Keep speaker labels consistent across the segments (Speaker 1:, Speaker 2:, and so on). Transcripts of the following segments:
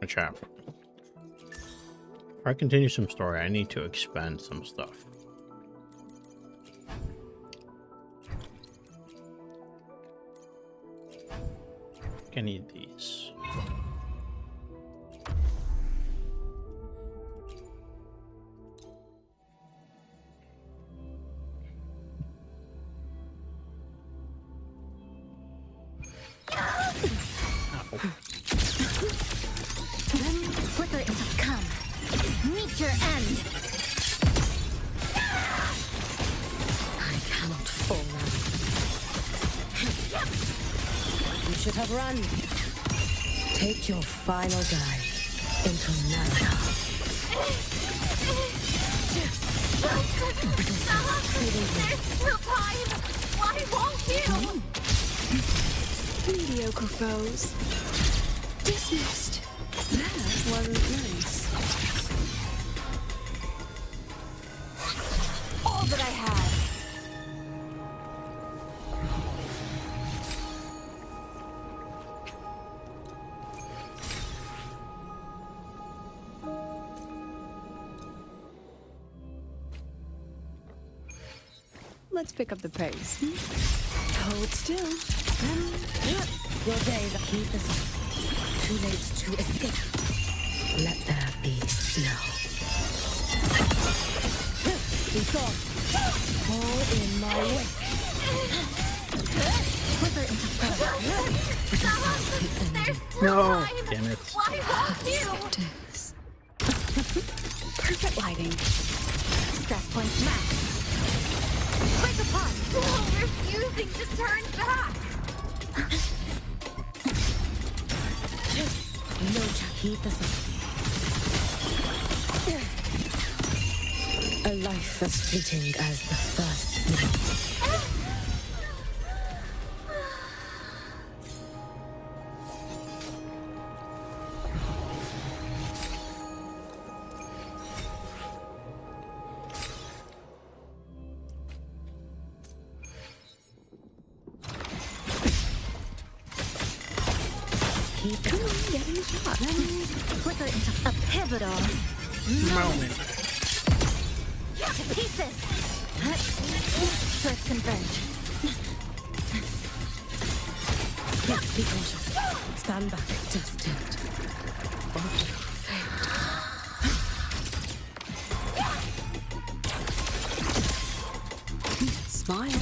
Speaker 1: A chat. If I continue some story, I need to expand some stuff. I need these.
Speaker 2: Flicker into come. Meet your end. I cannot fall now. You should have run. Take your final dive into Nana.
Speaker 3: There's still time. Why won't you?
Speaker 4: Mediocre foes. Dismissed. That wasn't nice.
Speaker 3: All that I had.
Speaker 4: Let's pick up the pace. Hold still.
Speaker 2: Your days are keep us too late to escape. Let there be snow. Be gone. Fall in my way. Quiver into fire.
Speaker 3: There's still
Speaker 1: No!
Speaker 3: time.
Speaker 1: Damn it.
Speaker 3: Why won't you?
Speaker 4: Skeptics. Perfect lighting.
Speaker 2: Stress point smash. Break apart.
Speaker 3: Refusing to turn back.
Speaker 2: No Chakita. A life as fleeting as the first snow.
Speaker 4: Come on, get in the shot.
Speaker 2: Flicker into a pivotal
Speaker 1: Moment.
Speaker 2: to pieces. First converge. Be cautious. Stand back. Just tilt.
Speaker 4: Smile.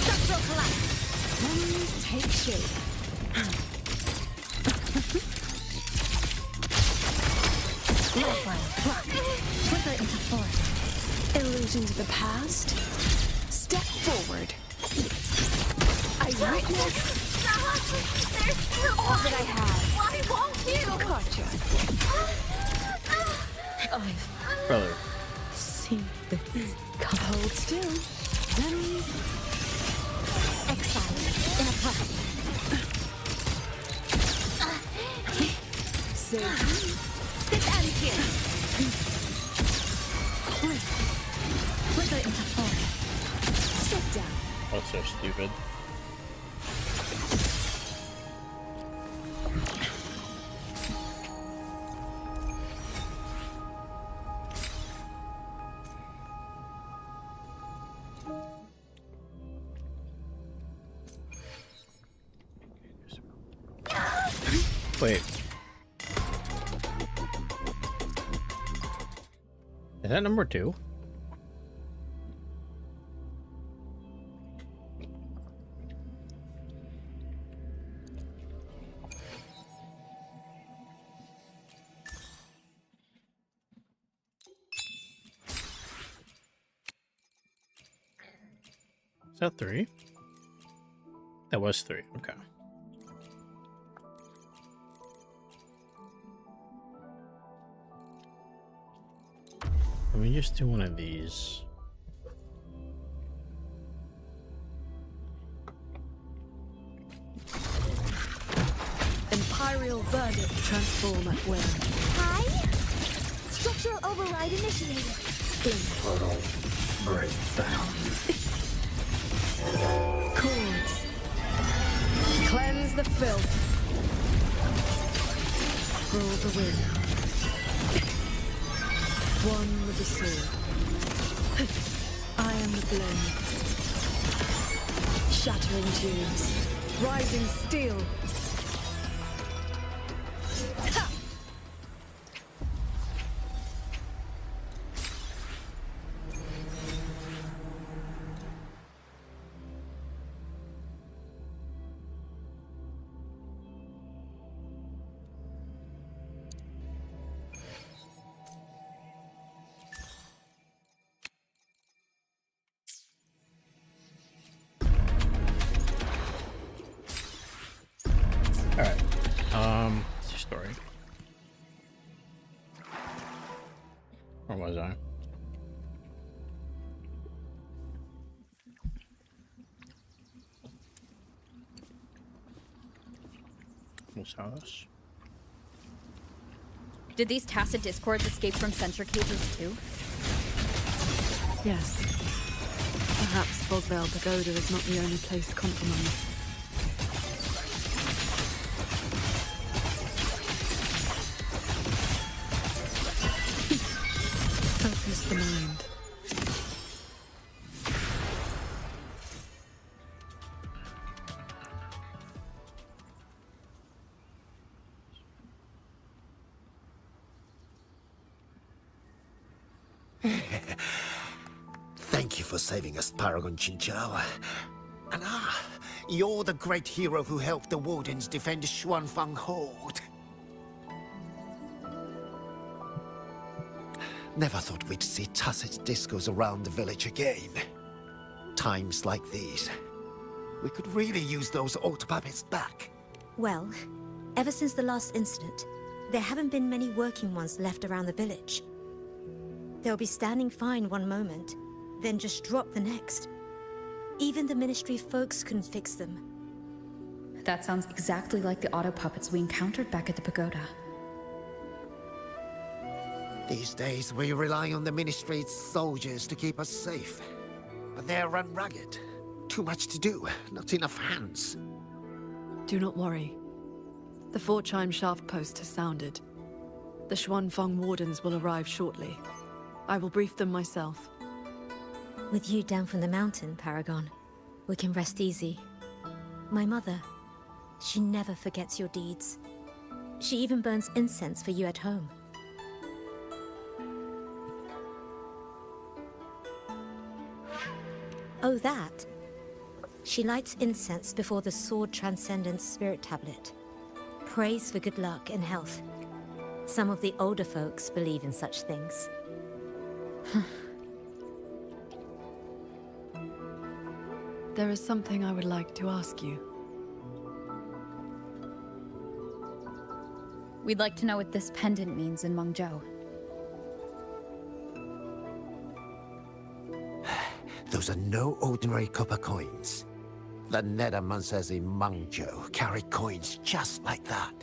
Speaker 2: Structural collapse.
Speaker 4: Take shape.
Speaker 2: Lifeline. Block. Flicker into force.
Speaker 4: Illusions of the past. Step forward. I witness
Speaker 3: There's still
Speaker 4: all that I
Speaker 3: time.
Speaker 4: have.
Speaker 3: Why won't you?
Speaker 4: Gotcha.
Speaker 2: I've
Speaker 1: Brother.
Speaker 2: seen this.
Speaker 4: Hold still.
Speaker 2: Exile in a puff.
Speaker 4: Save.
Speaker 2: This ends here. Flicker into force.
Speaker 4: Sit down.
Speaker 1: That's so stupid. Wait. Is that number 2? Is that 3? That was 3. Okay. Let me just do one of these.
Speaker 4: Imperial verdict transform at will.
Speaker 3: Hi. Structural override initiated.
Speaker 5: Total breakdown.
Speaker 4: Chords. Cleanse the filth. For all the win. One with the sword. I am the blade. Shattering tubes. Rising steel.
Speaker 1: Alright. Story. Where was I? What's house?
Speaker 6: Did these tacit discords escape from censor cages too?
Speaker 4: Yes. Perhaps Fogvale Pagoda is not the only place compromised. Focus the mind.
Speaker 7: Thank you for saving us, Paragon Chinchao. And you're the great hero who helped the Wardens defend Xuanfang Horde. Never thought we'd see tacit discos around the village again. Times like these, we could really use those old puppets back.
Speaker 8: Well, ever since the last incident, there haven't been many working ones left around the village. They'll be standing fine one moment, then just drop the next. Even the Ministry folks couldn't fix them.
Speaker 6: That sounds exactly like the auto puppets we encountered back at the pagoda.
Speaker 7: These days, we rely on the Ministry's soldiers to keep us safe. But they're run ragged. Too much to do, not enough hands.
Speaker 4: Do not worry. The four-chime shaft post has sounded. The Xuanfeng Wardens will arrive shortly. I will brief them myself.
Speaker 8: With you down from the mountain, Paragon, we can rest easy. My mother, she never forgets your deeds. She even burns incense for you at home. Oh, that? She lights incense before the Sword Transcendence Spirit Tablet. Prays for good luck and health. Some of the older folks believe in such things.
Speaker 4: There is something I would like to ask you.
Speaker 6: We'd like to know what this pendant means in Mengzhou.
Speaker 7: Those are no ordinary copper coins. The Nethermancers in Mengzhou carry coins just like that.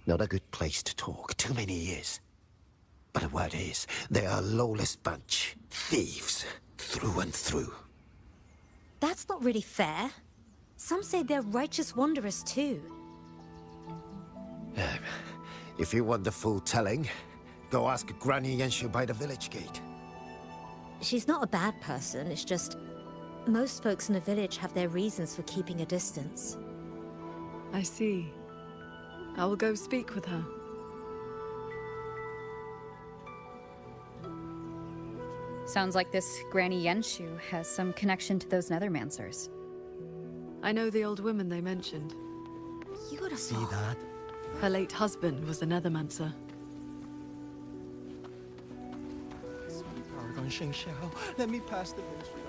Speaker 7: Not a good place to talk, too many years. But the word is, they are a lawless bunch. Thieves, through and through.
Speaker 8: That's not really fair. Some say they're righteous wanderers too.
Speaker 7: If you want the full telling, go ask Granny Yenshu by the village gate.
Speaker 8: She's not a bad person, it's just... most folks in the village have their reasons for keeping a distance.
Speaker 4: I see. I will go speak with her.
Speaker 6: Sounds like this Granny Yenshu has some connection to those Nethermancers.
Speaker 4: I know the old woman they mentioned.
Speaker 8: Beautiful.
Speaker 7: See that?
Speaker 4: Her late husband was a Nethermancer.
Speaker 7: Paragon Shengxiao, let me pass the ministry.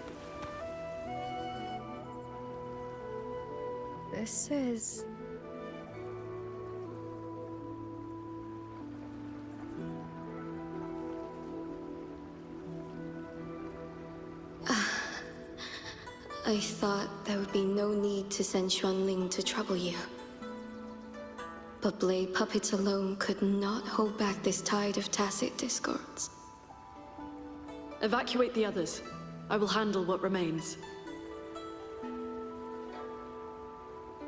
Speaker 6: This is...
Speaker 9: I thought there would be no need to send Xuanling to trouble you. But blade puppets alone could not hold back this tide of tacit discords.
Speaker 4: Evacuate the others. I will handle what remains.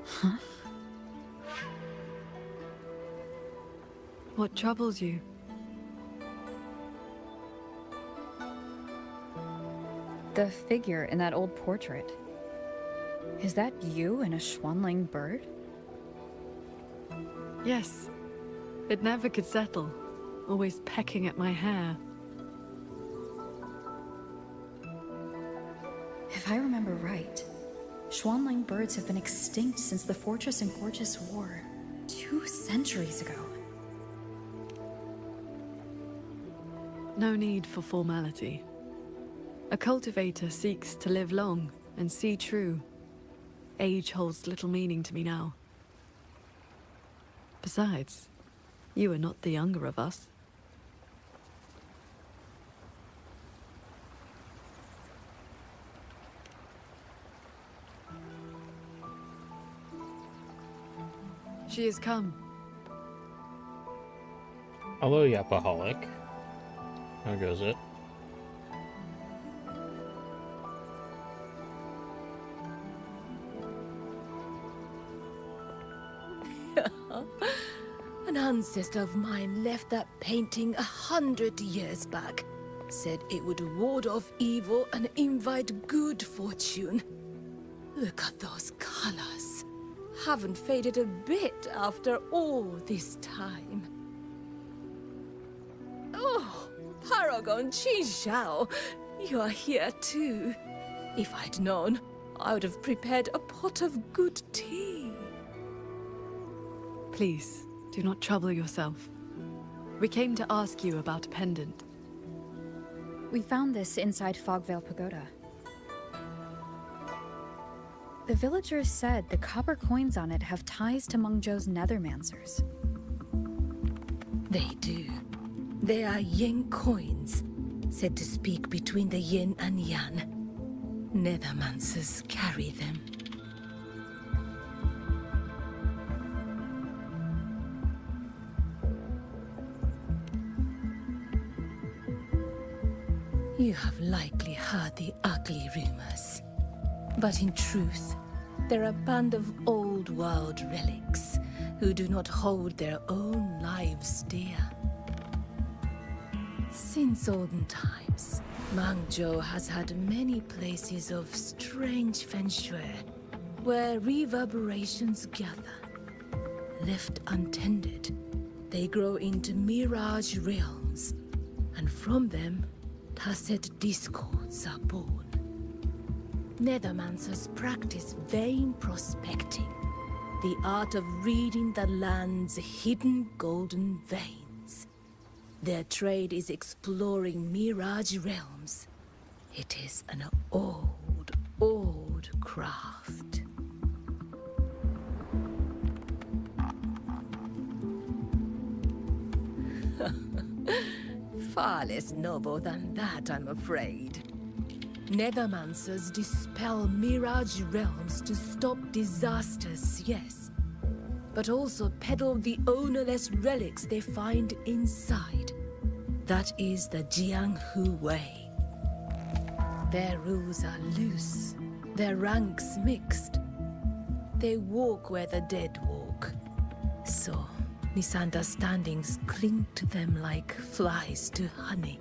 Speaker 6: Huh?
Speaker 4: What troubles you?
Speaker 6: The figure in that old portrait. Is that you and a Xuanling bird?
Speaker 4: Yes. It never could settle, always pecking at my hair.
Speaker 6: If I remember right, Xuanling birds have been extinct since the Fortress and Gorgeous War 2 centuries ago.
Speaker 4: No need for formality. A cultivator seeks to live long and see true. Age holds little meaning to me now. Besides, you are not the younger of us. She has come.
Speaker 1: Hello, Yapaholic. How goes it?
Speaker 2: An ancestor of mine left that painting 100 years back. Said it would ward off evil and invite good fortune. Look at those colors. Haven't faded a bit after all this time. Oh, Paragon Qin Shao, you are here too. If I'd known, I would have prepared a pot of good tea.
Speaker 4: Please, do not trouble yourself. We came to ask you about a pendant.
Speaker 6: We found this inside Fogvale Pagoda. The villagers said the copper coins on it have ties to Mengzhou's nethermancers.
Speaker 2: They do. They are yin coins, said to speak between the yin and yang. Nethermancers carry them. You have likely heard the ugly rumors. But in truth, they're a band of old world relics who do not hold their own lives dear. Since olden times, Mengzhou has had many places of strange feng shui, where reverberations gather. Left untended, they grow into mirage realms, and from them, tacit discords are born. Nethermancers practice vain prospecting, the art of reading the land's hidden golden veins. Their trade is exploring mirage realms. It is an old, old craft. Far less noble than that, I'm afraid. Nethermancers dispel mirage realms to stop disasters, yes. But also peddle the ownerless relics they find inside. That is the Jianghu way. Their rules are loose, their ranks mixed. They walk where the dead walk. So, misunderstandings cling to them like flies to honey.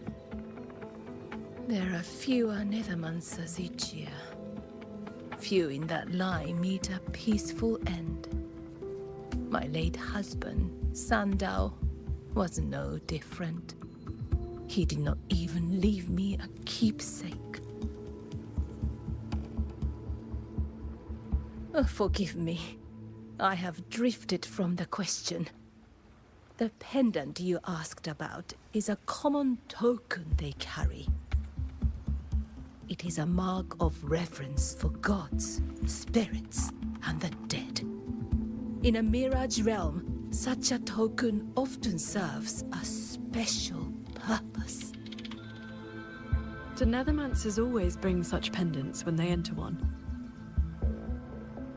Speaker 2: There are fewer Nethermancers each year. Few in that line meet a peaceful end. My late husband, Sandao, was no different. He did not even leave me a keepsake. Oh, forgive me. I have drifted from the question. The pendant you asked about is a common token they carry. It is a mark of reverence for gods, spirits, and the dead. In a mirage realm, such a token often serves a special purpose.
Speaker 4: Do Nethermancers always bring such pendants when they enter one?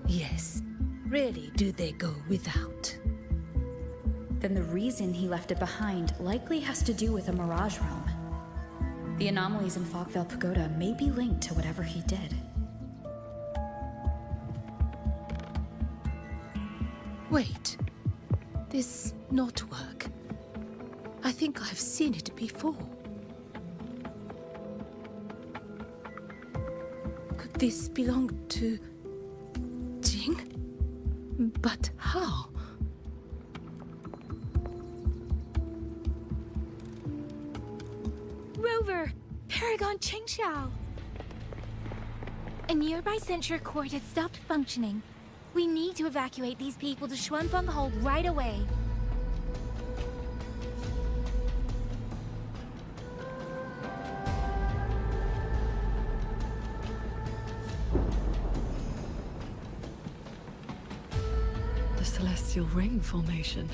Speaker 2: Yes. Rarely do they go without.
Speaker 6: Then the reason he left it behind likely has to do with a Mirage Realm. The anomalies in Fogvale Pagoda may be linked to whatever he did.
Speaker 2: Wait. This knotwork. I think I've seen it before. Could this belong to Jing? But how?
Speaker 3: Rover! Paragon Qingxiao! A nearby censure court has stopped functioning. We need to evacuate these people to Xuanfeng Hold right away.
Speaker 4: The Celestial Ring formation.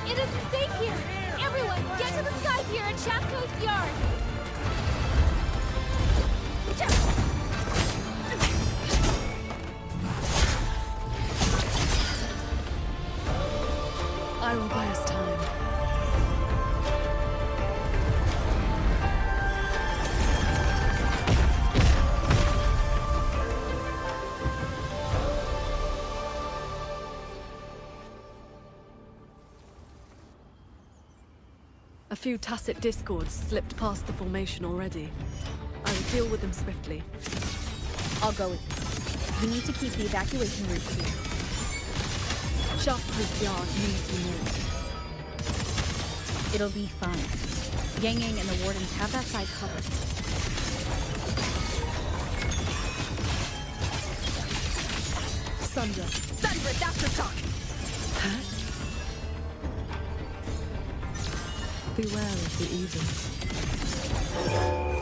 Speaker 3: It isn't safe here! Everyone, get to the Sky Pier and Shaft Coast Yard!
Speaker 4: I will buy us time. A few tacit discords slipped past the formation already. I will deal with them swiftly.
Speaker 10: I'll go with you. We need to keep the evacuation route clear.
Speaker 4: Shaft Coast Yard needs me more.
Speaker 10: It'll be fine. Yang Yang and the Wardens have that side covered.
Speaker 4: Thunder.
Speaker 10: Thunderous aftershock!
Speaker 4: Beware of the evils.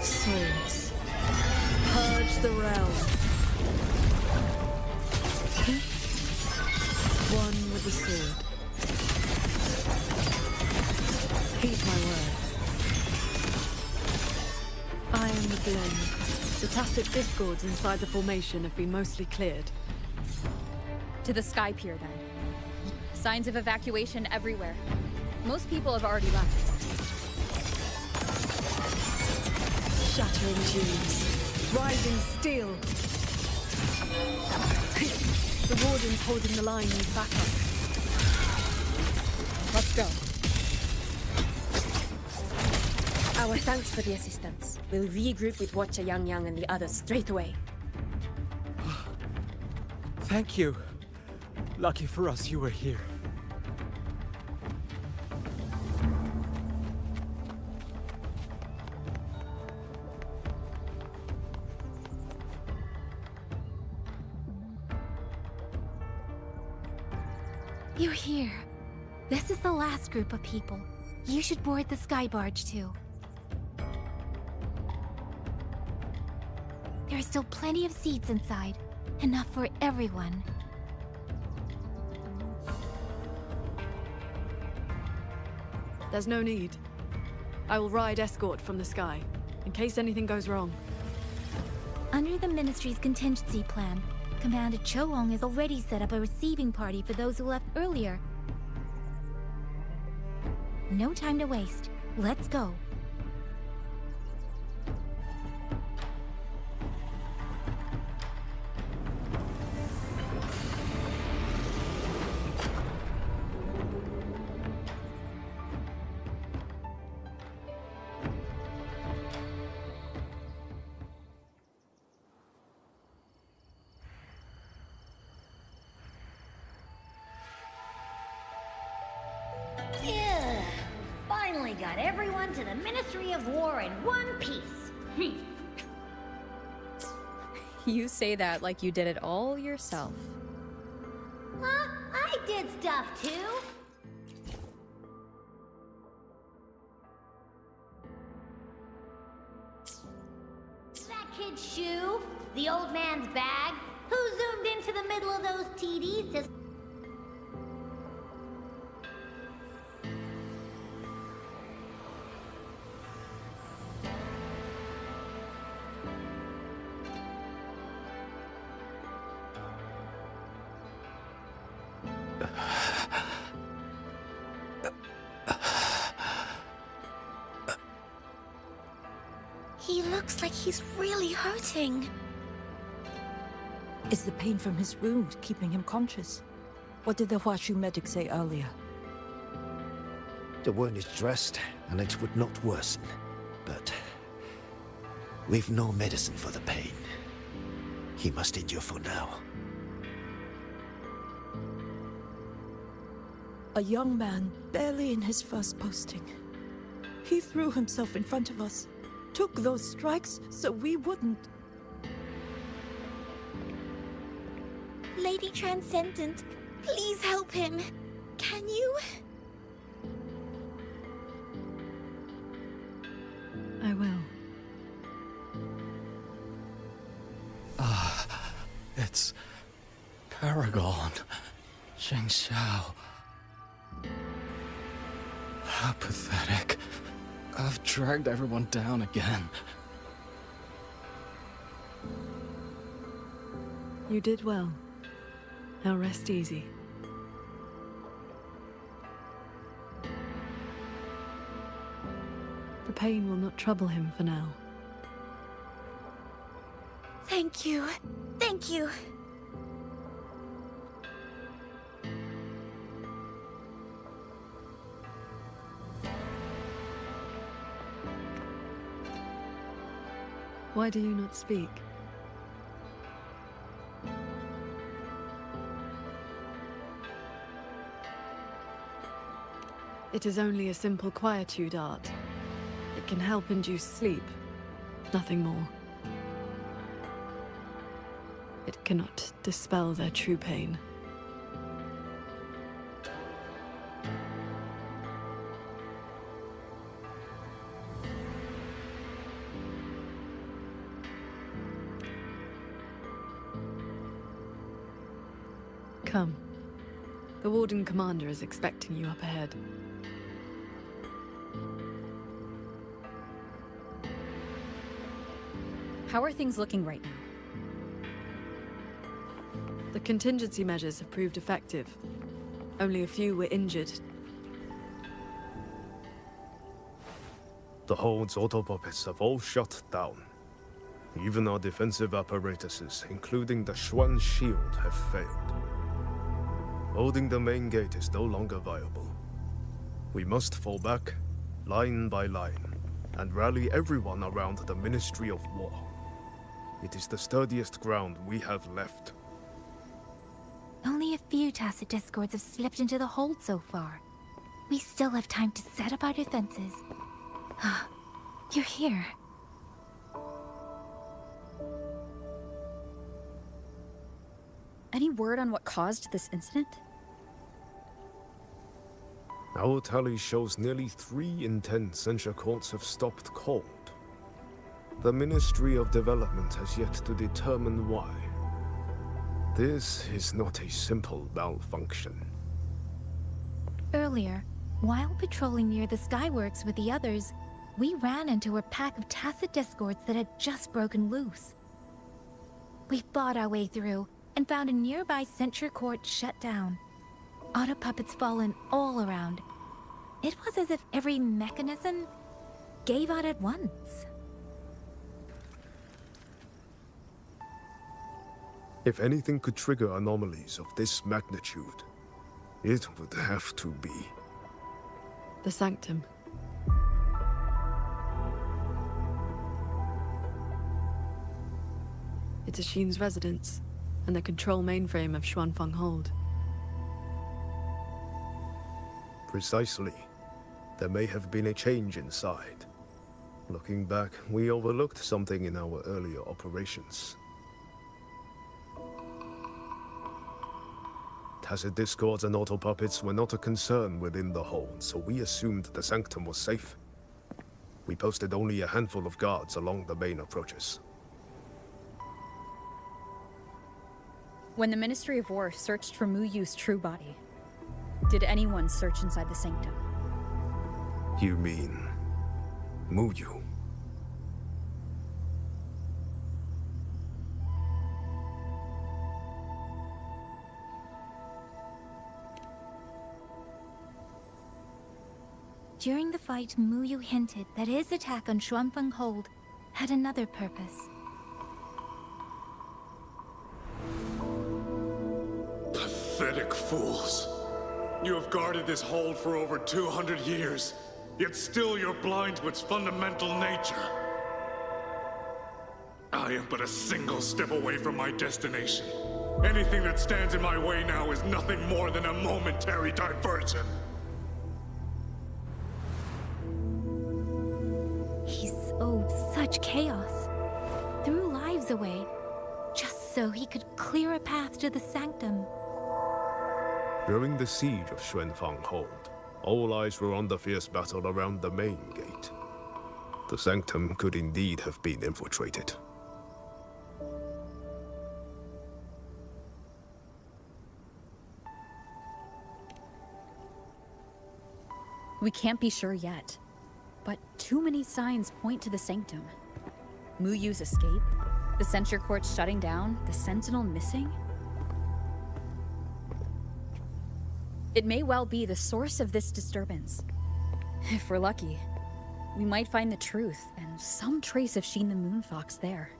Speaker 4: Swords. Purge the realm. One with the sword. Heed my words. I am the blend. The tacit discords inside the formation have been mostly cleared.
Speaker 10: To the Sky Pier, then. Signs of evacuation everywhere. Most people have already left.
Speaker 4: Shattering tunes. Rising steel. The Wardens holding the line need backup.
Speaker 10: Let's go.
Speaker 11: Our thanks for the assistance. We'll regroup with Watcher Yang Yang and the others straight away.
Speaker 12: Thank you. Lucky for us you were here.
Speaker 3: You're here. This is the last group of people. You should board the sky barge too. There are still plenty of seats inside. Enough for everyone.
Speaker 4: There's no need. I will ride escort from the sky, in case anything goes wrong.
Speaker 3: Under the Ministry's contingency plan, Commander Cho Long has already set up a receiving party for those who left earlier. No time to waste. Let's go.
Speaker 13: Yeah, finally got everyone to the Ministry of War in one piece.
Speaker 10: You say that like you did it all yourself.
Speaker 13: I did stuff too. That kid's shoe, the old man's bag, who zoomed into the middle of those TDs to...
Speaker 3: He looks like he's really hurting.
Speaker 14: Is the pain from his wound keeping him conscious? What did the Huashu medic say earlier?
Speaker 7: The wound is dressed, and it would not worsen. But we've no medicine for the pain. He must endure for now.
Speaker 14: A young man, barely in his first posting. He threw himself in front of us, took those strikes so we wouldn't.
Speaker 3: Lady Transcendent, please help him. Can you?
Speaker 4: I will.
Speaker 12: It's Paragon. Sheng Xiao. How pathetic. I've dragged everyone down again.
Speaker 4: You did well. Now rest easy. The pain will not trouble him for now.
Speaker 3: Thank you. Thank you.
Speaker 4: Why do you not speak? It is only a simple quietude art. It can help induce sleep, nothing more. It cannot dispel their true pain. Come. The Warden Commander is expecting you up ahead.
Speaker 10: How are things looking right now?
Speaker 4: The contingency measures have proved effective. Only a few were injured.
Speaker 15: The Hold's autopuppets have all shut down. Even our defensive apparatuses, including the Xuan shield, have failed. Holding the main gate is no longer viable. We must fall back, line by line, and rally everyone around the Ministry of War. It is the sturdiest ground we have left.
Speaker 3: Only a few Tacet Discords have slipped into the hold so far. We still have time to set up our defenses. You're here.
Speaker 10: Any word on what caused this incident?
Speaker 15: Our tally shows nearly 3 in 10 censure courts have stopped cold. The Ministry of Development has yet to determine why. This is not a simple malfunction.
Speaker 3: Earlier, while patrolling near the Skyworks with the others, we ran into a pack of Tacet Discords that had just broken loose. We fought our way through and found a nearby censure court shut down. Auto puppets fallen all around. It was as if every mechanism gave out at once.
Speaker 15: If anything could trigger anomalies of this magnitude, it would have to be
Speaker 4: The Sanctum. It's Ashin's residence, and the control mainframe of Xuanfeng Hold.
Speaker 15: Precisely. There may have been a change inside. Looking back, we overlooked something in our earlier operations. Tacet Discords and autopuppets were not a concern within the hold, so we assumed the Sanctum was safe. We posted only a handful of guards along the main approaches.
Speaker 10: When the Ministry of War searched for Mu Yu's true body, did anyone search inside the Sanctum?
Speaker 15: You mean Mu Yu?
Speaker 3: During the fight, Mu Yu hinted that his attack on Xuanfeng Hold had another purpose.
Speaker 16: Pathetic fools. You have guarded this hold for over 200 years, yet still you're blind to its fundamental nature. I am but a single step away from my destination. Anything that stands in my way now is nothing more than a momentary diversion.
Speaker 3: He sowed such chaos, threw lives away, just so he could clear a path to the sanctum.
Speaker 15: During the siege of Xuanfang Hold, all eyes were on the fierce battle around the main gate. The sanctum could indeed have been infiltrated.
Speaker 10: We can't be sure yet, but too many signs point to the sanctum. Mu Yu's escape, the censure court shutting down, the sentinel missing. It may well be the source of this disturbance. If we're lucky, we might find the truth and some trace of Sheen the Moonfox there.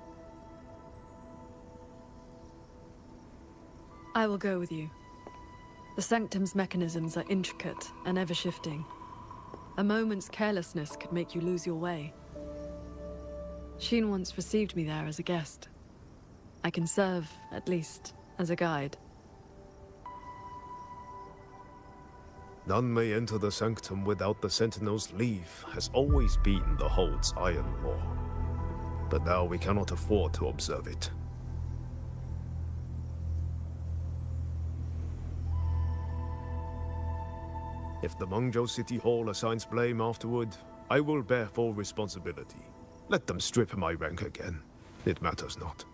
Speaker 4: I will go with you. The sanctum's mechanisms are intricate and ever-shifting. A moment's carelessness could make you lose your way. Sheen once received me there as a guest. I can serve, at least, as a guide.
Speaker 15: None may enter the sanctum without the Sentinel's leave has always been the Hold's iron law. But now we cannot afford to observe it. If the Mengzhou City Hall assigns blame afterward, I will bear full responsibility. Let them strip my rank again. It matters not.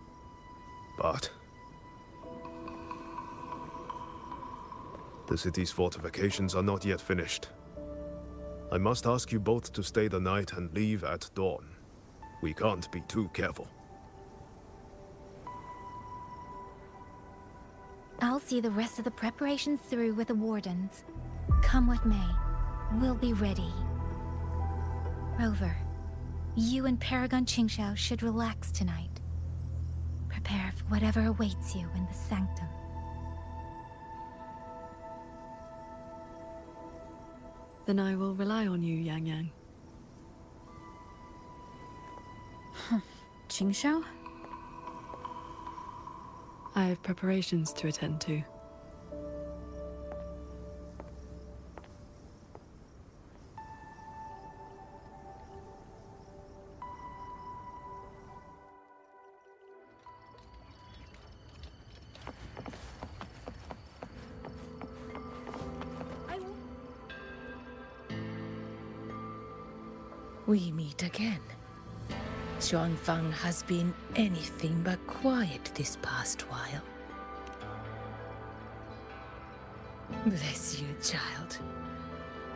Speaker 15: But the city's fortifications are not yet finished. I must ask you both to stay the night and leave at dawn. We can't be too careful.
Speaker 3: I'll see the rest of the preparations through with the wardens. Come what may, we'll be ready. Rover, you and Paragon Qingxiao should relax tonight. Prepare for whatever awaits you in the sanctum.
Speaker 4: Then I will rely on you, Yang Yang.
Speaker 10: Qingxiao?
Speaker 4: I have preparations to attend to.
Speaker 2: We meet again. Xuanfang has been anything but quiet this past while. Bless you, child.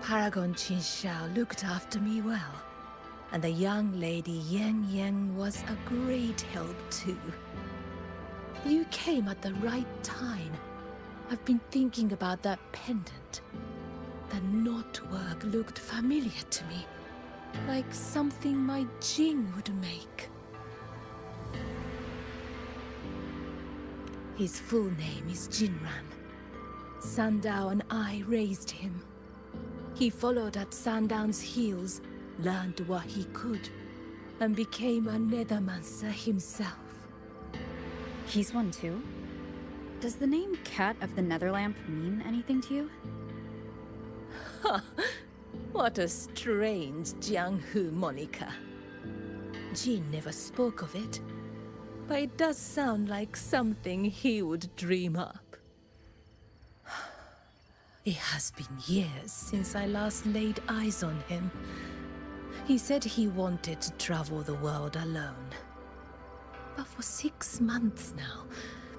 Speaker 2: Paragon Qingxiao looked after me well, and the young lady Yang Yang was a great help too. You came at the right time. I've been thinking about that pendant. The knotwork looked familiar to me. Like something my Jing would make. His full name is Jinran. Sandao and I raised him. He followed at Sandown's heels, learned what he could, and became a Nethermancer himself.
Speaker 10: He's one too? Does the name Cat of the Netherlamp mean anything to you?
Speaker 2: Ha! What a strange Jianghu moniker. Jin never spoke of it, but it does sound like something he would dream up. It has been years since I last laid eyes on him. He said he wanted to travel the world alone. But for 6 months now,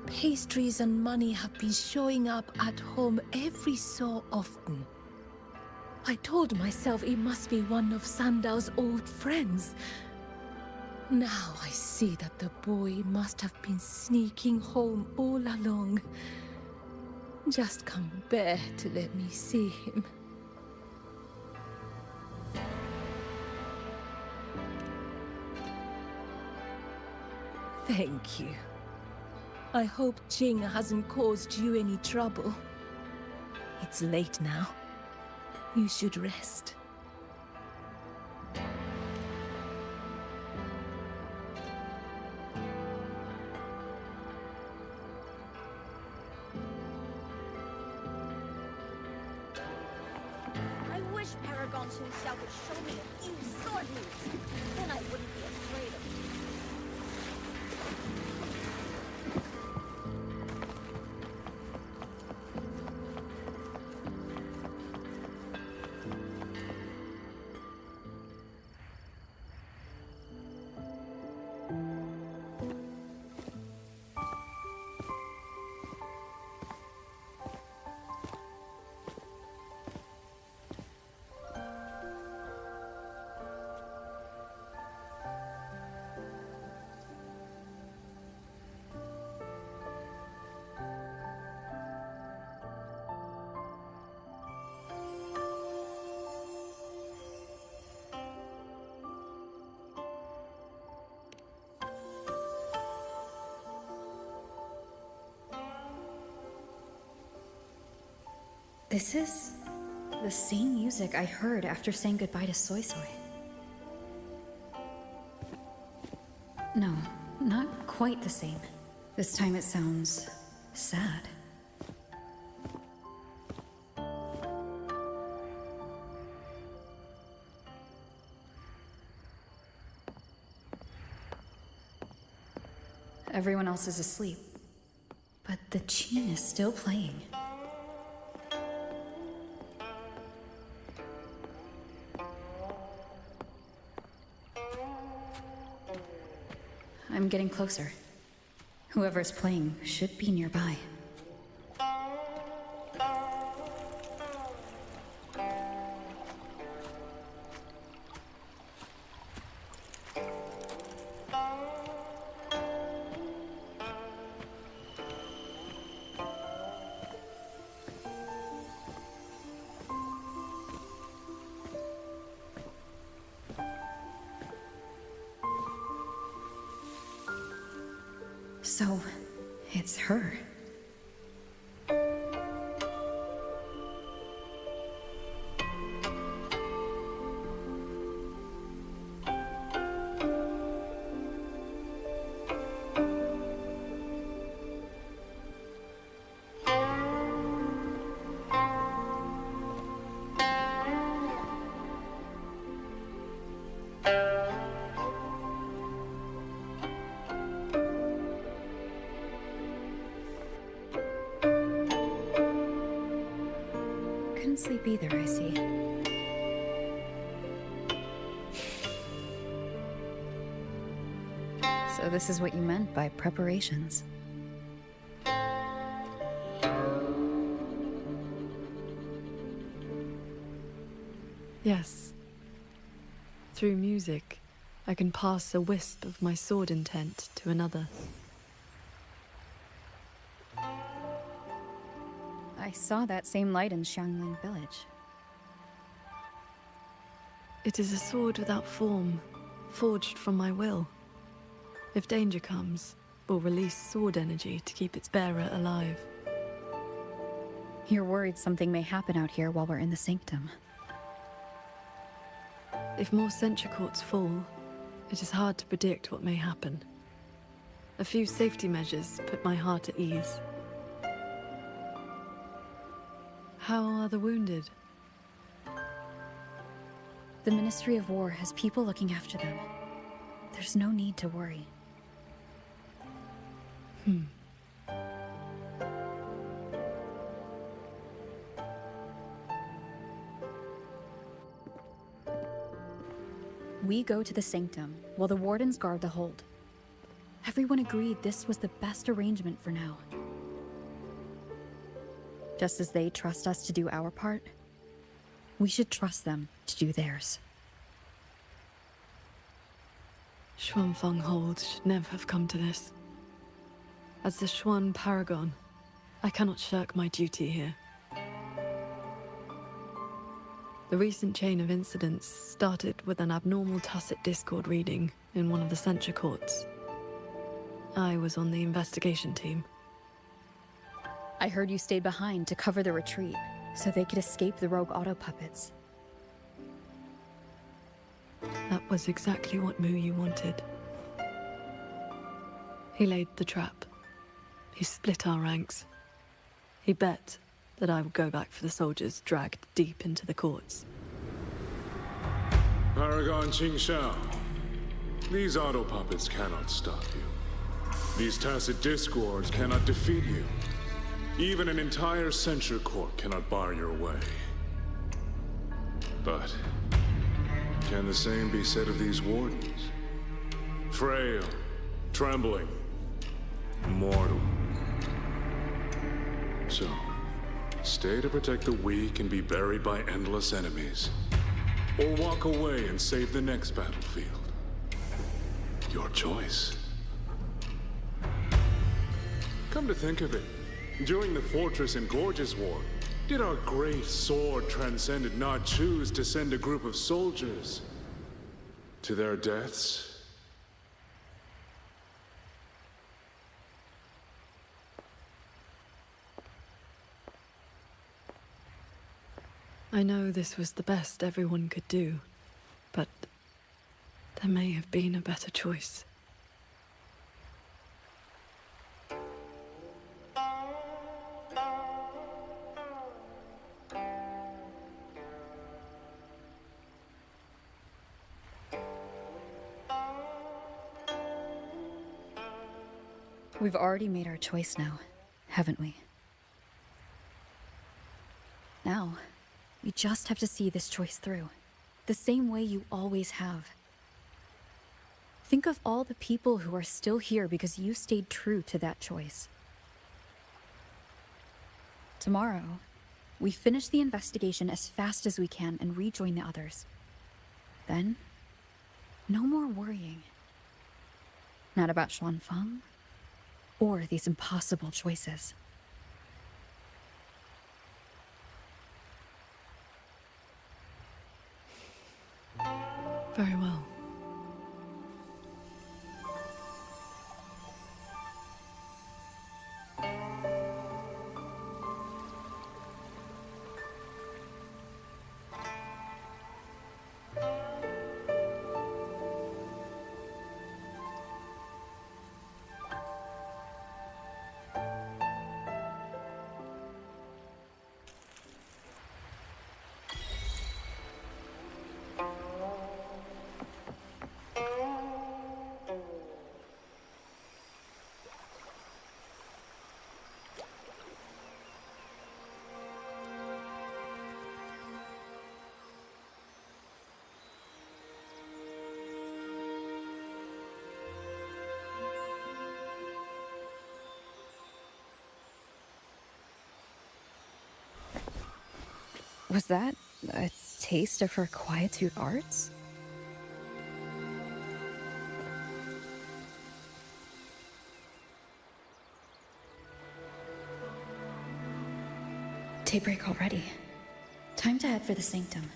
Speaker 2: pastries and money have been showing up at home every so often. I told myself it must be one of Sandao's old friends. Now I see that the boy must have been sneaking home all along. Just can't bear to let me see him. Thank you. I hope Jing hasn't caused you any trouble. It's late now. You should rest.
Speaker 13: I wish Paragon Sun Xiao could show me a few sword moves. Then I wouldn't be afraid of him.
Speaker 6: This is the same music I heard after saying goodbye to Soy Soy. No, not quite the same. This time it sounds sad. Everyone else is asleep, but the Qin is still playing. I'm getting closer. Whoever's playing should be nearby. So, it's her. Couldn't sleep either, I see. So this is what you meant by preparations.
Speaker 4: Yes. Through music, I can pass a wisp of my sword intent to another.
Speaker 10: I saw that same light in Xiangling village.
Speaker 4: It is a sword without form, forged from my will. If danger comes, will release sword energy to keep its bearer alive.
Speaker 10: You're worried something may happen out here while we're in the sanctum.
Speaker 4: If more sentry courts fall, it is hard to predict what may happen. A few safety measures put my heart at ease. How are the wounded?
Speaker 10: The Ministry of War has people looking after them. There's no need to worry. We go to the sanctum, while the wardens guard the hold. Everyone agreed this was the best arrangement for now. Just as they trust us to do our part, we should trust them to do theirs.
Speaker 4: Xuanfeng Hold should never have come to this. As the Xuan Paragon, I cannot shirk my duty here. The recent chain of incidents started with an abnormal Tacit Discord reading in one of the censure courts. I was on the investigation team.
Speaker 10: I heard you stayed behind to cover the retreat, so they could escape the rogue auto puppets.
Speaker 4: That was exactly what Mu Yu wanted. He laid the trap. He split our ranks. He bet that I would go back for the soldiers dragged deep into the courts.
Speaker 16: Paragon Qingxiao, these auto puppets cannot stop you. These tacit discords cannot defeat you. Even an entire censure court cannot bar your way. But can the same be said of these wardens? Frail, trembling, mortal. So, stay to protect the weak and be buried by endless enemies. Or walk away and save the next battlefield. Your choice. Come to think of it, during the Fortress and Gorgeous War, did our great sword transcendent not choose to send a group of soldiers to their deaths?
Speaker 4: I know this was the best everyone could do, but there may have been a better choice.
Speaker 10: We've already made our choice now, haven't we? Now, we just have to see this choice through, the same way you always have. Think of all the people who are still here because you stayed true to that choice. Tomorrow, we finish the investigation as fast as we can and rejoin the others. Then, no more worrying. Not about Xuanfeng, or these impossible choices.
Speaker 4: Very well.
Speaker 10: Was that a taste of her quietude arts?
Speaker 6: Daybreak already. Time to head for the Sanctum.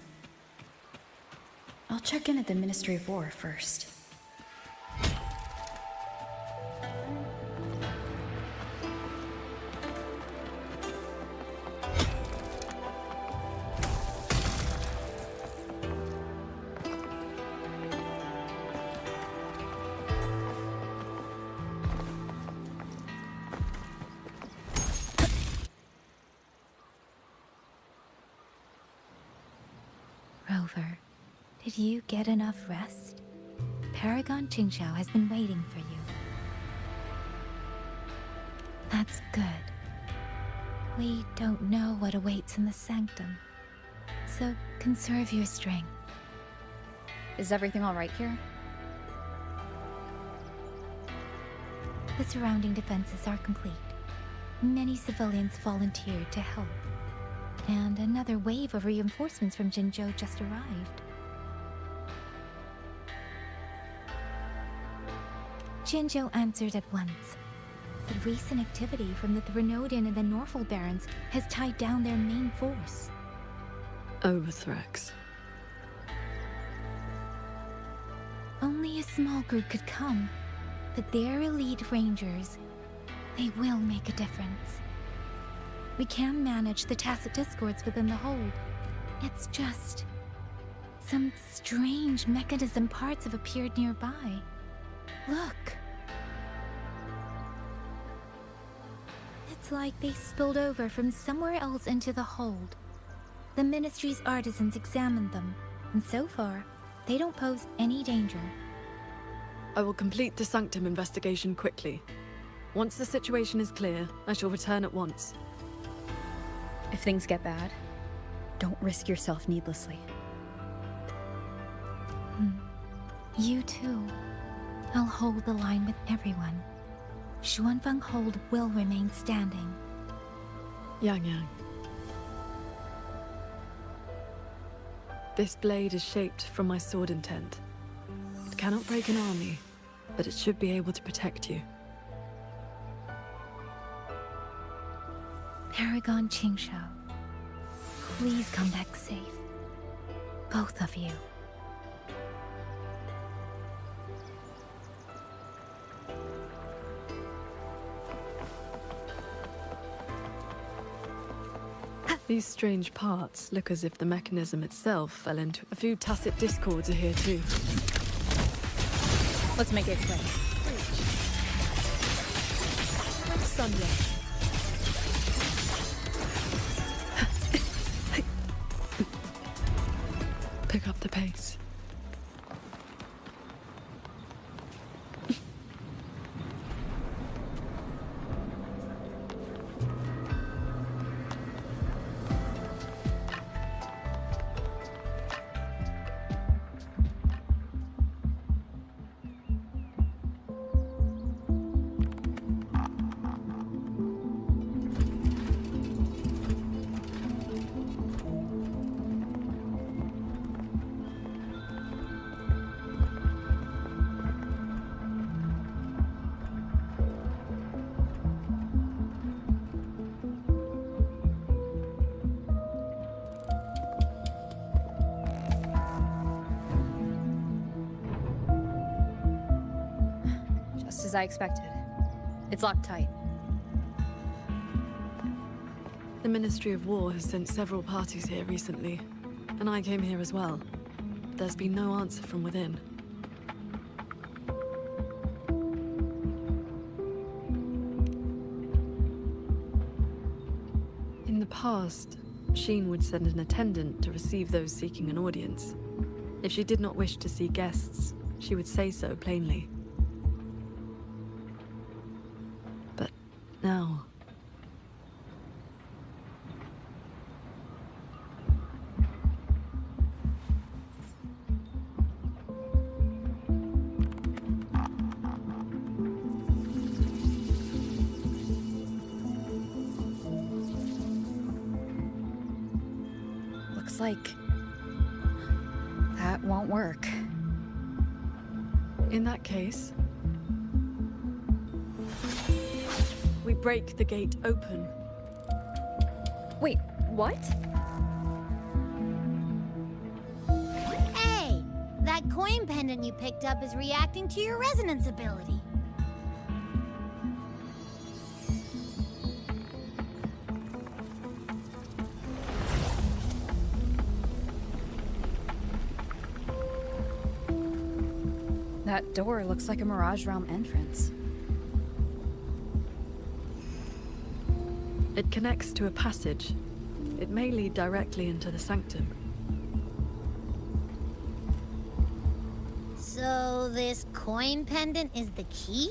Speaker 6: I'll check in at the Ministry of War first.
Speaker 3: Rover, did you get enough rest? Paragon Qingxiao has been waiting for you. That's good. We don't know what awaits in the Sanctum, so conserve your strength.
Speaker 10: Is everything all right here?
Speaker 3: The surrounding defenses are complete. Many civilians volunteered to help. And another wave of reinforcements from Jinzhou just arrived. Jinzhou answered at once. The recent activity from the Threnodian and the Norful Barons has tied down their main force.
Speaker 4: Overthrax.
Speaker 3: Only a small group could come, but they're elite rangers. They will make a difference. We can manage the tacit discords within the hold. It's just... some strange mechanism parts have appeared nearby. Look. It's like they spilled over from somewhere else into the hold. The Ministry's artisans examined them, and so far, they don't pose any danger.
Speaker 4: I will complete the Sanctum investigation quickly. Once the situation is clear, I shall return at once.
Speaker 10: If things get bad, don't risk yourself needlessly.
Speaker 3: You too. I'll hold the line with everyone. Xuanfeng Hold will remain standing.
Speaker 4: Yang Yang. This blade is shaped from my sword intent. It cannot break an army, but it should be able to protect you.
Speaker 3: Paragon Qingshou, please come back safe. Both of you.
Speaker 4: These strange parts look as if the mechanism itself fell into... A few tacit discords are here too.
Speaker 10: Let's make it quick.
Speaker 4: Sunlight. Pick up the pace.
Speaker 10: As I expected. It's locked tight.
Speaker 4: The Ministry of War has sent several parties here recently, and I came here as well. There's been no answer from within. In the past, Sheen would send an attendant to receive those seeking an audience. If she did not wish to see guests, she would say so plainly. Now.
Speaker 10: Looks like that won't work.
Speaker 4: In that case, we break the gate open.
Speaker 10: Wait, what?
Speaker 13: Hey! That coin pendant you picked up is reacting to your resonance ability.
Speaker 10: That door looks like a Mirage Realm entrance.
Speaker 4: It connects to a passage. It may lead directly into the Sanctum.
Speaker 13: So this coin pendant is the key?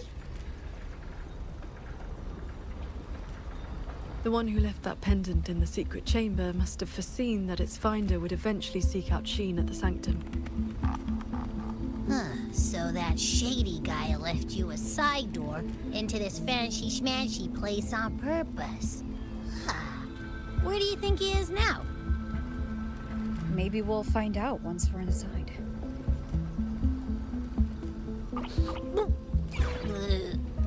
Speaker 4: The one who left that pendant in the secret chamber must have foreseen that its finder would eventually seek out Sheen at the Sanctum.
Speaker 13: Huh, so that shady guy left you a side door into this fancy-schmancy place on purpose. Where do you think he is now?
Speaker 10: Maybe we'll find out once we're inside.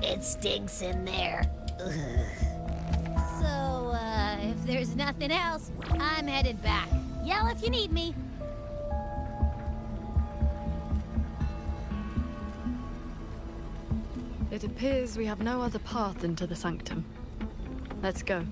Speaker 13: It stinks in there. So, if there's nothing else, I'm headed back. Yell if you need me.
Speaker 4: It appears we have no other path into the sanctum. Let's go.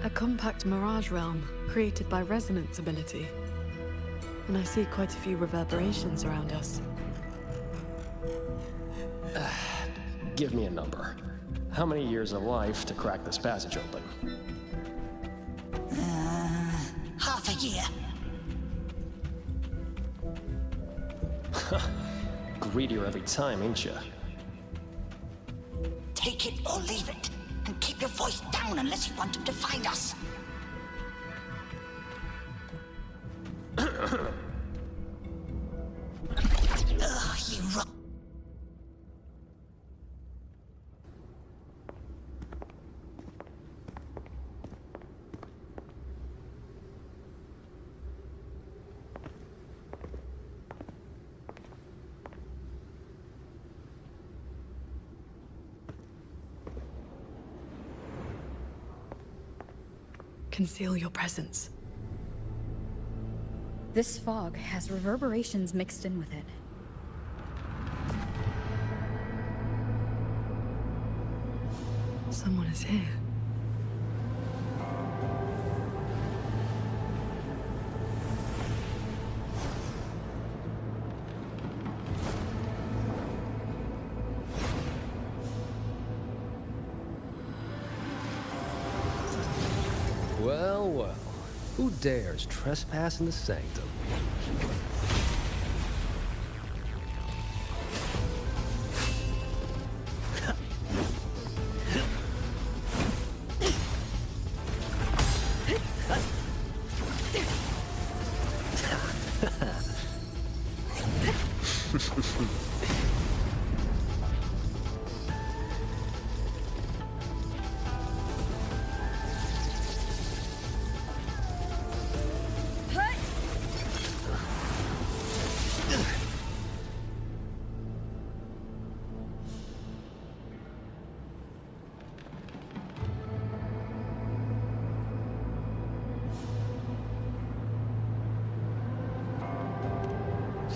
Speaker 4: A compact mirage realm created by resonance ability. And I see quite a few reverberations around us.
Speaker 17: Give me a number. How many years of life to crack this passage open?
Speaker 13: Half a year.
Speaker 17: Greedier every time, ain't ya?
Speaker 13: Take it or leave it. And keep your voice down unless you want him to find us. Ugh, you
Speaker 4: Conceal your presence.
Speaker 10: This fog has reverberations mixed in with it.
Speaker 4: Someone is here.
Speaker 18: Well, well. Who dares trespass in the sanctum?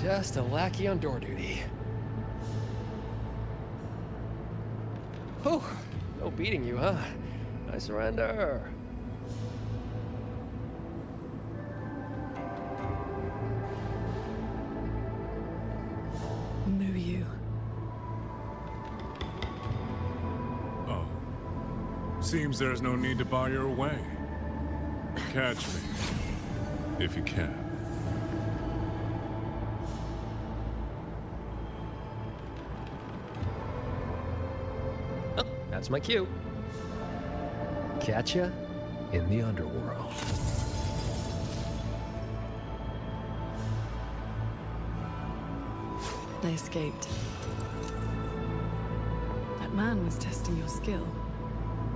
Speaker 18: Just a lackey on door duty. Oh, no beating you, huh? I surrender.
Speaker 4: Muyu.
Speaker 16: Oh. Seems there's no need to bar your way. Catch me. If you can.
Speaker 18: That's my cue. Catch ya in the underworld.
Speaker 4: They escaped. That man was testing your skill.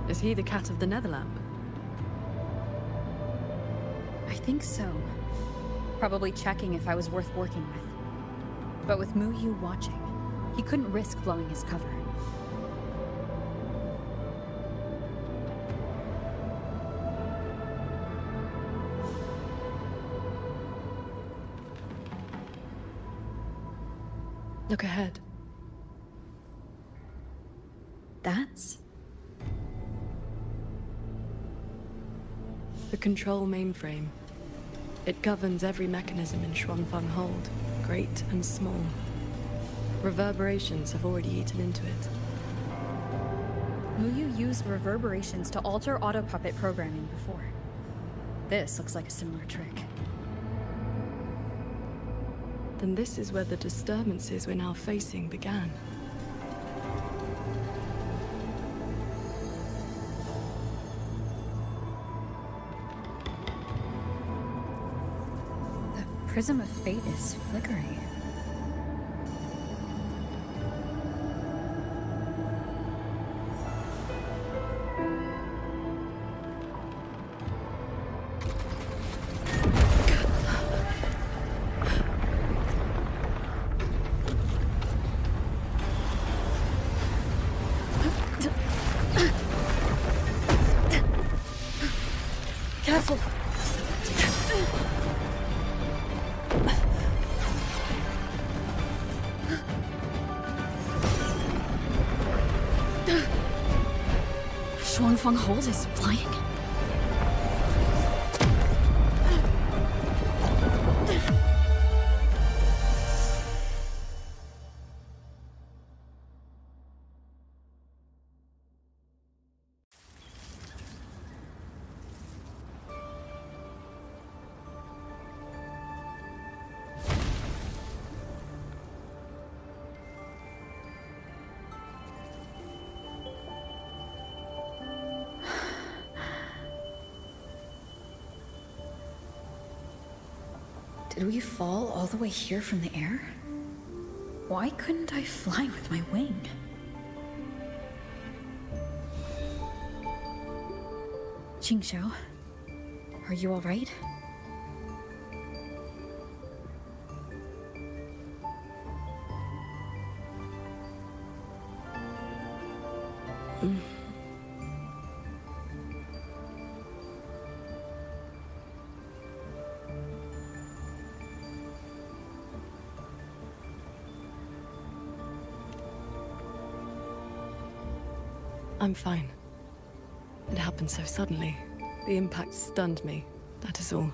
Speaker 4: Is he the cat of the Netherlamp?
Speaker 10: I think so. Probably checking if I was worth working with. But with Muyu watching, he couldn't risk blowing his cover.
Speaker 4: Look ahead.
Speaker 10: That's
Speaker 4: the control mainframe. It governs every mechanism in Xuanfeng Hold, great and small. Reverberations have already eaten into it.
Speaker 10: Muyu used reverberations to alter auto puppet programming before. This looks like a similar trick.
Speaker 4: then this is where the disturbances we're now facing began.
Speaker 10: The Prism of Fate is flickering.
Speaker 4: Careful!
Speaker 10: Shuangfeng Hold is flying. Did we fall all the way here from the air? Why couldn't I fly with my wing? Qingxiao, are you all right?
Speaker 4: I'm fine. It happened so suddenly. The impact stunned me, that is all.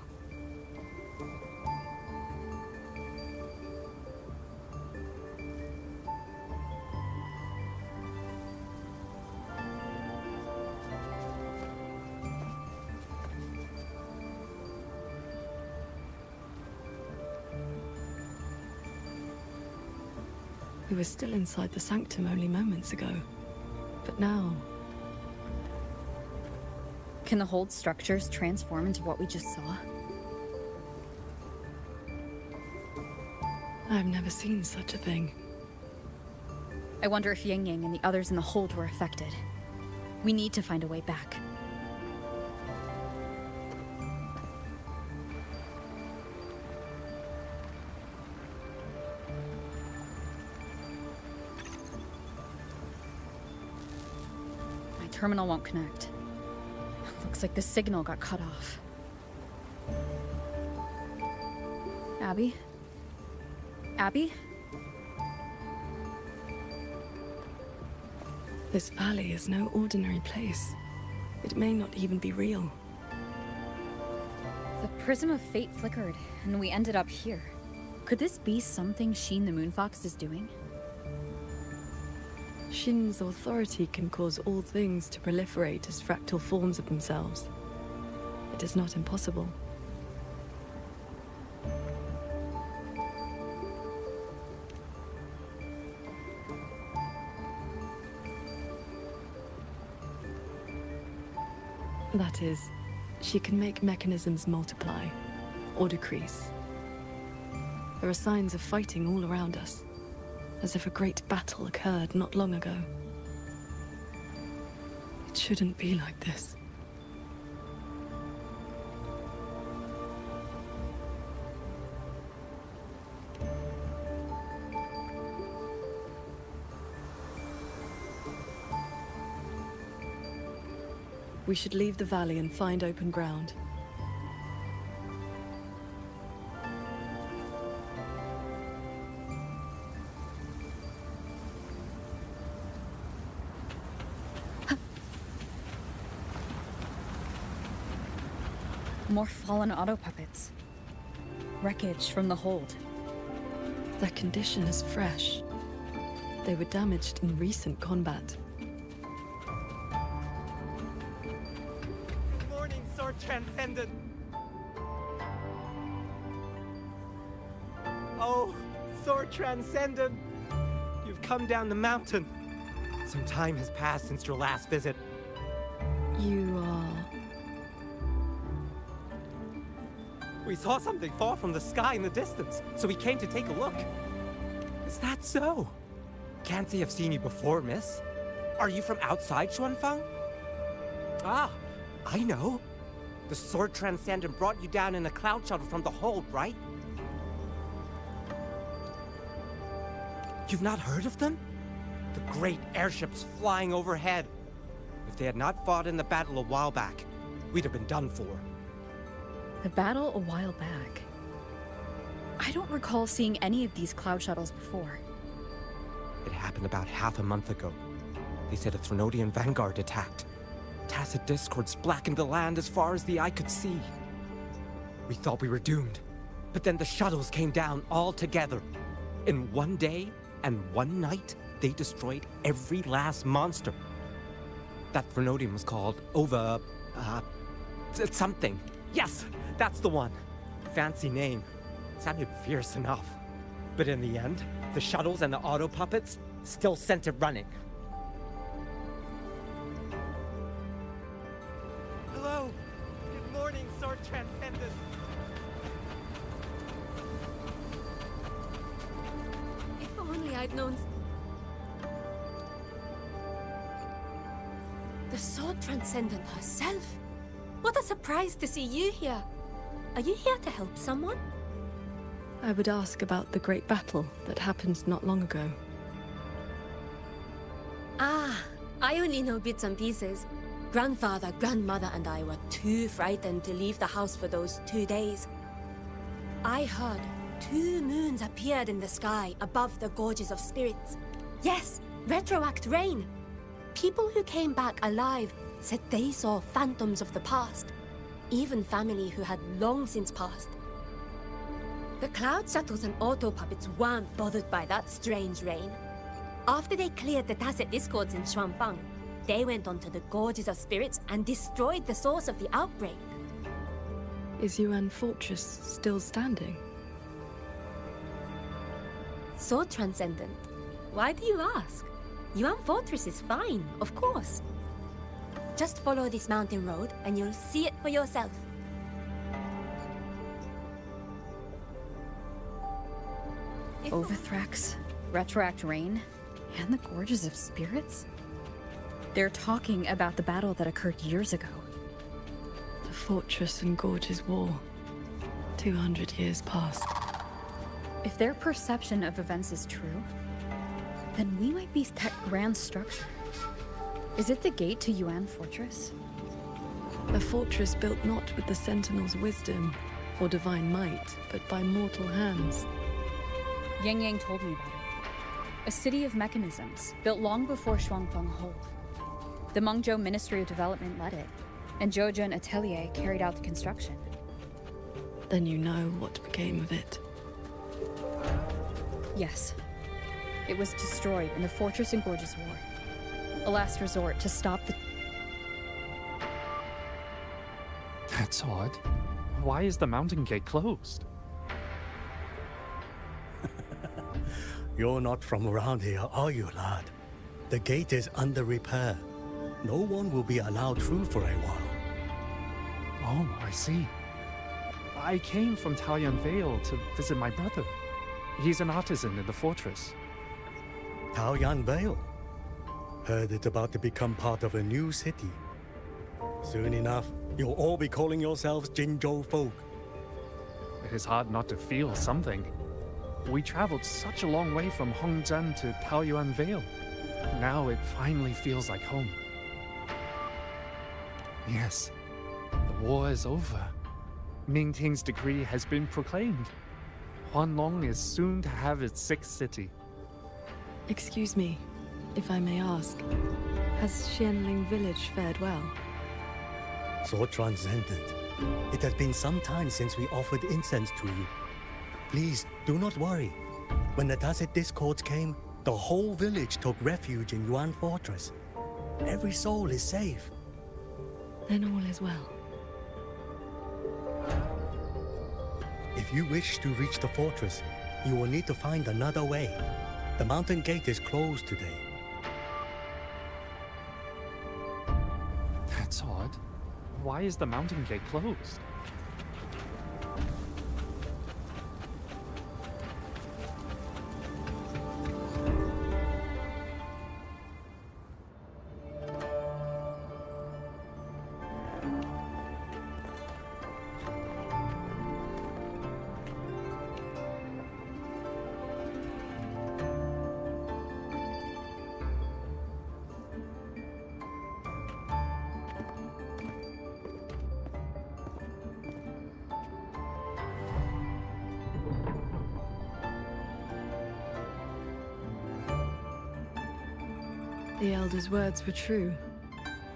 Speaker 4: We were still inside the sanctum only moments ago. But now...
Speaker 10: Can the hold structures transform into what we just saw?
Speaker 4: I've never seen such a thing.
Speaker 10: I wonder if Yang Yang and the others in the hold were affected. We need to find a way back. My terminal won't connect. Looks like the signal got cut off. Abby? Abby?
Speaker 4: This valley is no ordinary place. It may not even be real.
Speaker 10: The Prism of Fate flickered, and we ended up here. Could this be something Sheen the Moonfox is doing?
Speaker 4: Shin's authority can cause all things to proliferate as fractal forms of themselves. It is not impossible. That is, she can make mechanisms multiply, or decrease. There are signs of fighting all around us, as if a great battle occurred not long ago. It shouldn't be like this. We should leave the valley and find open ground.
Speaker 10: More fallen auto puppets. Wreckage from the hold.
Speaker 4: Their condition is fresh. They were damaged in recent combat.
Speaker 19: Transcendent. Oh, Sword Transcendent! You've come down the mountain. Some time has passed since your last visit.
Speaker 4: You are...
Speaker 19: We saw something fall from the sky in the distance, so we came to take a look. Is that so? Can't say I've seen you before, miss. Are you from outside Xuanfang? Ah, I know. The Sword Transcendent brought you down in a cloud shuttle from the hold, right? You've not heard of them? The great airships flying overhead. If they had not fought in the battle a while back, we'd have been done for.
Speaker 10: The battle a while back. I don't recall seeing any of these cloud shuttles before.
Speaker 19: It happened about half a month ago. They said a Threnodian vanguard attacked. Tacit discords blackened the land as far as the eye could see. We thought we were doomed, but then the shuttles came down all together. In one day and one night, they destroyed every last monster. That Threnodian was called something. Yes, that's the one. Fancy name. Sounded fierce enough. But in the end, the shuttles and the auto puppets still sent it running. Hello. Good morning, Sword Transcendent.
Speaker 2: If only I'd known. The Sword Transcendent herself. What a surprise to see you here. Are you here to help someone?
Speaker 4: I would ask about the great battle that happened not long ago.
Speaker 11: Ah, I only know bits and pieces. Grandfather, grandmother, and I were too frightened to leave the house for those 2 days. I heard 2 moons appeared in the sky above the Gorges of Spirits. Yes, retroact rain. People who came back alive said they saw phantoms of the past. Even family who had long since passed. The cloud shuttles and auto puppets weren't bothered by that strange rain. After they cleared the Tacit discords in Xuanfang, they went onto the Gorges of Spirits and destroyed the source of the outbreak.
Speaker 4: Is Yuan Fortress still standing?
Speaker 11: Sword Transcendent, why do you ask? Yuan Fortress is fine, of course. Just follow this mountain road and you'll see it for yourself.
Speaker 10: Overthrax, Retroact Rain, and the Gorges of Spirits? They're talking about the battle that occurred years ago.
Speaker 4: The Fortress and Gorges War. 200 years past.
Speaker 10: If their perception of events is true, then we might be that grand structure. Is it the gate to Yuan Fortress?
Speaker 4: A fortress built not with the Sentinel's wisdom or divine might, but by mortal hands.
Speaker 10: Yang Yang told me about it. A city of mechanisms, built long before Xuanfang Hold. The Mengzhou Ministry of Development led it, and Zhouzhen Atelier carried out the construction.
Speaker 4: Then you know what became of it.
Speaker 10: Yes. It was destroyed in the Fortress and Gorges War. A last resort to stop the...
Speaker 12: That's odd. Why is the mountain gate closed?
Speaker 20: You're not from around here, are you, lad? The gate is under repair. No one will be allowed through for a while.
Speaker 12: Oh, I see. I came from Taoyuan Vale to visit my brother. He's an artisan in the fortress.
Speaker 20: Taoyuan Vale? Heard it's about to become part of a new city. Soon enough, you'll all be calling yourselves Jinzhou folk.
Speaker 12: It is hard not to feel something. We traveled such a long way from Hongzhen to Taoyuan Vale. Now it finally feels like home. Yes, the war is over. Ming Ting's decree has been proclaimed. Huanlong is soon to have its 6th city.
Speaker 4: Excuse me, if I may ask, has Xianling village fared well?
Speaker 20: Sword Transcendent, it has been some time since we offered incense to you. Please, do not worry. When the Tacit discords came, the whole village took refuge in Yuan Fortress. Every soul is safe.
Speaker 4: Then all is well.
Speaker 20: If you wish to reach the fortress, you will need to find another way. The mountain gate is closed today.
Speaker 12: That's odd. Why is the mountain gate closed?
Speaker 4: The Elder's words were true.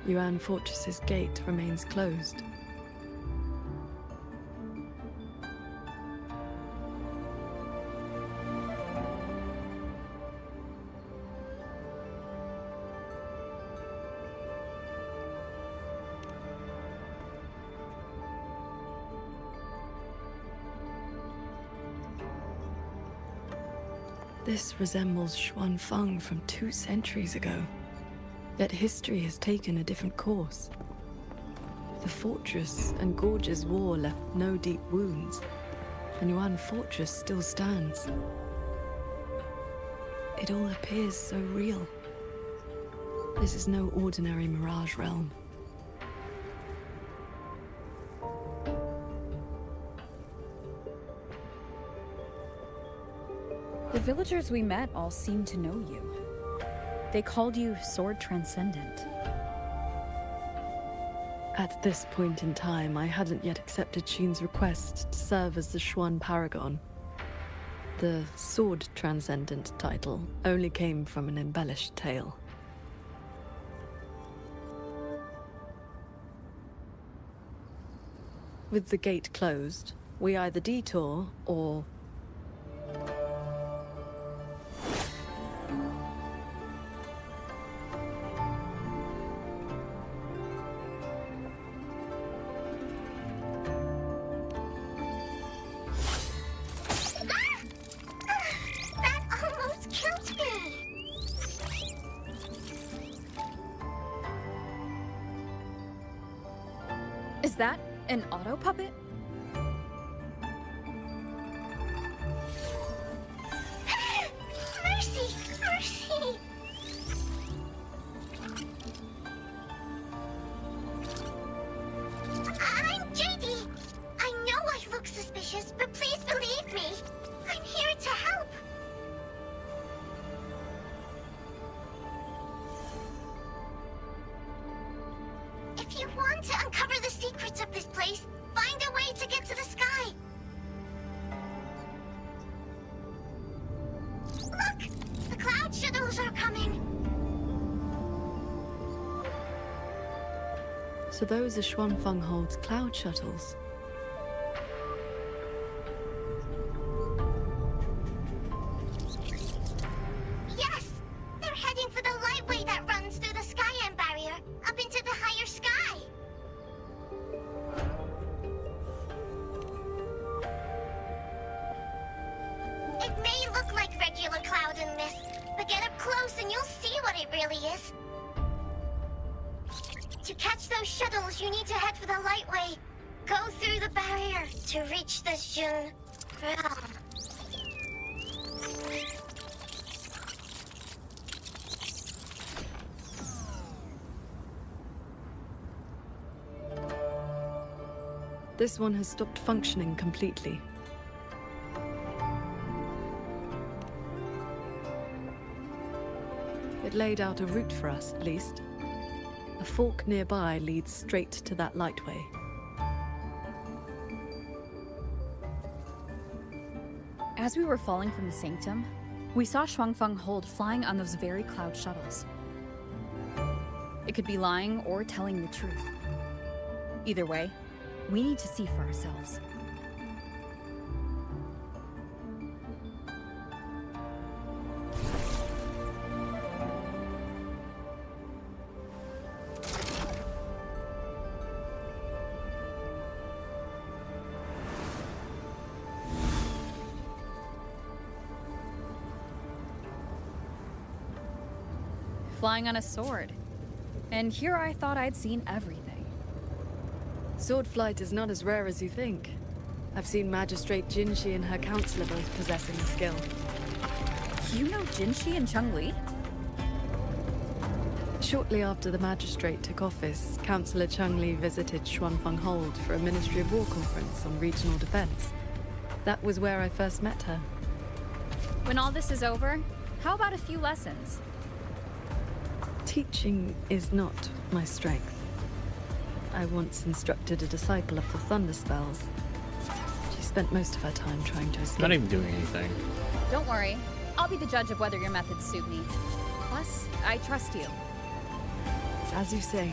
Speaker 4: Yuan Fortress's gate remains closed. This resembles Xuanfeng from 2 centuries ago. Yet history has taken a different course. The fortress and Gorge's war left no deep wounds, and Yuan Fortress still stands. It all appears so real. This is no ordinary Mirage realm.
Speaker 10: The villagers we met all seemed to know you. They called you Sword Transcendent.
Speaker 4: At this point in time, I hadn't yet accepted Xin's request to serve as the Xuan Paragon. The Sword Transcendent title only came from an embellished tale. With the gate closed, we either detour or...
Speaker 10: Is that an auto puppet?
Speaker 13: Mercy! Mercy! I'm JD. I know I look suspicious, but please believe me. I'm here to help. If you want to uncover the secrets of this place, find a way to get to the sky. Look! The cloud shuttles are coming.
Speaker 4: So those are Xuanfeng Hold's cloud shuttles.
Speaker 13: Yes! They're heading for the lightway that runs through the Skyend barrier, up into the higher sky. It may look like regular cloud and mist, but get up close and you'll see what it really is. To catch those shuttles, you need to head for the lightway. Go through the barrier to reach the Jun realm.
Speaker 4: This one has stopped functioning completely. It laid out a route for us, at least. A fork nearby leads straight to that lightway.
Speaker 10: As we were falling from the sanctum, we saw Xuanfeng Hold flying on those very cloud shuttles. It could be lying or telling the truth. Either way, we need to see for ourselves. flying on a sword. And here I thought I'd seen everything.
Speaker 4: Sword flight is not as rare as you think. I've seen Magistrate Jinshi and her counselor both possessing the skill.
Speaker 10: You know Jinshi and Changli?
Speaker 4: Shortly after the magistrate took office, Councillor Changli visited Xuanfeng Hold for a Ministry of War conference on regional defense. That was where I first met her.
Speaker 10: When all this is over, how about a few lessons?
Speaker 4: Teaching is not my strength. I once instructed a disciple of the Thunder Spells. She spent most of her time trying to escape.
Speaker 1: Not even doing anything.
Speaker 10: Don't worry. I'll be the judge of whether your methods suit me. Plus, I trust you.
Speaker 4: As you say.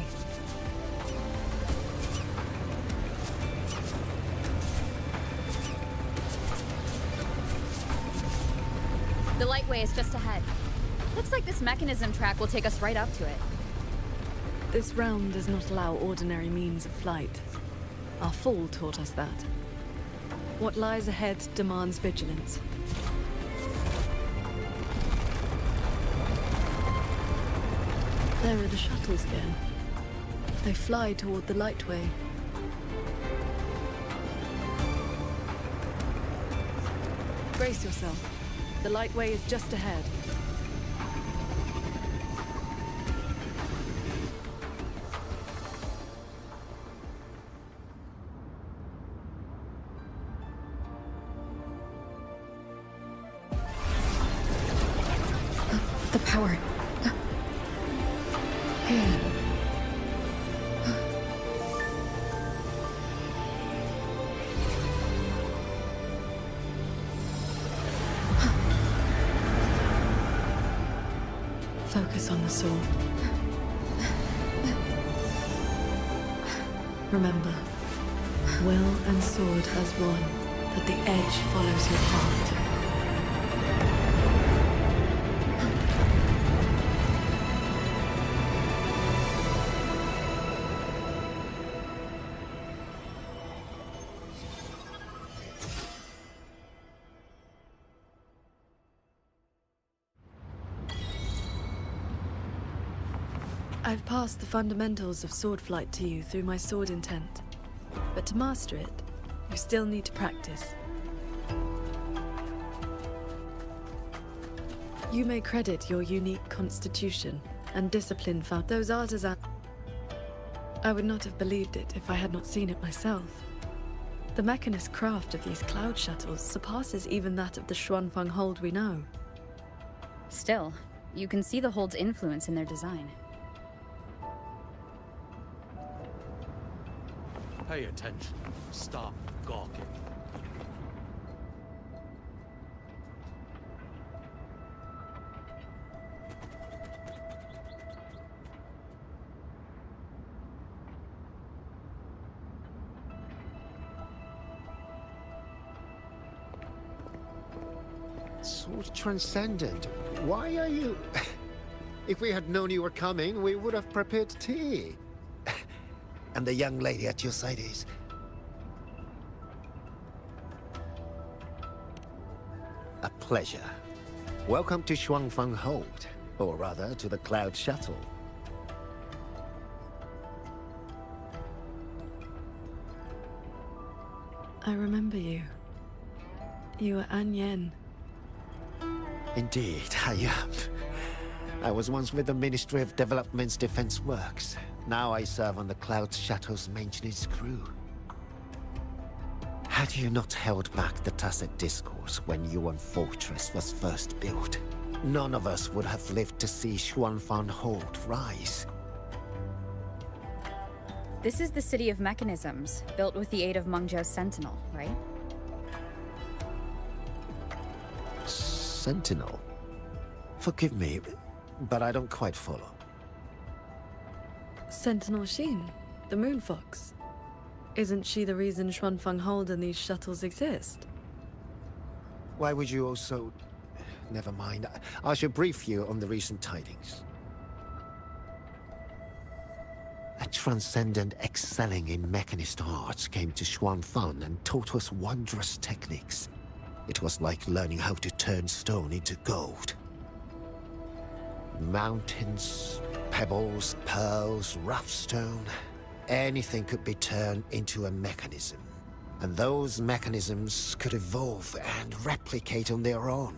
Speaker 10: The Lightway is just ahead. Looks like this mechanism track will take us right up to it.
Speaker 4: This realm does not allow ordinary means of flight. Our fall taught us that. What lies ahead demands vigilance. There are the shuttles again. They fly toward the Lightway. Brace yourself. The Lightway is just ahead.
Speaker 6: The power.
Speaker 4: Focus on the sword. Remember, will and sword as one, that the edge follows your path. I've passed the fundamentals of sword flight to you through my sword intent. But to master it, you still need to practice. You may credit your unique constitution and discipline found those artisans. I would not have believed it if I had not seen it myself. The mechanist craft of these cloud shuttles surpasses even that of the Xuanfeng Hold we know.
Speaker 10: Still, you can see the Hold's influence in their design.
Speaker 21: Pay attention. Stop gawking.
Speaker 7: Sword Transcendent, why are you... If we had known you were coming, we would have prepared tea. And the young lady at your side is... A pleasure. Welcome to Xuanfeng Hold, or rather, to the Cloud Shuttle.
Speaker 4: I remember you. You were An Yen.
Speaker 7: Indeed, I am. I was once with the Ministry of Development's Defense Works. Now I serve on the Cloud Shuttle's maintenance crew. Had you not held back the Tacet Discourse when Yuan Fortress was first built, none of us would have lived to see Xuanfeng Hold rise.
Speaker 10: This is the City of Mechanisms, built with the aid of Mengzhou's Sentinel, right?
Speaker 7: Sentinel? Forgive me, but I don't quite follow.
Speaker 4: Sentinel Sheen, the Moon Fox. Isn't she the reason Xuanfeng Hold and these shuttles exist?
Speaker 7: Why would you also... Never mind. I should brief you on the recent tidings. A transcendent excelling in mechanist arts came to Xuanfeng and taught us wondrous techniques. It was like learning how to turn stone into gold. Mountains, pebbles, pearls, rough stone. Anything could be turned into a mechanism. And those mechanisms could evolve and replicate on their own.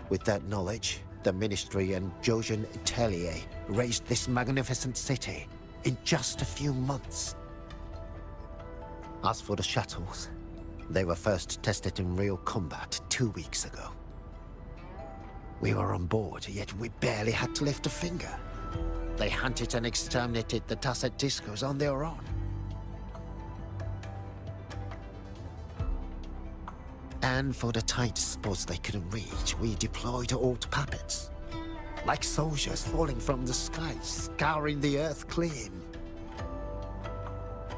Speaker 7: With that knowledge, the Ministry and Jojen Atelier raised this magnificent city in just a few months. As for the shuttles, they were first tested in real combat 2 weeks ago. We were on board, yet we barely had to lift a finger. They hunted and exterminated the Tacet Discos on their own. And for the tight spots they couldn't reach, we deployed old puppets. Like soldiers falling from the sky, scouring the earth clean.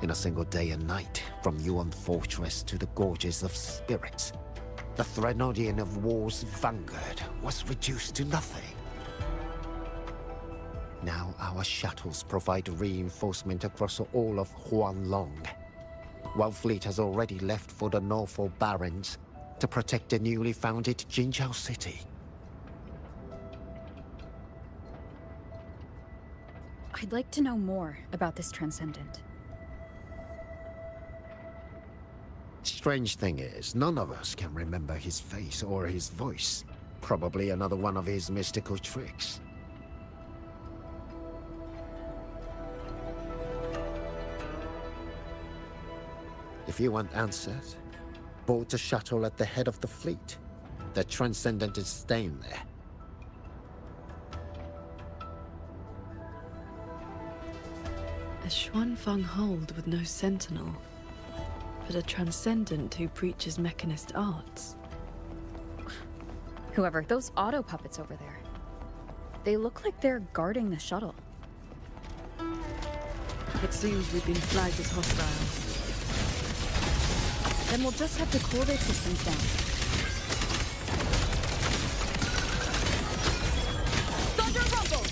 Speaker 7: In a single day and night, from Yuan Fortress to the Gorges of Spirits, the Threnodian of War's vanguard was reduced to nothing. Now our shuttles provide reinforcement across all of Huanglong, while fleet has already left for the Norfolk Barrens to protect the newly founded Jinzhou city.
Speaker 10: I'd like to know more about this Transcendent.
Speaker 7: Strange thing is, none of us can remember his face or his voice. Probably another one of his mystical tricks. If you want answers, board the shuttle at the head of the fleet. The Transcendent is staying there.
Speaker 4: A Xuanfang hold with no sentinel, but a Transcendent who preaches mechanist arts.
Speaker 10: Whoever, those auto puppets over there. They look like they're guarding the shuttle.
Speaker 4: It seems we've been flagged as hostiles.
Speaker 10: Then we'll just have to cool their systems down.
Speaker 11: Thunder Rumble!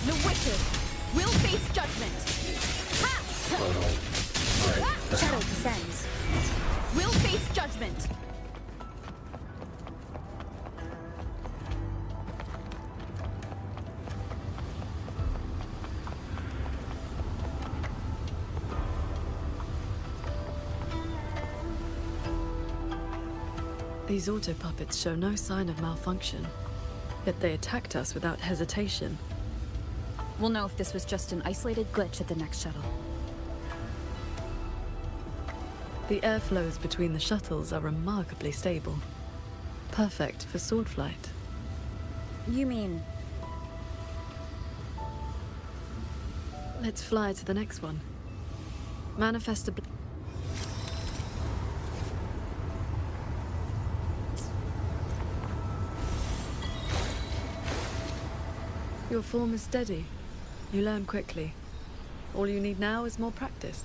Speaker 11: The wicked will face judgment.
Speaker 10: Shadow descends.
Speaker 11: Will face judgment.
Speaker 4: These auto puppets show no sign of malfunction, yet they attacked us without hesitation.
Speaker 10: We'll know if this was just an isolated glitch at the next shuttle.
Speaker 4: The airflows between the shuttles are remarkably stable. Perfect for sword flight.
Speaker 10: You mean...
Speaker 4: Let's fly to the next one. Manifest a... Your form is steady. You learn quickly. All you need now is more practice.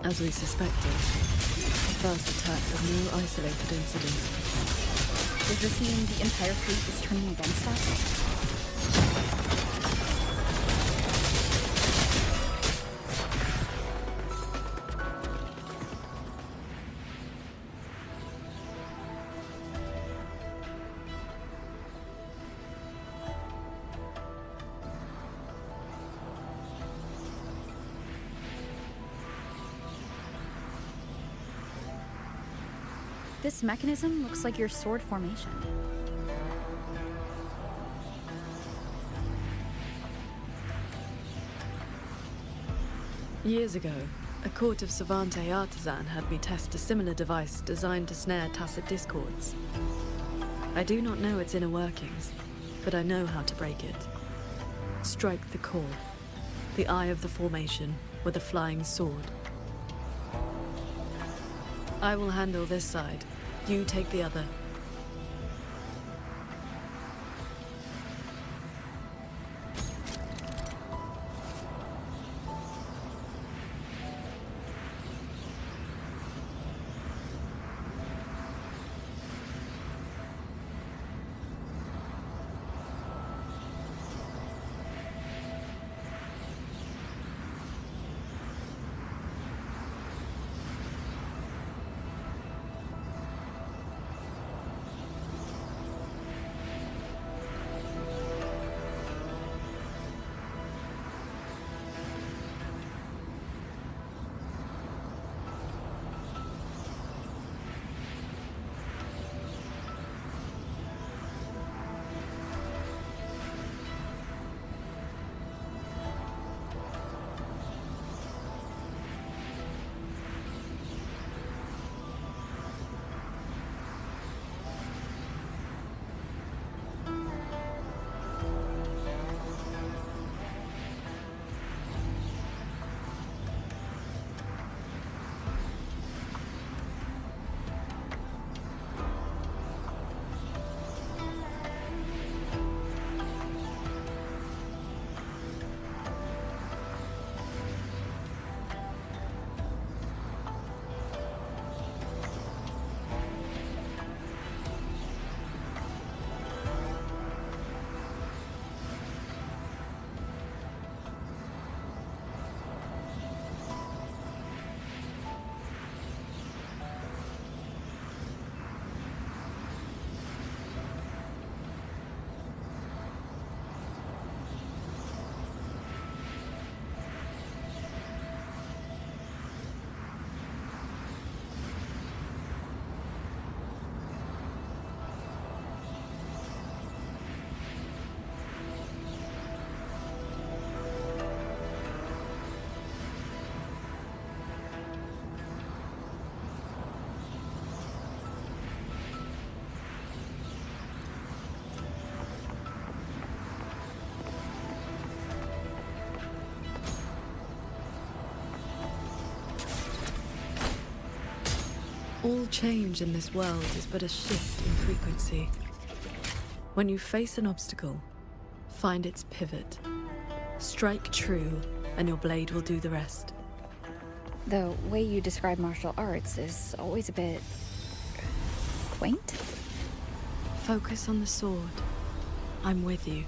Speaker 4: As we suspected, the first attack was no isolated incident.
Speaker 10: Does this mean the entire fleet is turning against us? This mechanism looks like your sword formation.
Speaker 4: Years ago, a court of Savante artisan had me test a similar device designed to snare Tacet Discords. I do not know its inner workings, but I know how to break it. Strike the core, the eye of the formation, with a flying sword. I will handle this side. You take the other. All change in this world is but a shift in frequency. When you face an obstacle, find its pivot. Strike true, and your blade will do the rest.
Speaker 10: The way you describe martial arts is always a bit quaint.
Speaker 4: Focus on the sword. I'm with you.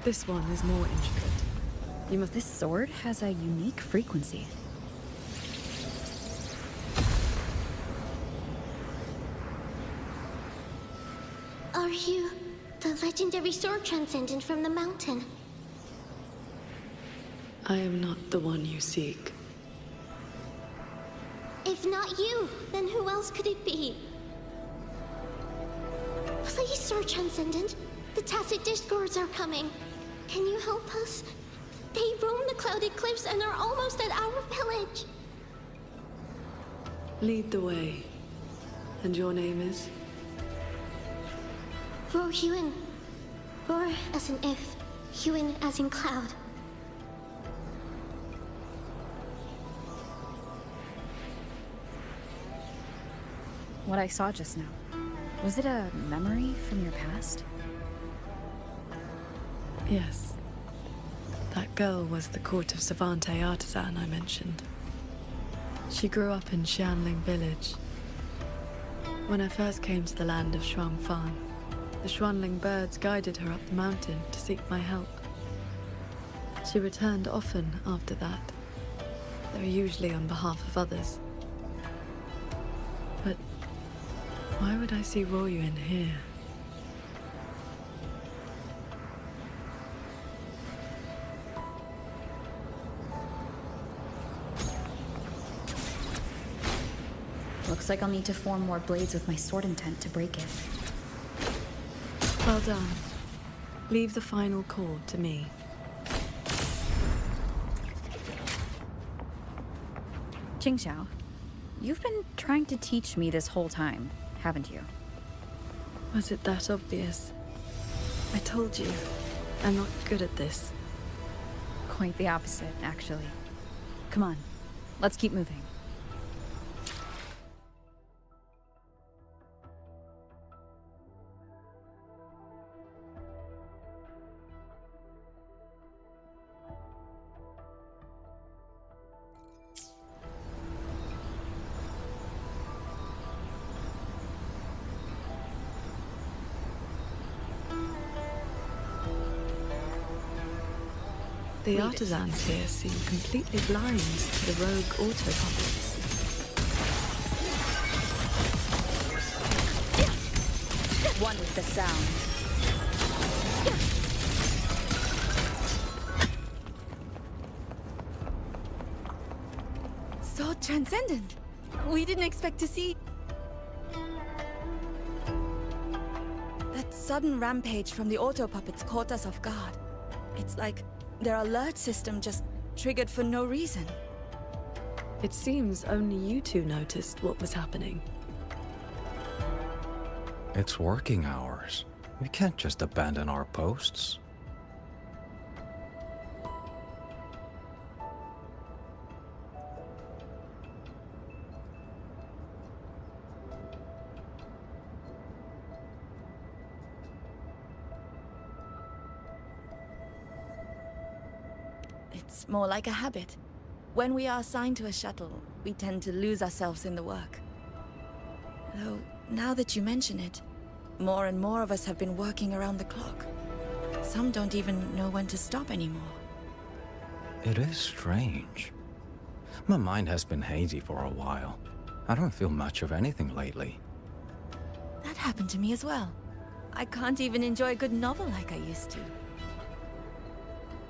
Speaker 4: This one is more intricate.
Speaker 10: This sword has a unique frequency.
Speaker 9: Are you the legendary sword transcendent from the mountain?
Speaker 4: I am not the one you seek.
Speaker 9: If not you, then who else could it be? Please, Sword Transcendent. The Tacet Discords are coming. Can you help us? They roam the Clouded Cliffs and are almost at our village.
Speaker 4: Lead the way. And your name is?
Speaker 9: Roar Huin. Roar as in if, Huin as in cloud.
Speaker 10: What I saw just now, was it a memory from your past?
Speaker 4: Yes. That girl was the court of Savante artisan I mentioned. She grew up in Xianling village. When I first came to the land of Shuangfang, the Xuanling birds guided her up the mountain to seek my help. She returned often after that, though usually on behalf of others. But why would I see Ruoyuan here?
Speaker 6: Looks like I'll need to form more blades with my sword intent to break it.
Speaker 4: Well done. Leave the final chord to me.
Speaker 10: Qingxiao, you've been trying to teach me this whole time, haven't you?
Speaker 4: Was it that obvious? I told you, I'm not good at this.
Speaker 10: Quite the opposite, actually. Come on, let's keep moving.
Speaker 4: The artisans here seem completely blind to the rogue autopuppets.
Speaker 10: One with the sound.
Speaker 2: Sword Transcendent! We didn't expect to see... That sudden rampage from the autopuppets caught us off guard. It's like their alert system just triggered for no reason.
Speaker 4: It seems only you two noticed what was happening.
Speaker 5: It's working hours. We can't just abandon our posts.
Speaker 2: It's more like a habit. When we are assigned to a shuttle, we tend to lose ourselves in the work. Though, now that you mention it, more and more of us have been working around the clock. Some don't even know when to stop anymore.
Speaker 5: It is strange. My mind has been hazy for a while. I don't feel much of anything lately.
Speaker 2: That happened to me as well. I can't even enjoy a good novel like I used to.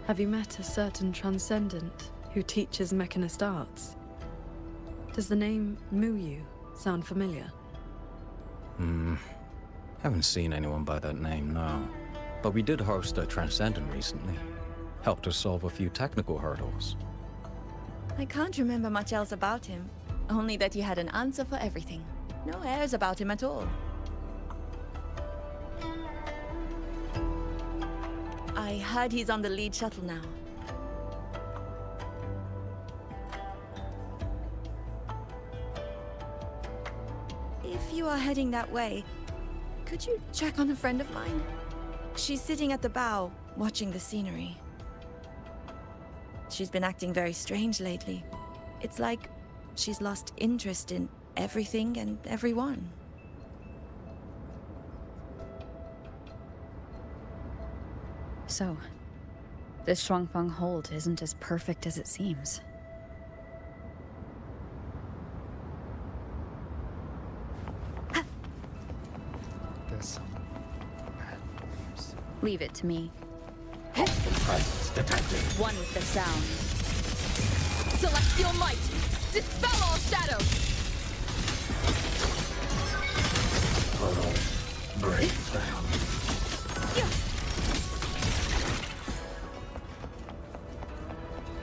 Speaker 4: Have you met a certain transcendent who teaches mechanist arts? Does the name Muyu sound familiar?
Speaker 5: Haven't seen anyone by that name, no. but we did host a Transcendent recently. Helped us solve a few technical hurdles.
Speaker 8: I can't remember much else about him. Only that he had an answer for everything. No airs about him at all. I heard he's on the lead shuttle now. If you are heading that way, could you check on a friend of mine? She's sitting at the bow, watching the scenery. She's been acting very strange lately. It's like she's lost interest in everything and everyone.
Speaker 10: So, this Shuangfang hold isn't as perfect as it seems.
Speaker 12: There's some bad news.
Speaker 10: Leave it to me.
Speaker 22: Presence detected.
Speaker 10: One with the sound.
Speaker 2: Celestial might! Dispel all shadows!
Speaker 22: Portal breakdown.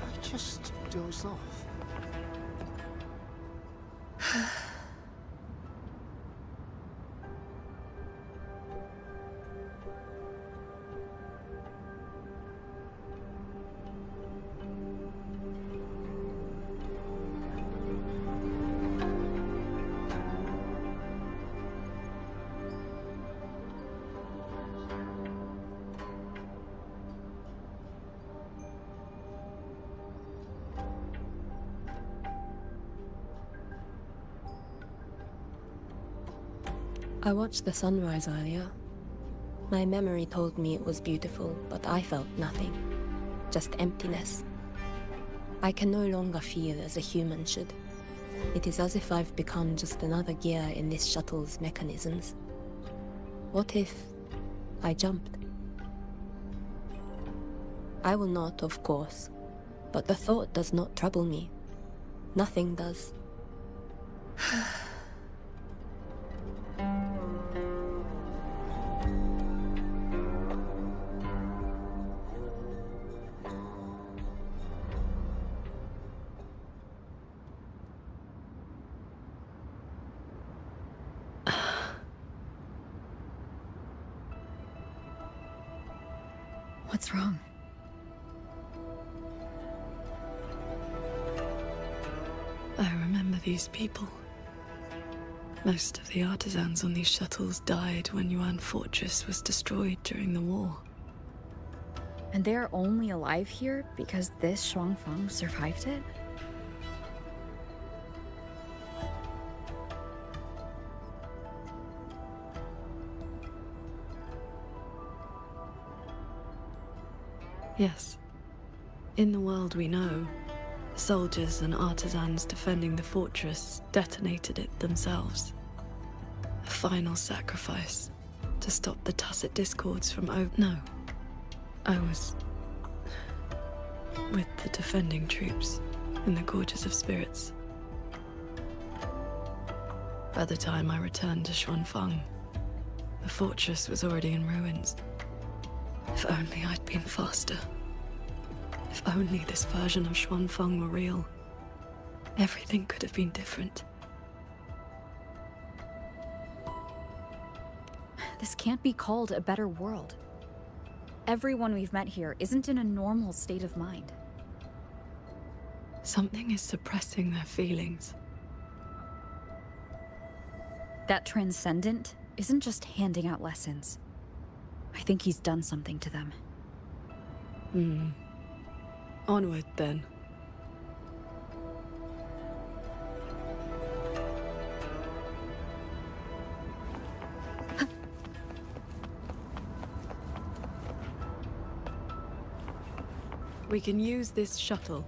Speaker 7: I just doze off.
Speaker 11: I watched the sunrise earlier. My memory told me it was beautiful, but I felt nothing. Just emptiness. I can no longer feel as a human should. It is as if I've become just another gear in this shuttle's mechanisms. What if I jumped? I will not, of course, but the thought does not trouble me. Nothing does.
Speaker 10: What's wrong?
Speaker 4: I remember these people. Most of the artisans on these shuttles died when Yuan Fortress was destroyed during the war.
Speaker 10: And they're only alive here because this Shuangfang survived it?
Speaker 4: Yes. In the world we know, soldiers and artisans defending the fortress detonated it themselves. A final sacrifice to stop the Tacet Discords from No. I was with the defending troops in the Gorges of Spirits. By the time I returned to Shuanfeng, the fortress was already in ruins. If only I'd been faster. If only this version of Shuanfeng were real. Everything could have been different.
Speaker 10: This can't be called a better world. Everyone we've met here isn't in a normal state of mind.
Speaker 4: Something is suppressing their feelings.
Speaker 10: That Transcendent isn't just handing out lessons. I think he's done something to them.
Speaker 4: Onward, then. We can use this shuttle.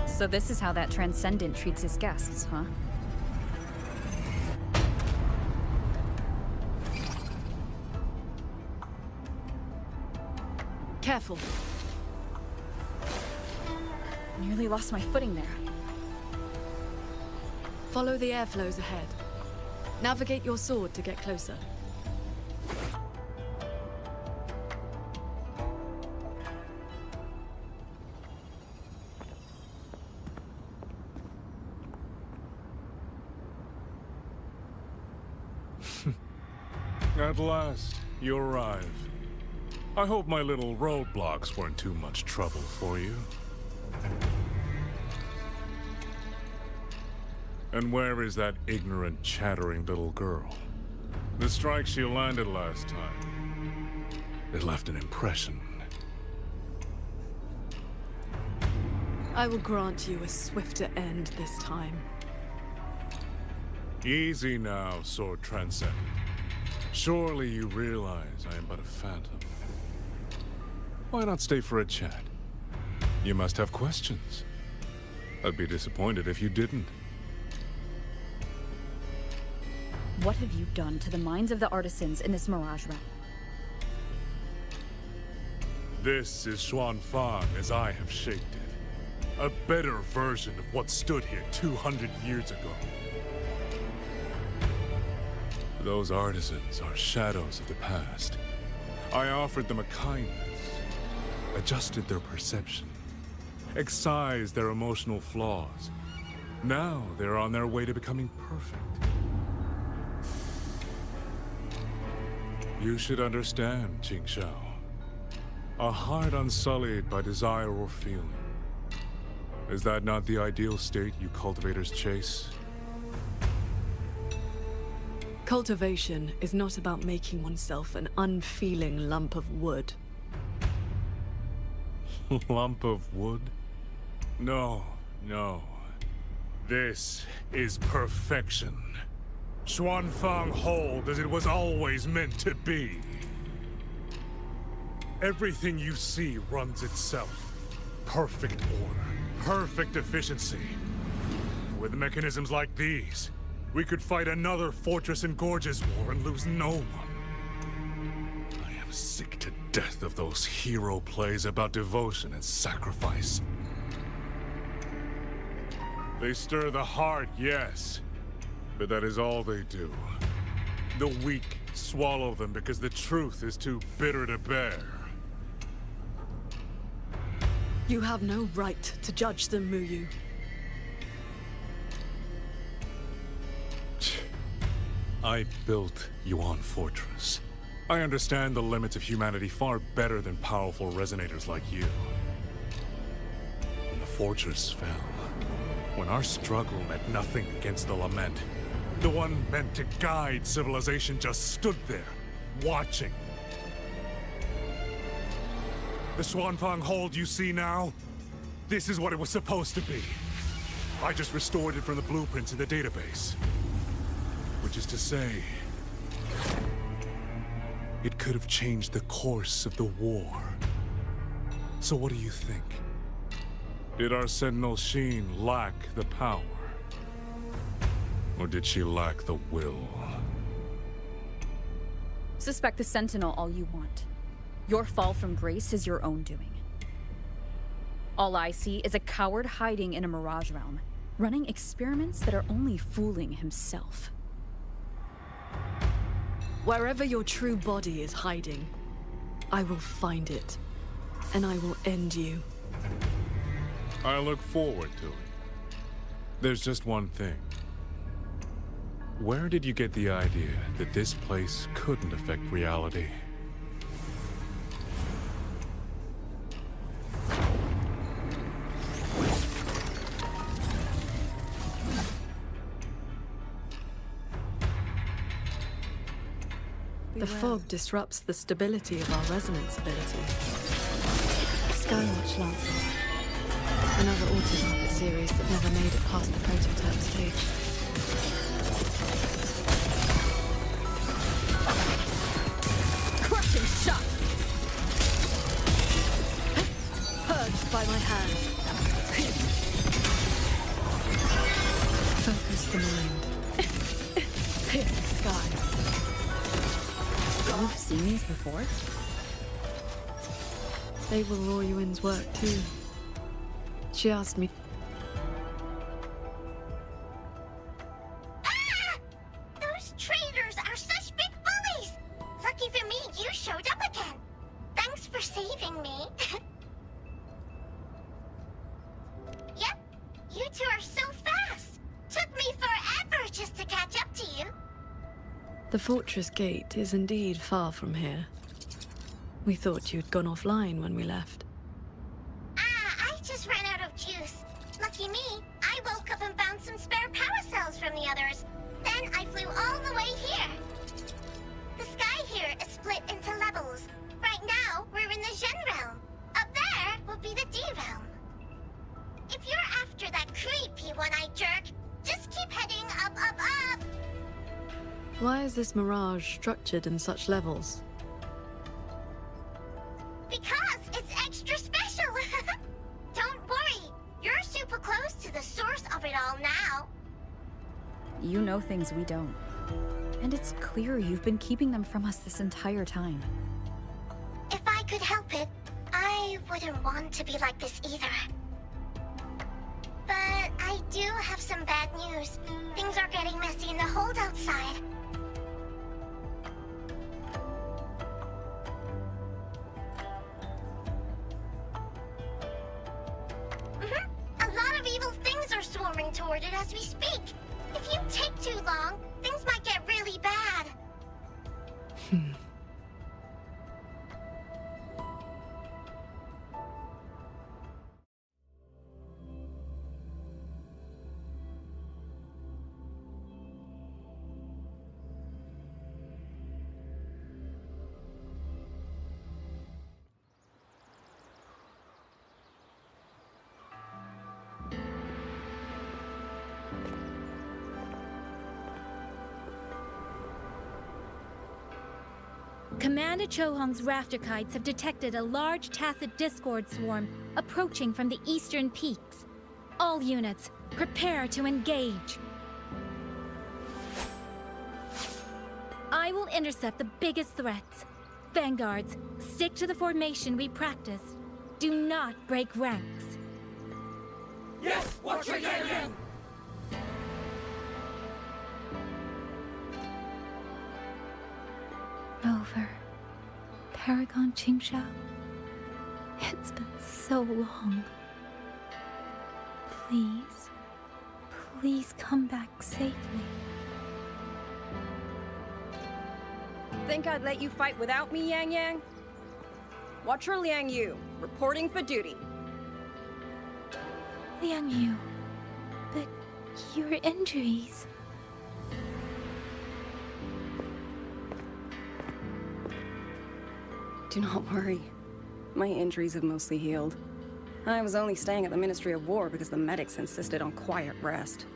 Speaker 10: So this is how that Transcendent treats his guests, huh?
Speaker 4: Careful.
Speaker 10: Nearly lost my footing there.
Speaker 4: Follow the airflows ahead. Navigate your sword to get closer.
Speaker 16: At last, you arrive. I hope my little roadblocks weren't too much trouble for you. And where is that ignorant, chattering little girl? The strike she landed last time, it left an impression.
Speaker 4: I will grant you a swifter end this time.
Speaker 16: Easy now, Sword Transcendent. Surely you realize I am but a phantom. Why not stay for a chat? You must have questions. I'd be disappointed if you didn't.
Speaker 10: What have you done to the minds of the artisans in this Mirage realm?
Speaker 16: This is Xuanfang as I have shaped it. A better version of what stood here 200 years ago. Those artisans are shadows of the past. I offered them a kindness, adjusted their perception, excised their emotional flaws. Now they're on their way to becoming perfect. You should understand, Qingxiao. A heart unsullied by desire or feeling. Is that not the ideal state you cultivators chase?
Speaker 4: Cultivation is not about making oneself an unfeeling lump of wood.
Speaker 16: Lump of wood? No, no. This is perfection. Xuanfang hold as it was always meant to be. Everything you see runs itself. Perfect order, perfect efficiency. With mechanisms like these, we could fight another Fortress and Gorges war and lose no one. I am sick to death of those hero plays about devotion and sacrifice. They stir the heart, yes, but that is all they do. The weak swallow them because the truth is too bitter to bear.
Speaker 4: You have no right to judge them, Muyu.
Speaker 16: I built Yuan Fortress. I understand the limits of humanity far better than powerful resonators like you. When the fortress fell, when our struggle meant nothing against the lament, the one meant to guide civilization just stood there, watching. The Xuanfang hold you see now? This is what it was supposed to be. I just restored it from the blueprints in the database. Which is to say, it could have changed the course of the war. So what do you think? Did our Sentinel Sheen lack the power? Or did she lack the will?
Speaker 10: Suspect the Sentinel all you want. Your fall from grace is your own doing. All I see is a coward hiding in a Mirage realm, running experiments that are only fooling himself.
Speaker 4: Wherever your true body is hiding, I will find it, and I will end you.
Speaker 16: I look forward to it. There's just one thing. Where did you get the idea that this place couldn't affect reality?
Speaker 4: The fog disrupts the stability of our resonance ability. Skywatch Lancers. Another Autotarget series that never made it past the prototype stage. Crushing shot! Purged by my hand. Focus the mind. Pierce the sky.
Speaker 10: You've seen these before?
Speaker 4: They were Royuin's work too. She asked me.
Speaker 9: Ah! Those traitors are such big bullies! Lucky for me, you showed up again. Thanks for saving me. Yep, you two are so fast. Took me forever just to catch up to you.
Speaker 4: The fortress gate is indeed far from here. We thought you'd gone offline when we left.
Speaker 9: I just ran out of juice. Lucky me, I woke up and found some spare power cells from the others. Then I flew all the way here. The sky here is split into levels. Right now, we're in the Zhen realm. Up there will be the D realm. If you're after that creepy one-eyed jerk, just keep heading up, up, up.
Speaker 4: Why is this mirage structured in such levels?
Speaker 9: Because it's extra special. Don't worry, you're super close to the source of it all now.
Speaker 10: You know things we don't. And it's clear you've been keeping them from us this entire time.
Speaker 9: If I could help it, I wouldn't want to be like this either. But I do have some bad news. Things are getting messy in the hold outside. A lot of evil things are swarming toward it as we speak. If you take too long, things might get really bad.
Speaker 3: Commander Chohong's rafter kites have detected a large Tacet Discord swarm approaching from the eastern peaks. All units, prepare to engage. I will intercept the biggest threats. Vanguards, stick to the formation we practiced. Do not break ranks.
Speaker 22: Yes, watch your Yang Yang!
Speaker 3: Rover, Paragon Qingshao. It's been so long. Please, please come back safely.
Speaker 14: Think I'd let you fight without me, Yang Yang? Watcher Liang Yu, reporting for duty.
Speaker 3: Liang Yu, but your injuries...
Speaker 14: Do not worry. My injuries have mostly healed. I was only staying at the Ministry of War because the medics insisted on quiet rest.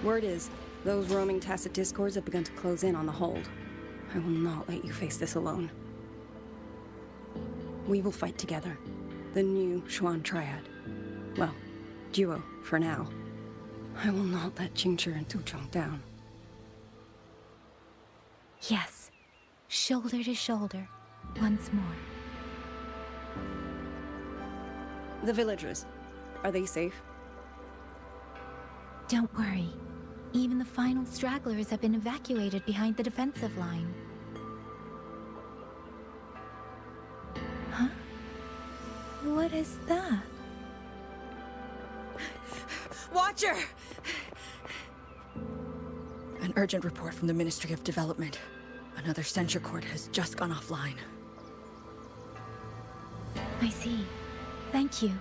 Speaker 14: Word is, those roaming Tacet Discords have begun to close in on the hold. I will not let you face this alone. We will fight together. The new Xuan Triad. Well, duo, for now. I will not let Qingshi and Tu Chong down.
Speaker 3: Yes, shoulder to shoulder, once more.
Speaker 14: The villagers, are they safe?
Speaker 3: Don't worry. Even the final stragglers have been evacuated behind the defensive line. Huh? What is that?
Speaker 14: Watcher! An urgent report from the Ministry of Development. Another censure court has just gone offline.
Speaker 3: I see. Thank you.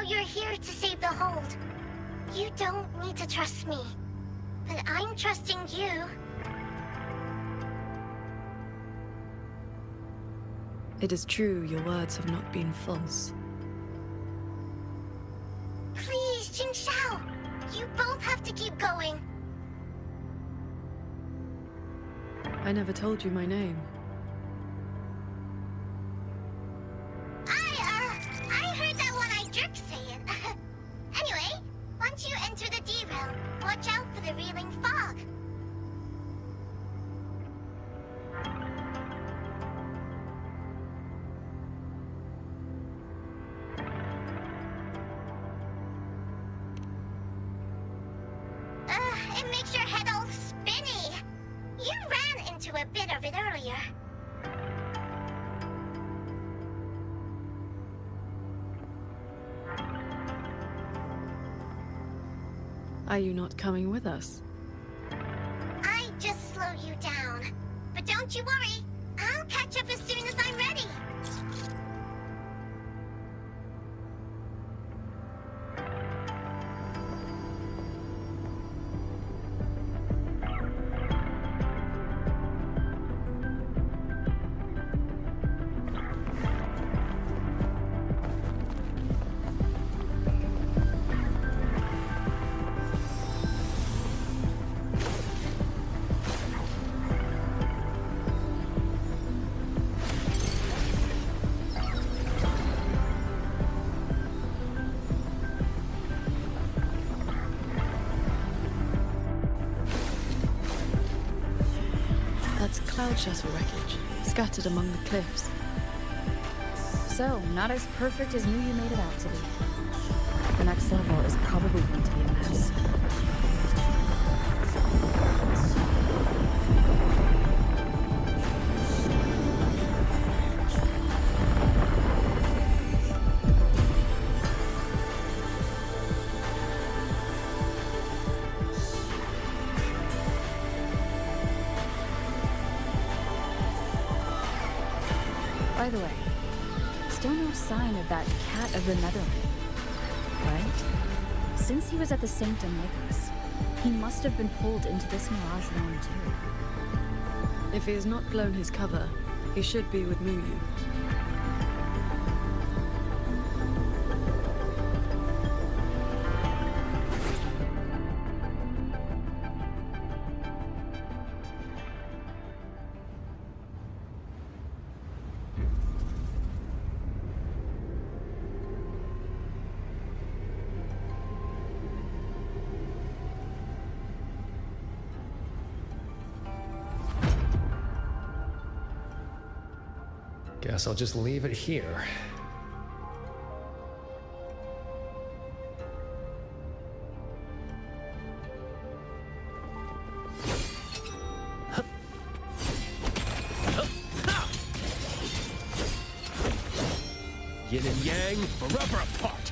Speaker 9: You're here to save the hold. You don't need to trust me. But I'm trusting you.
Speaker 4: It is true your words have not been false.
Speaker 9: Please, Jingshao! You both have to keep going.
Speaker 4: I never told you my name.
Speaker 9: I heard that one-eyed jerk say it. Anyway, once you enter the D-realm, watch out for the reeling fog. It makes your head all spinny. You ran into a bit of it earlier.
Speaker 4: Are you not coming with us?
Speaker 9: I just slow you down. But don't you worry. I'll catch up as soon as I'm ready.
Speaker 4: That's Cloud Shuttle wreckage, scattered among the cliffs.
Speaker 10: So, not as perfect as you made it out to be. The next level is probably going to be a mess. By the way, still no sign of that cat of the Netherland, right? Since he was at the Sanctum with us, he must have been pulled into this Mirage realm too.
Speaker 4: If he has not blown his cover, he should be with Muyu.
Speaker 18: Guess I'll just leave it here.
Speaker 21: Yin and Yang, forever apart!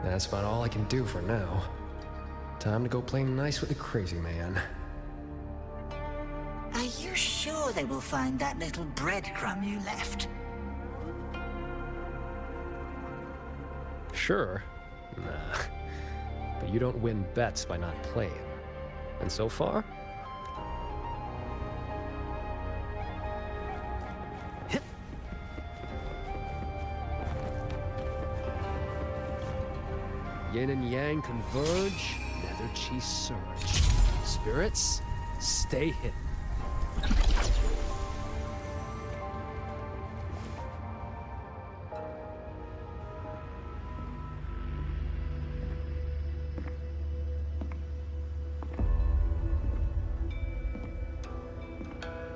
Speaker 18: That's about all I can do for now. Time to go play nice with the crazy man.
Speaker 15: Are you sure they will find that little breadcrumb you left?
Speaker 18: Sure. Nah. But you don't win bets by not playing. And so far? Yin and Yang converge, Nether Chi surge. Spirits, stay hidden.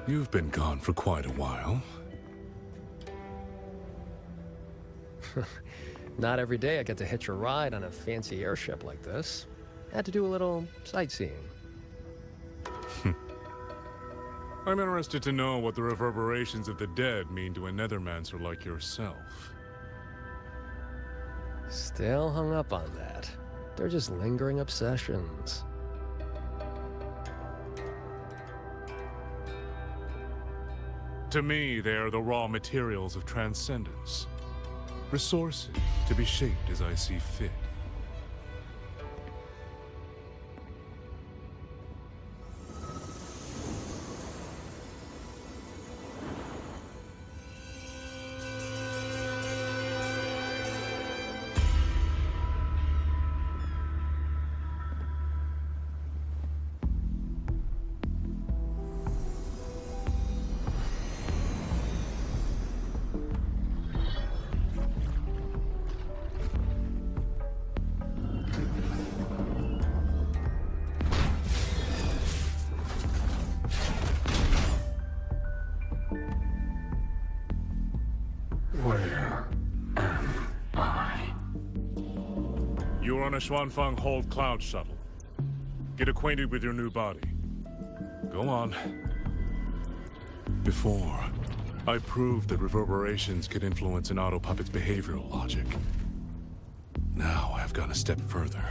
Speaker 16: You've been gone for quite a while.
Speaker 18: Not every day I get to hitch a ride on a fancy airship like this. Had to do a little sightseeing.
Speaker 16: I'm interested to know what the reverberations of the dead mean to a Nethermancer like yourself.
Speaker 18: Still hung up on that. They're just lingering obsessions.
Speaker 16: To me, they are the raw materials of transcendence. Resources to be shaped as I see fit. Where am I? You're on a Xuanfang Hold Cloud shuttle. Get acquainted with your new body. Go on. Before, I proved that reverberations could influence an auto puppet's behavioral logic. Now I've gone a step further.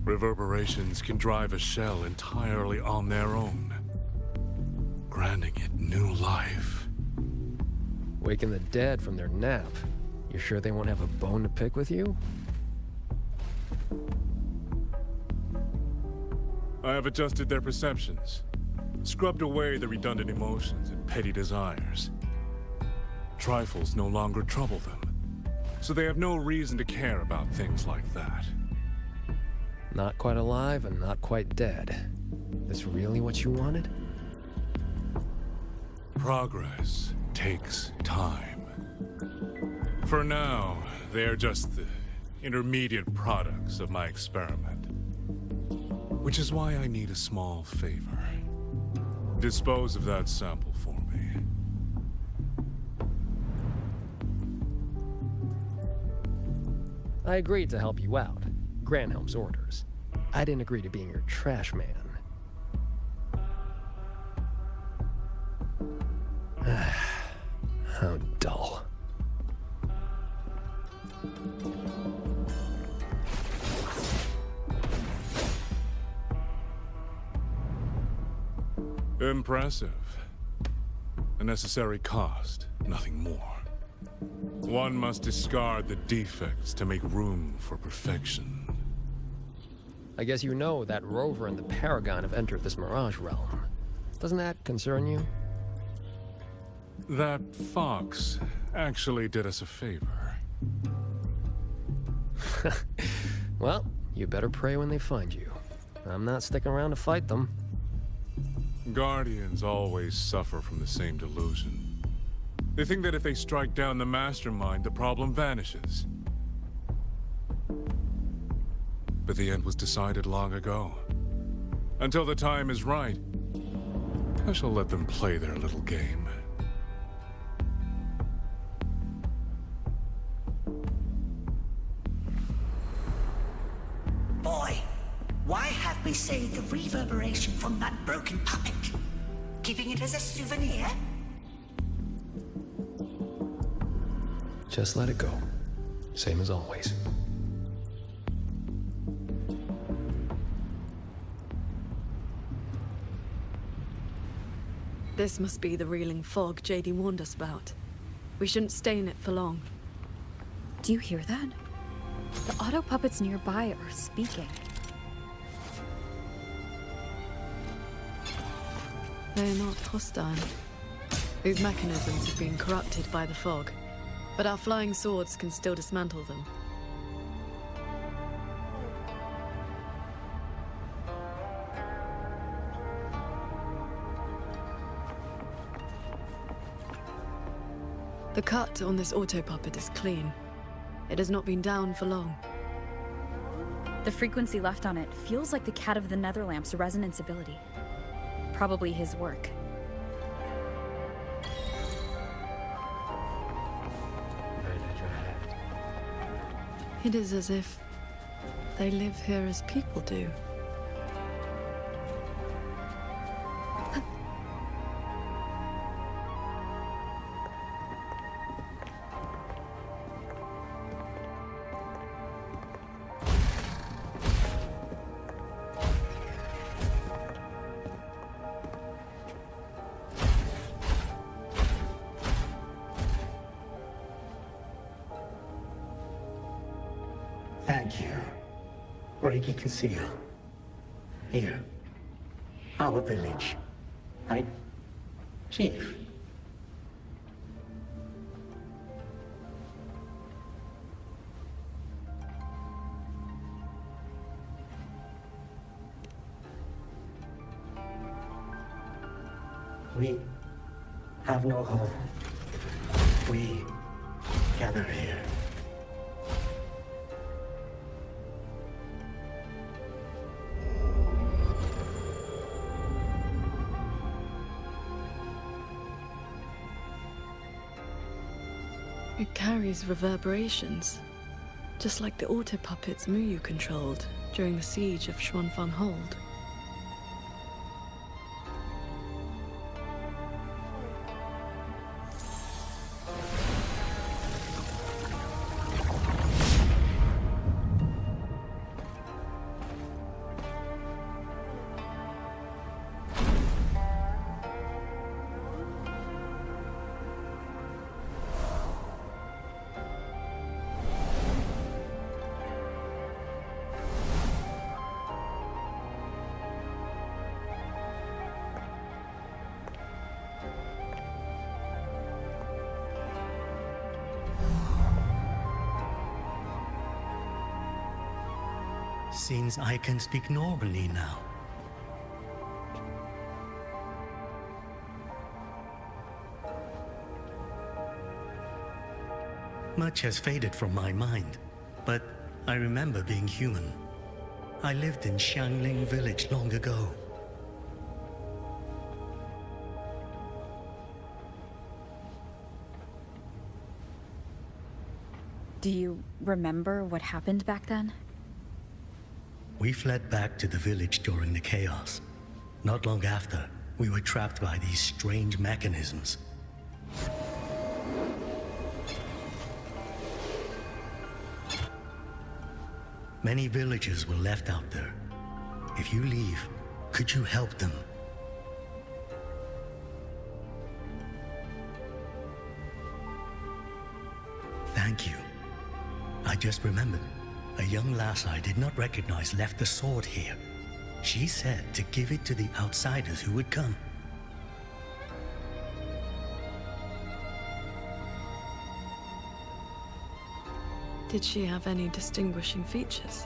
Speaker 16: Reverberations can drive a shell entirely on their own, granting it new life.
Speaker 18: Waking the dead from their nap. You sure they won't have a bone to pick with you?
Speaker 16: I have adjusted their perceptions, scrubbed away the redundant emotions and petty desires. Trifles no longer trouble them, so they have no reason to care about things like that.
Speaker 18: Not quite alive and not quite dead. This really what you wanted?
Speaker 16: Progress takes time. For now, they are just the intermediate products of my experiment. Which is why I need a small favor. Dispose of that sample for me.
Speaker 18: I agreed to help you out. Granhelm's orders. I didn't agree to being your trash man. How dull.
Speaker 16: Impressive. A necessary cost, nothing more. One must discard the defects to make room for perfection.
Speaker 18: I guess you know that Rover and the Paragon have entered this Mirage realm. Doesn't that concern you?
Speaker 16: That fox actually did us a favor.
Speaker 18: Well, you better pray when they find you. I'm not sticking around to fight them.
Speaker 16: Guardians always suffer from the same delusion. They think that if they strike down the mastermind, the problem vanishes. But the end was decided long ago. Until the time is right, I shall let them play their little game.
Speaker 15: Boy, why have we saved the reverberation from that broken puppet? Keeping it as a souvenir?
Speaker 18: Just let it go. Same as always.
Speaker 4: This must be the reeling fog JD warned us about. We shouldn't stay in it for long.
Speaker 10: Do you hear that? The auto puppets nearby are speaking.
Speaker 4: They're not hostile. These mechanisms have been corrupted by the fog, but our flying swords can still dismantle them. The cut on this auto-puppet is clean. It has not been down for long.
Speaker 10: The frequency left on it feels like the Cat of the Netherlamp's resonance ability. Probably his work.
Speaker 4: It is as if they live here as people do.
Speaker 20: breaking the seal. Here. Our village. Right, Chief? We have no hope. We gather here.
Speaker 4: It carries reverberations, just like the auto puppets Muyu controlled during the siege of Xuanfang Hold.
Speaker 20: Seems I can speak normally now. Much has faded from my mind, but I remember being human. I lived in Xiangling village long ago.
Speaker 10: Do you remember what happened back then?
Speaker 20: We fled back to the village during the chaos. Not long after, we were trapped by these strange mechanisms. Many villagers were left out there. If you leave, could you help them? Thank you. I just remembered. A young lass I did not recognize left the sword here. She said to give it to the outsiders who would come.
Speaker 4: Did she have any distinguishing features?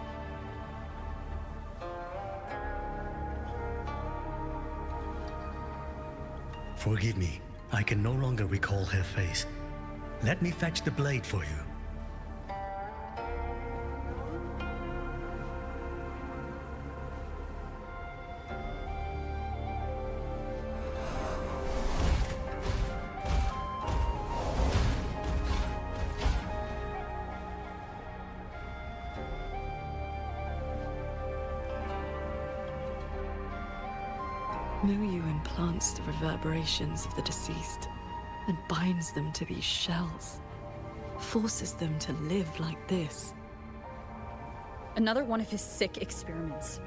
Speaker 20: Forgive me, I can no longer recall her face. Let me fetch the blade for you.
Speaker 4: Muyu implants the reverberations of the deceased and binds them to these shells. Forces them to live like this.
Speaker 10: Another one of his sick experiments.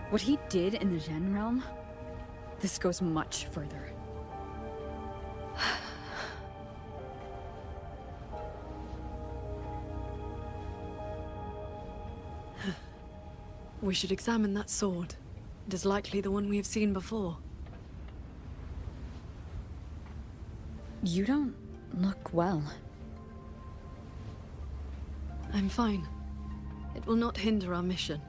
Speaker 10: What he did in the Zhen realm, this goes much further.
Speaker 4: We should examine that sword. It is likely the one we have seen before.
Speaker 10: You don't look well.
Speaker 4: I'm fine. It will not hinder our mission.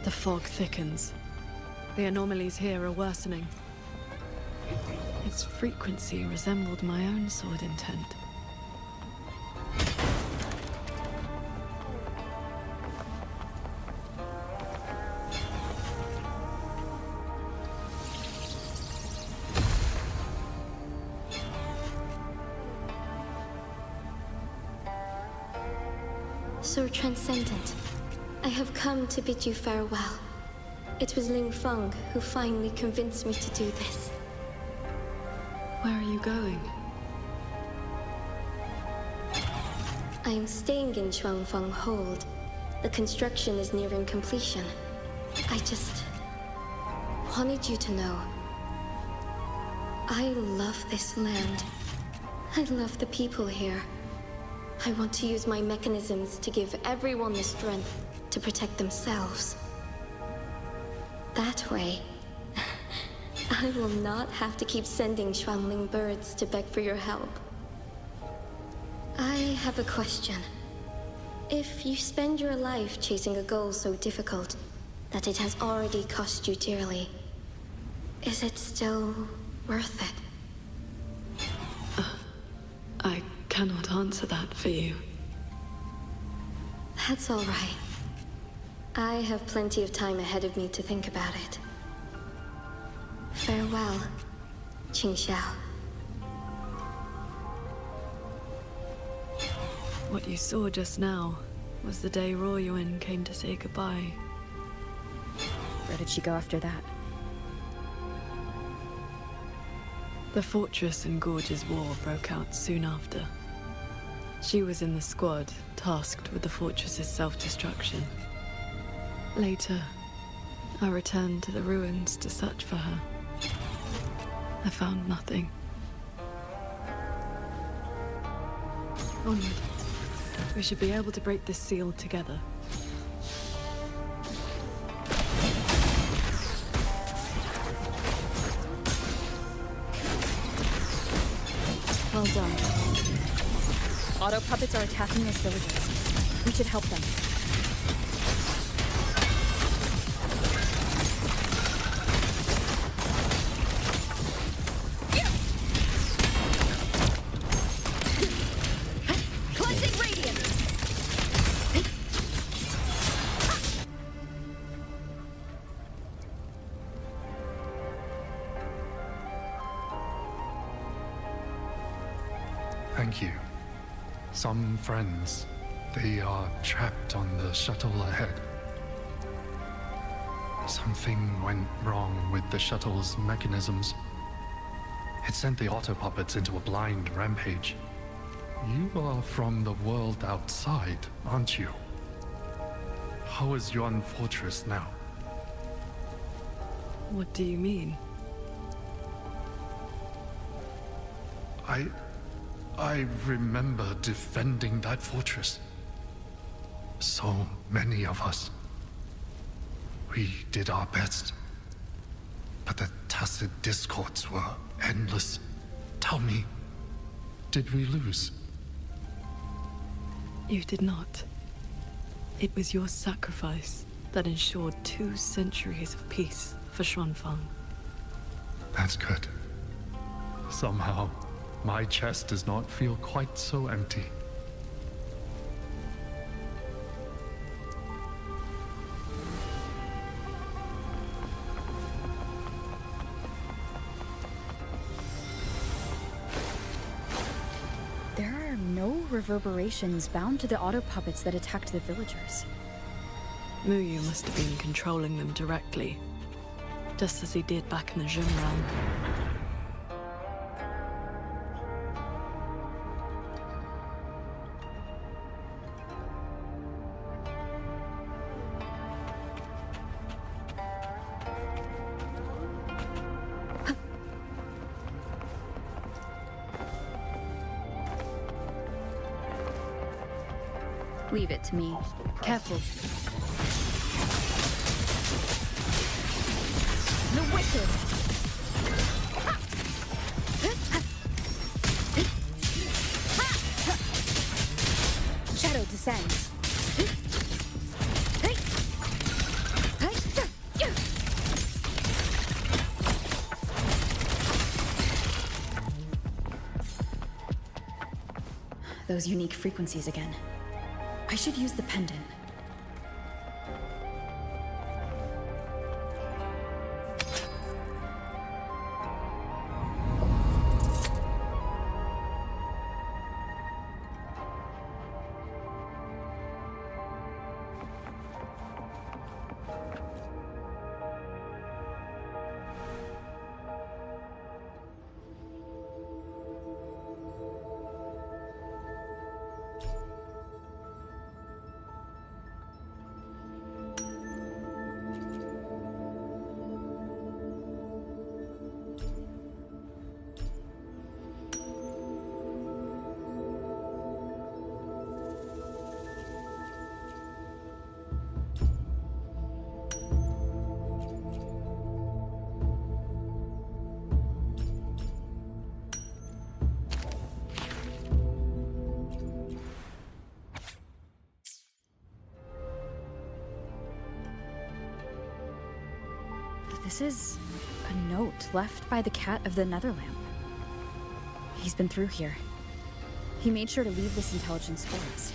Speaker 4: The fog thickens. The anomalies here are worsening. Its frequency resembled my own sword intent.
Speaker 17: Sir Transcendent, I have come to bid you farewell. It was Ling Feng who finally convinced me to do this.
Speaker 4: Where are you going?
Speaker 17: I am staying in Shuangfeng Hold. The construction is nearing completion. I just wanted you to know. I love this land. I love the people here. I want to use my mechanisms to give everyone the strength to protect themselves. That way, I will not have to keep sending Xuanling birds to beg for your help. I have a question. If you spend your life chasing a goal so difficult that it has already cost you dearly, is it still worth it?
Speaker 4: I cannot answer that for you.
Speaker 17: That's all right. I have plenty of time ahead of me to think about it. Farewell, Qingxiao.
Speaker 4: What you saw just now was the day Ruoyuan came to say goodbye.
Speaker 10: Where did she go after that?
Speaker 4: The Fortress and Gorges War broke out soon after. She was in the squad tasked with the fortress's self-destruction. Later, I returned to the ruins to search for her. I found nothing. Onward. We should be able to break this seal together.
Speaker 10: Well done. Auto puppets are attacking those villagers. We should help them.
Speaker 3: Cleansing radiance!
Speaker 12: Thank you. Some friends, they are trapped on the shuttle ahead. Something went wrong with the shuttle's mechanisms. It sent the autopuppets into a blind rampage. You are from the world outside, aren't you? How is Yuan Fortress now?
Speaker 4: What do you mean?
Speaker 12: I remember defending that fortress. So many of us. We did our best. But the tacit discords were endless. Tell me, did we lose?
Speaker 4: You did not. It was your sacrifice that ensured 2 centuries of peace for Xuanfeng.
Speaker 12: That's good. Somehow, my chest does not feel quite so empty.
Speaker 10: There are no reverberations bound to the auto puppets that attacked the villagers.
Speaker 4: Muyu must have been controlling them directly, just as he did back in the Jin realm.
Speaker 10: Leave it to me. Careful. The wicked! Shadow descends. Those unique frequencies again. I should use the pendant. This is a note left by the Cat of the Netherlamp. He's been through here. He made sure to leave this intelligence for us.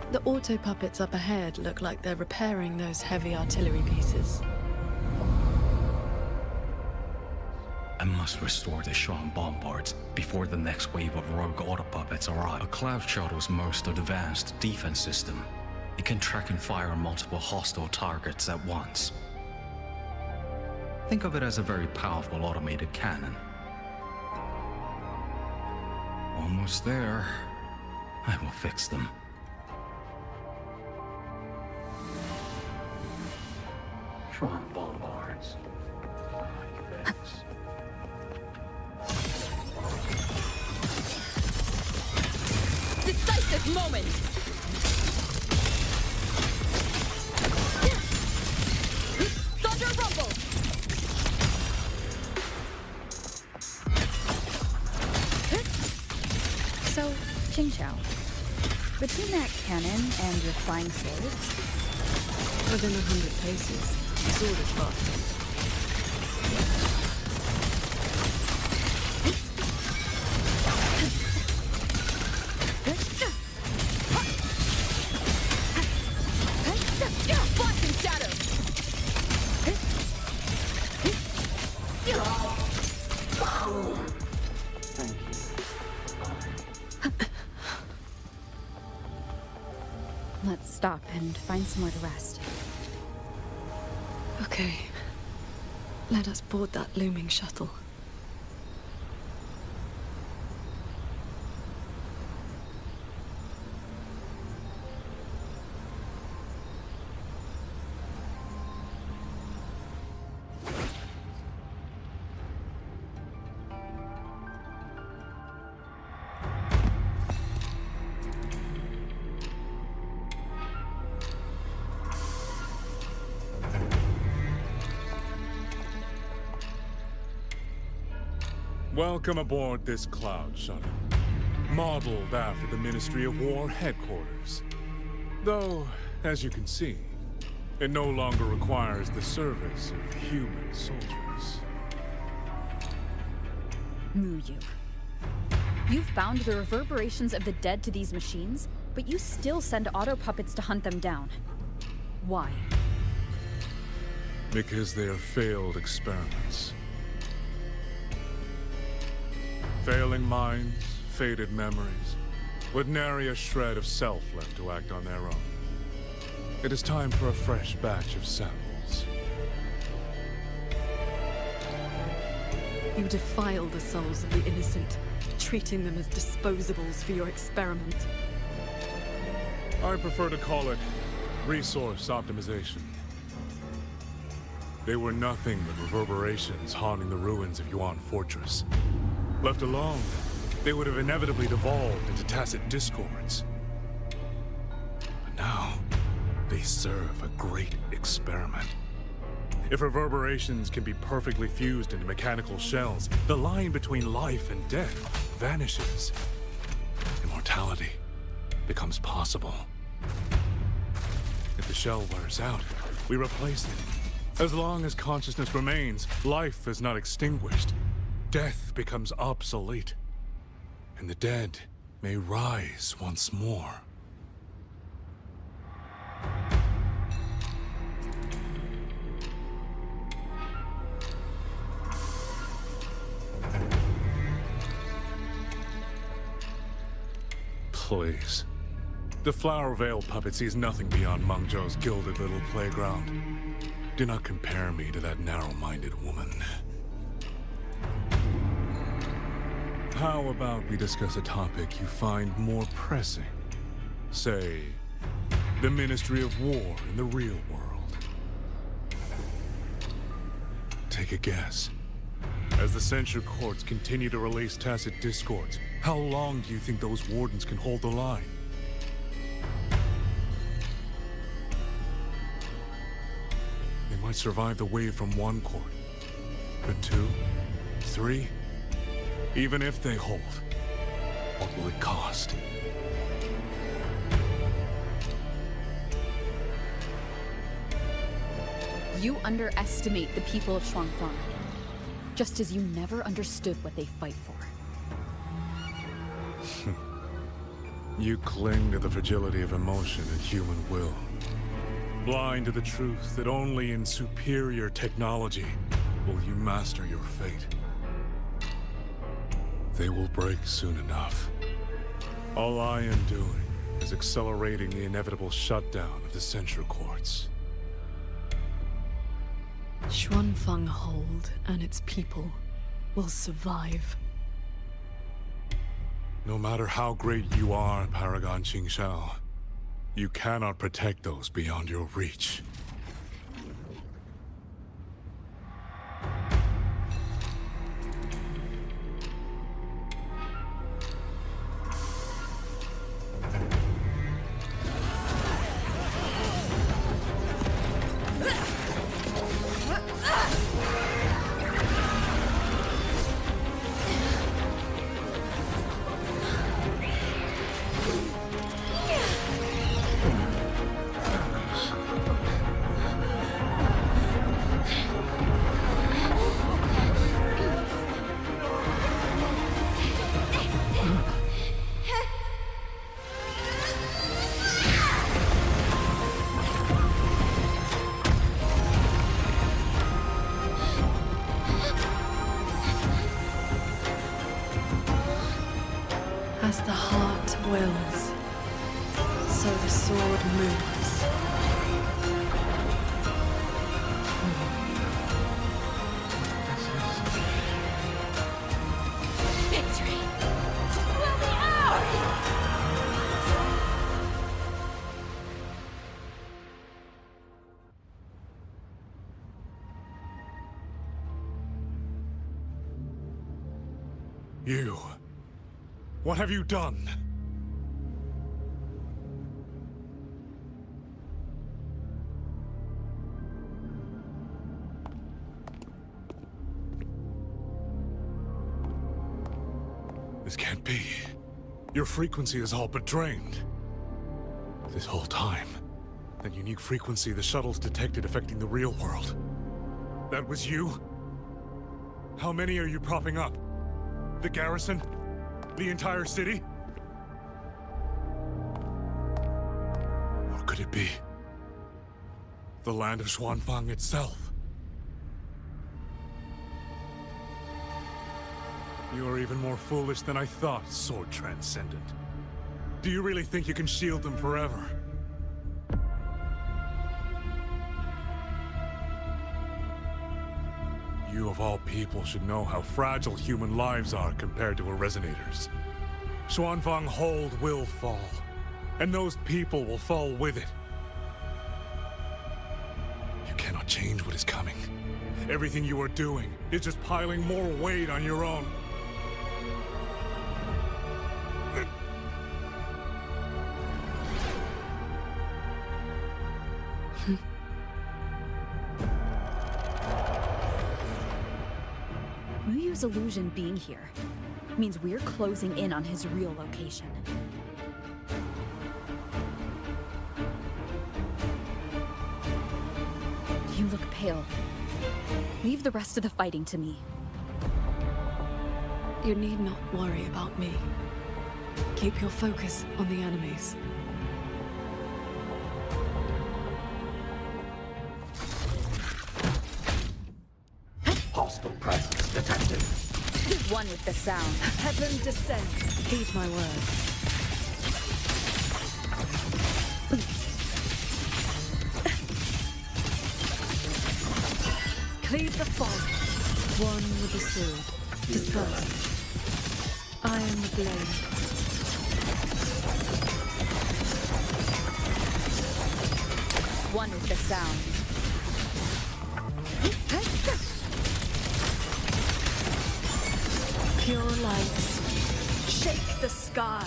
Speaker 4: The auto puppets up ahead look like they're repairing those heavy artillery pieces.
Speaker 5: I must restore the Shan bombards before the next wave of rogue auto puppets arrive. A cloud shuttle's most advanced defense system. It can track and fire on multiple hostile targets at once. Think of it as a very powerful automated cannon. Almost there. I will fix them. Shan bombards.
Speaker 2: Decisive moment! Thunder rumble!
Speaker 10: So, Qingqiao, between that cannon and your flying swords,
Speaker 4: within 100 paces, the sword is faster.
Speaker 10: Let's stop and find somewhere to rest.
Speaker 4: Okay. Let us board that looming shuttle.
Speaker 16: Welcome aboard this cloud shuttle, modeled after the Ministry of War headquarters. Though, as you can see, it no longer requires the service of human soldiers.
Speaker 10: Muyu. You've bound the reverberations of the dead to these machines, but you still send auto puppets to hunt them down. Why?
Speaker 16: Because they are failed experiments. Failing minds, faded memories, with nary a shred of self left to act on their own. It is time for a fresh batch of samples.
Speaker 4: You defile the souls of the innocent, treating them as disposables for your experiment.
Speaker 16: I prefer to call it resource optimization. They were nothing but reverberations haunting the ruins of Yuan Fortress. Left alone, they would have inevitably devolved into tacit discords. But now, they serve a great experiment. If reverberations can be perfectly fused into mechanical shells, the line between life and death vanishes. Immortality becomes possible. If the shell wears out, we replace it. As long as consciousness remains, life is not extinguished. Death becomes obsolete, and the dead may rise once more. Please. The Flower Veil puppet sees nothing beyond Mengzhou's gilded little playground. Do not compare me to that narrow-minded woman. How about we discuss a topic you find more pressing? Say, the Ministry of War in the real world. Take a guess. As the Censure Courts continue to release tacit discords, how long do you think those wardens can hold the line? might survive the wave from one court. But 2, 3, even if they hold, what will it cost?
Speaker 10: You underestimate the people of Xuanfang, just as you never understood what they fight for.
Speaker 16: You cling to the fragility of emotion and human will. Blind to the truth that only in superior technology will you master your fate. They will break soon enough. All I am doing is accelerating the inevitable shutdown of the Central Courts.
Speaker 4: Xuanfang Hold and its people will survive.
Speaker 16: No matter how great you are, Paragon Qingshao, you cannot protect those beyond your reach.
Speaker 4: As the heart wills, so the sword moves.
Speaker 22: Victory will be ours!
Speaker 16: You. What have you done? This can't be. Your frequency is all but drained. This whole time, that unique frequency the shuttles detected affecting the real world. That was you? How many are you propping up? The garrison? The entire city? Or could it be the land of Xuanfang itself? You are even more foolish than I thought, Sword Transcendent. Do you really think you can shield them forever? You of all people should know how fragile human lives are compared to a Resonator's. Xuanfang Hold will fall, and those people will fall with it. You cannot change what is coming. Everything you are doing is just piling more weight on your own.
Speaker 10: Muyu's illusion being here means we're closing in on his real location. You look pale. Leave the rest of the fighting to me.
Speaker 4: You need not worry about me. Keep your focus on the enemies.
Speaker 22: Hostile presence detected.
Speaker 10: One with the sound.
Speaker 4: Heaven descends. Heed my words. Cleave the fog. One with the sword. Disperse. I am the blade.
Speaker 10: One with the sound.
Speaker 4: Pure lights. Shake the sky.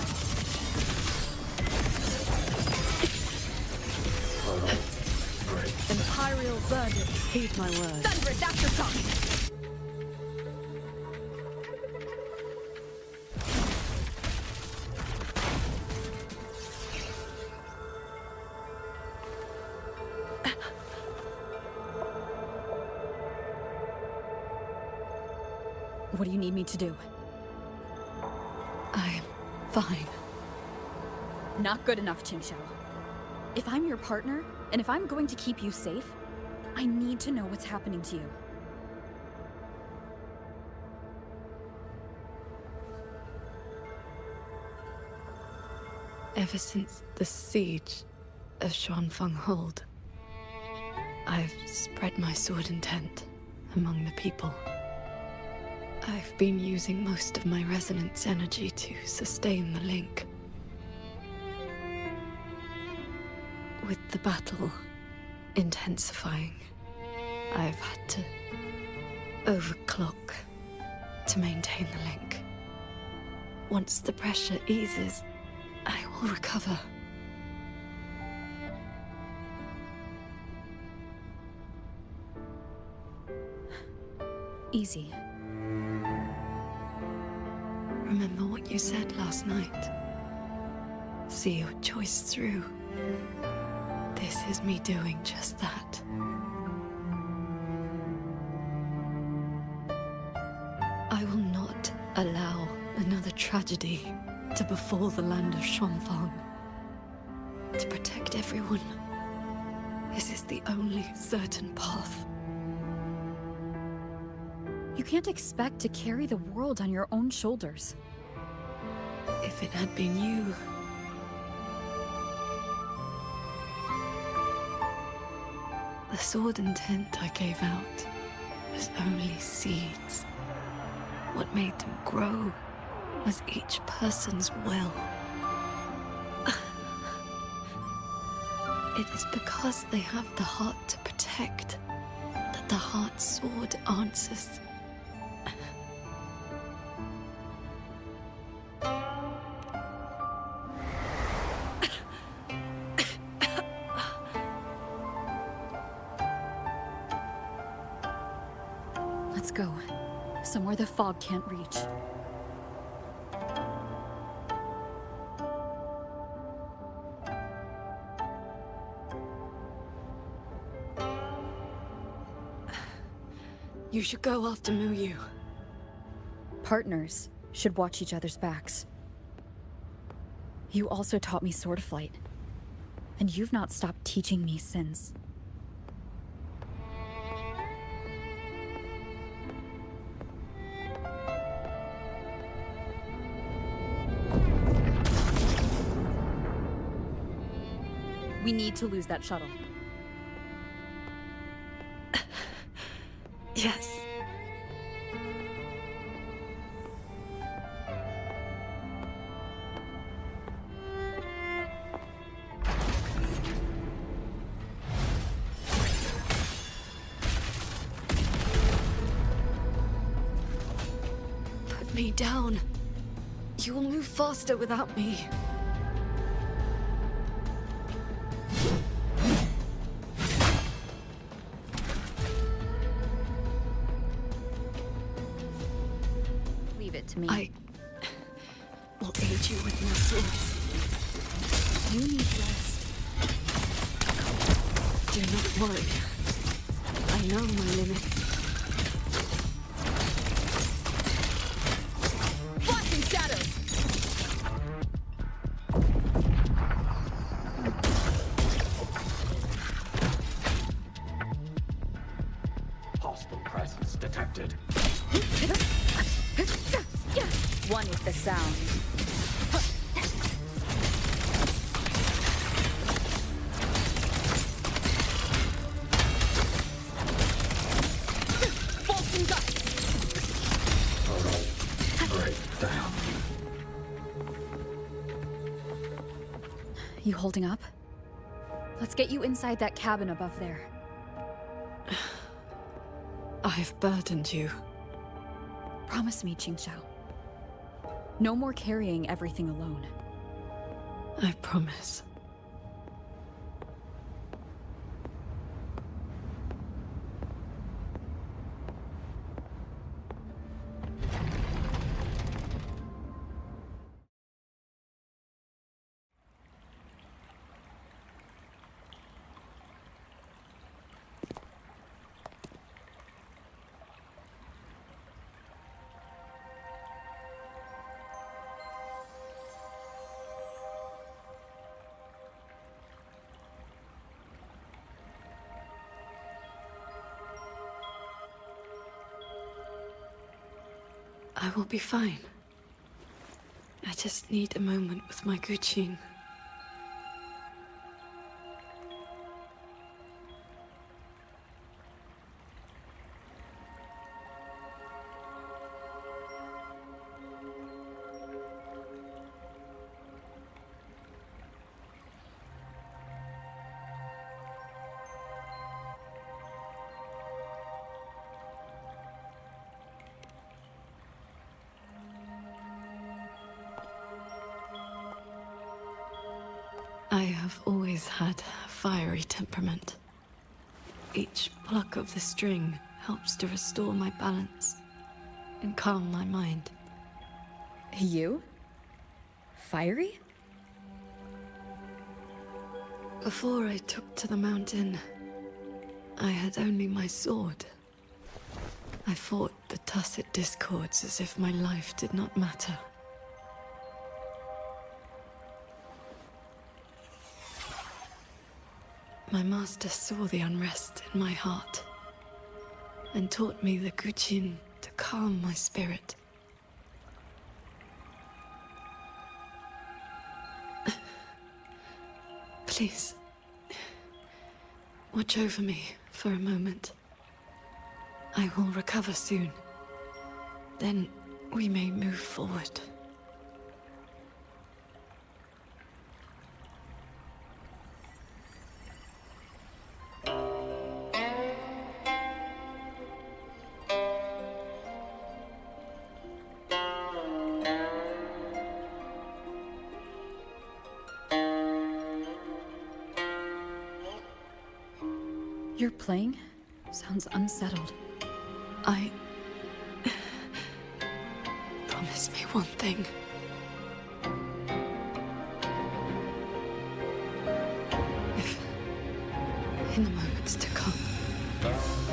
Speaker 4: Empire
Speaker 2: imperial verdict.
Speaker 4: Heed my word.
Speaker 2: Thunderous aftershock!
Speaker 10: What do you need me to do?
Speaker 4: I'm fine.
Speaker 10: Not good enough, Qingxiao. If I'm your partner, and if I'm going to keep you safe, I need to know what's happening to you.
Speaker 4: Ever since the siege of Xuanfeng Hold, I've spread my sword intent among the people. I've been using most of my resonance energy to sustain the link. With the battle intensifying, I've had to overclock to maintain the link. Once the pressure eases, I will recover.
Speaker 10: Easy.
Speaker 4: Remember what you said last night. See your choice through. This is me doing just that. I will not allow another tragedy to befall the land of Xuanfeng. To protect everyone, this is the only certain path.
Speaker 10: You can't expect to carry the world on your own shoulders.
Speaker 4: If it had been you, the sword intent I gave out was only seeds. What made them grow was each person's will. It is because they have the heart to protect that the heart sword answers.
Speaker 10: Let's go. Somewhere the fog can't reach.
Speaker 4: You should go after Muyu.
Speaker 10: Partners should watch each other's backs. You also taught me sword flight, and you've not stopped teaching me since. We need to lose that shuttle.
Speaker 4: Yes. Put me down. You will move faster without me.
Speaker 10: To me.
Speaker 4: I will aid you with my swords.
Speaker 10: You need rest.
Speaker 4: Do not worry. I know my limits.
Speaker 2: Flashing shadows!
Speaker 22: Hostile presence detected.
Speaker 10: One with the sound.
Speaker 2: Bolts and guts!
Speaker 22: Break down.
Speaker 10: You holding up? Let's get you inside that cabin above there.
Speaker 4: I've burdened you.
Speaker 10: Promise me, Qingxiao. No more carrying everything alone.
Speaker 4: I promise. I will be fine. I just need a moment with my Guqin. I have always had a fiery temperament. Each pluck of the string helps to restore my balance and calm my mind.
Speaker 10: You? Fiery?
Speaker 4: Before I took to the mountain, I had only my sword. I fought the Tacet Discords as if my life did not matter. My master saw the unrest in my heart and taught me the Guqin to calm my spirit. Please, watch over me for a moment. I will recover soon. Then we may move forward.
Speaker 10: You're playing? Sounds unsettled.
Speaker 4: Promise me one thing. If, in the moments to come,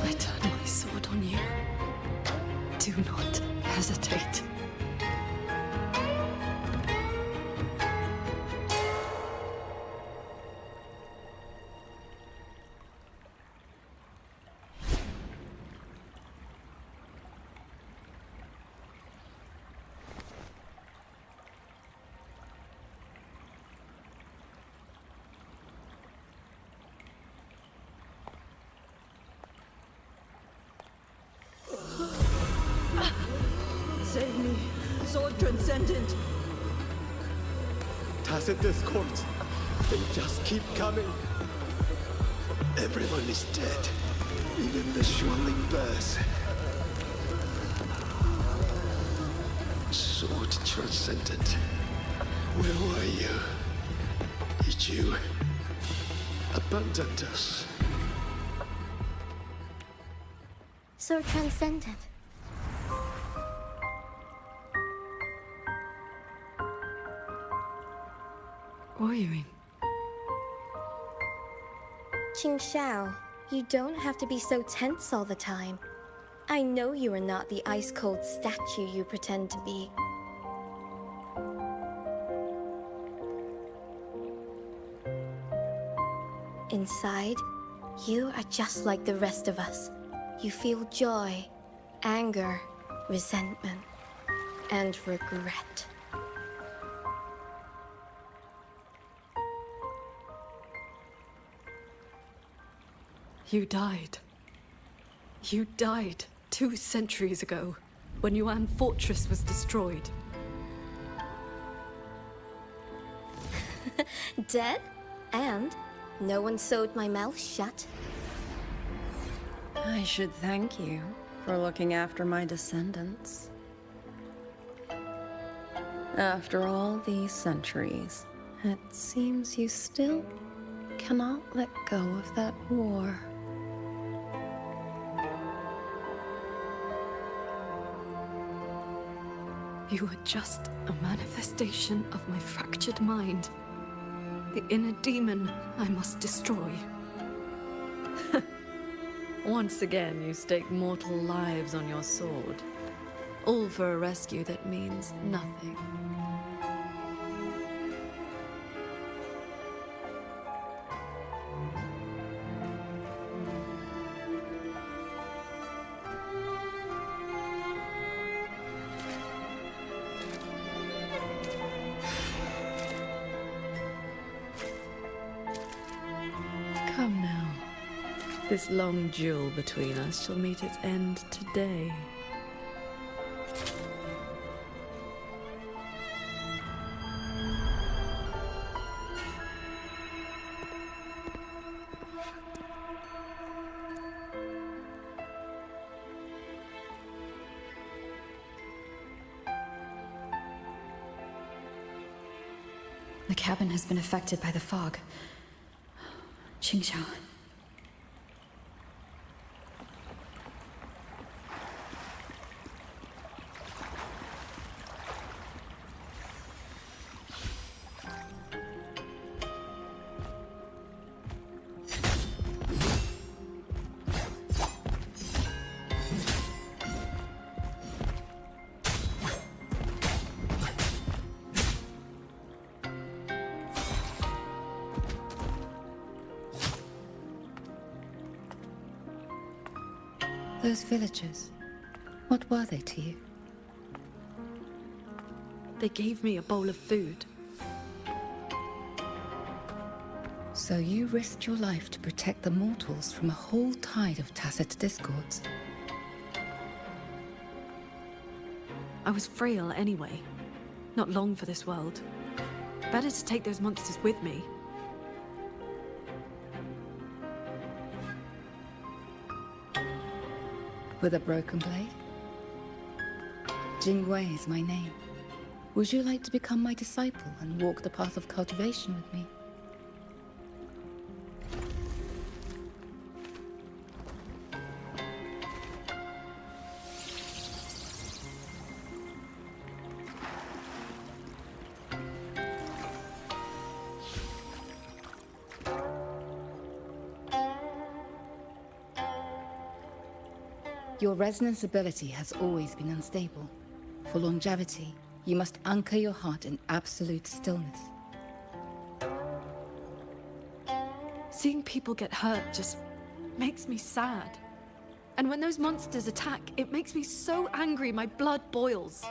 Speaker 4: I turn my sword on you, do not hesitate.
Speaker 13: Save me, Sword Transcendent!
Speaker 19: Tacet Discords, they just keep coming. Everyone is dead, even the Xuanling Bears. Sword Transcendent, where were you? Did you abandon us?
Speaker 17: Sword Transcendent.
Speaker 4: Warring.
Speaker 17: Qingxiao, you don't have to be so tense all the time. I know you are not the ice-cold statue you pretend to be. Inside, you are just like the rest of us. You feel joy, anger, resentment, and regret.
Speaker 4: You died. You died 2 centuries ago, when Yuan Fortress was destroyed.
Speaker 17: Dead? And no one sewed my mouth shut.
Speaker 14: I should thank you for looking after my descendants. After all these centuries, it seems you still cannot let go of that war.
Speaker 4: You were just a manifestation of my fractured mind. The inner demon I must destroy. Once again, you stake mortal lives on your sword. All for a rescue that means nothing. This long duel between us shall meet its end today.
Speaker 10: The cabin has been affected by the fog. Qingxiao.
Speaker 2: Those villagers, what were they to you?
Speaker 4: They gave me a bowl of food.
Speaker 2: So you risked your life to protect the mortals from a whole tide of tacit discords.
Speaker 4: I was frail anyway. Not long for this world. Better to take those monsters with me.
Speaker 2: With a broken blade? Jingwei is my name. Would you like to become my disciple and walk the path of cultivation with me? Your resonance ability has always been unstable. For longevity, you must anchor your heart in absolute stillness.
Speaker 4: Seeing people get hurt just makes me sad. And when those monsters attack, it makes me so angry my blood boils.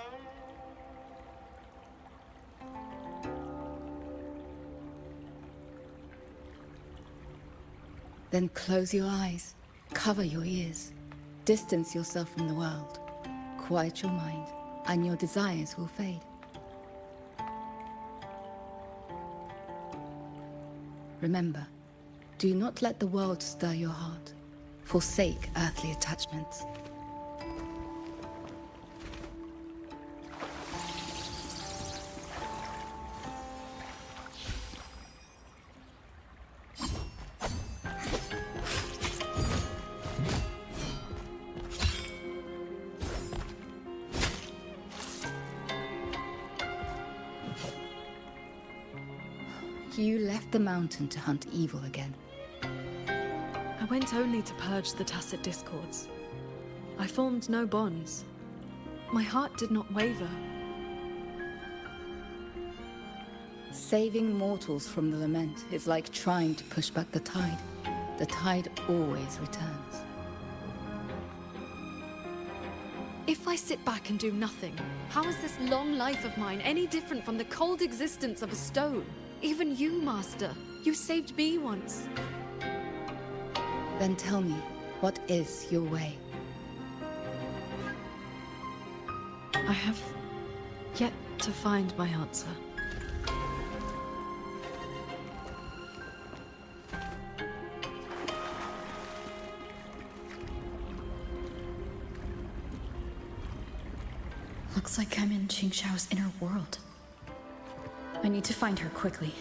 Speaker 2: Then close your eyes, cover your ears. Distance yourself from the world, quiet your mind, and your desires will fade. Remember, do not let the world stir your heart. Forsake earthly attachments. You left the mountain to hunt evil again.
Speaker 4: I went only to purge the tacit discords. I formed no bonds. My heart did not waver.
Speaker 2: Saving mortals from the lament is like trying to push back the tide. The tide always returns.
Speaker 4: If I sit back and do nothing, how is this long life of mine any different from the cold existence of a stone? Even you, Master. You saved me once.
Speaker 2: Then tell me, what is your way?
Speaker 4: I have yet to find my answer.
Speaker 10: Looks like I'm in Qingxiao's inner world. I need to find her quickly.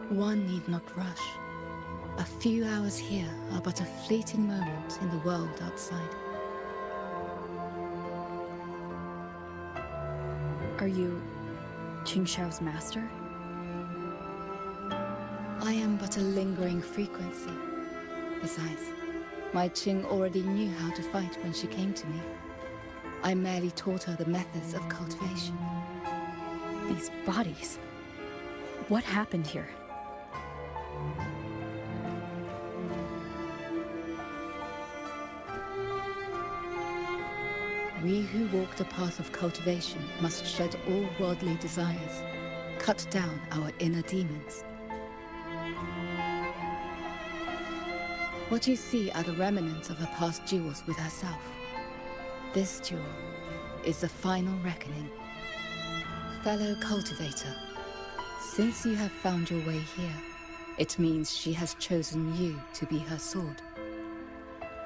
Speaker 2: One need not rush. A few hours here are but a fleeting moment in the world outside.
Speaker 10: Are you Qingxiao's master?
Speaker 2: I am but a lingering frequency. Besides, my Qing already knew how to fight when she came to me. I merely taught her the methods of cultivation.
Speaker 10: These bodies. What happened here?
Speaker 1: We who walk the path of cultivation must shed all worldly desires, cut down our inner demons. What you see are the remnants of her past duels with herself. This duel is the final reckoning. Fellow cultivator, since you have found your way here, it means she has chosen you to be her sword.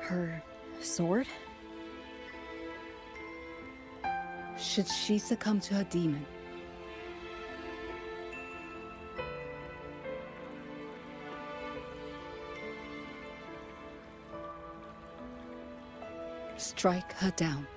Speaker 10: Her sword?
Speaker 1: Should she succumb to her demon, strike her down.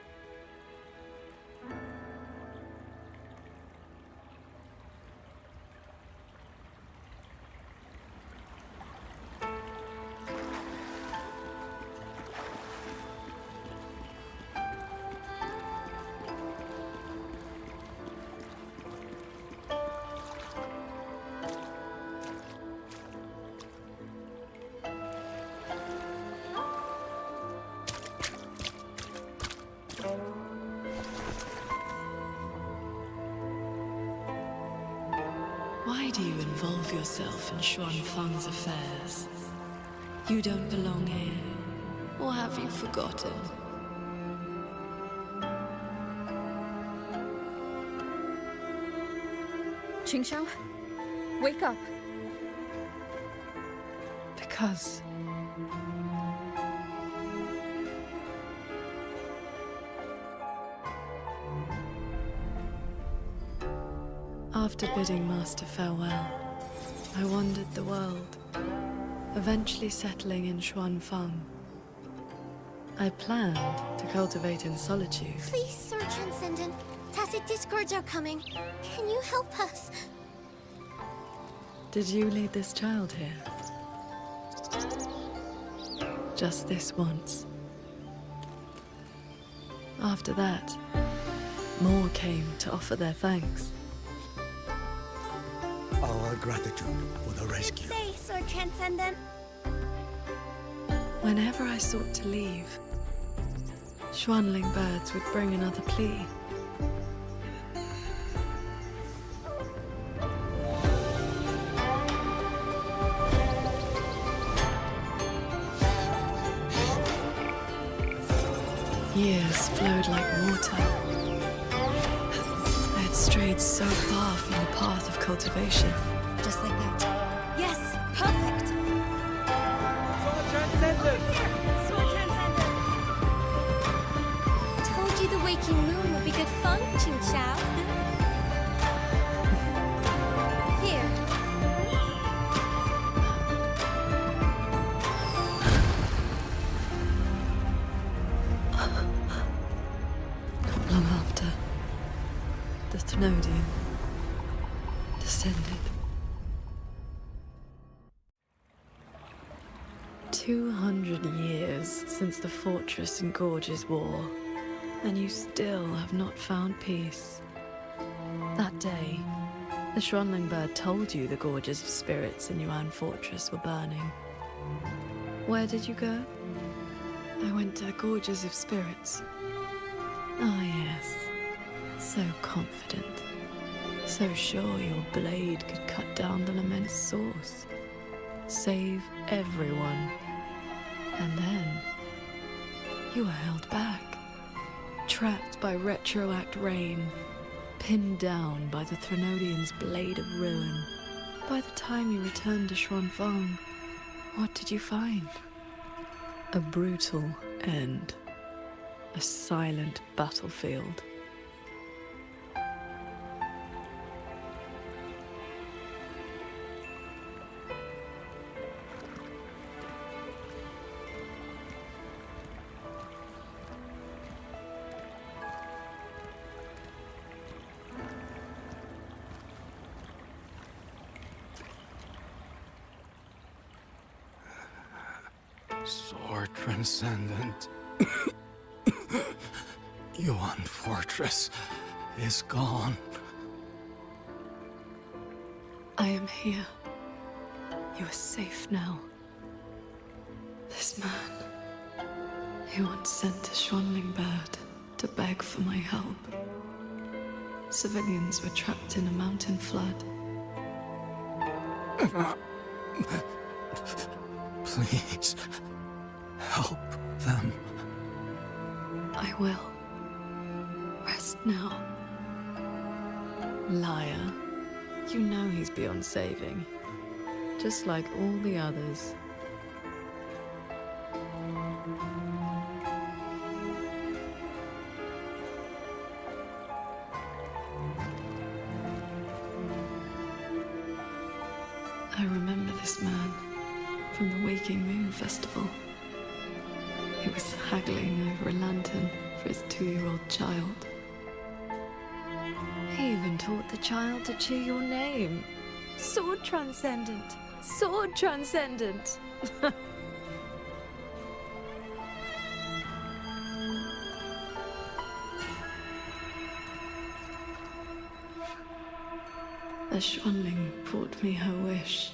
Speaker 6: Why do you involve yourself in Xuan Fang's affairs? You don't belong here. Or have you forgotten?
Speaker 10: Qingshao, wake up.
Speaker 4: Because... After bidding Master farewell, I wandered the world, eventually settling in Xuan Fang. I planned to cultivate in solitude.
Speaker 9: Please, Sir Transcendent. Tacit discords are coming. Can you help us?
Speaker 4: Did you lead this child here? Just this once. After that, more came to offer their thanks.
Speaker 20: Our gratitude for the rescue.
Speaker 9: Stay, Sir Transcendent.
Speaker 6: Whenever I sought to leave, Xuanling birds would bring another plea. Years flowed like water. I had strayed so far from the path of cultivation.
Speaker 8: Just like that. Yes, perfect.
Speaker 9: Sword Transcendent! Told you the waking moon would be good fun, Qingshao. Here.
Speaker 6: Not long after, the Thenodian descended. 200 years since the Fortress and Gorges War, and you still have not found peace. That day, the Xuanling bird told you the Gorges of Spirits in Yuan Fortress were burning. Where did you go? I went to the Gorges of Spirits. Ah, yes. So confident. So sure your blade could cut down the lamented source. Save everyone. And then, you were held back. Trapped by retroact rain. Pinned down by the Thenodian's blade of ruin. By the time you returned to Xuan Fang, what did you find? A brutal end. A silent battlefield.
Speaker 5: Sword Transcendent. Yuan Fortress is gone.
Speaker 6: I am here. You are safe now. This man, he once sent a Xuanling bird to beg for my help. Civilians were trapped in a mountain flood.
Speaker 5: Please, help them.
Speaker 6: I will. Rest now. Liar. You know he's beyond saving. Just like all the others. I remember this man from the Waking Moon Festival. He was haggling over a lantern for his 2-year-old child. He even taught the child to cheer your name. Sword Transcendent! Sword Transcendent! The Xuanling brought me her wish.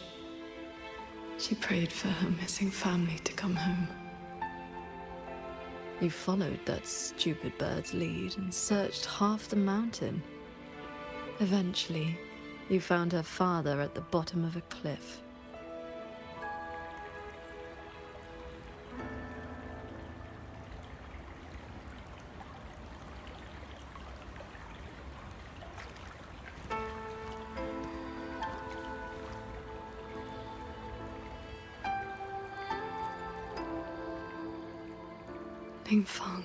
Speaker 6: She prayed for her missing family to come home. You followed that stupid bird's lead and searched half the mountain. Eventually, you found her father at the bottom of a cliff. Ningfang.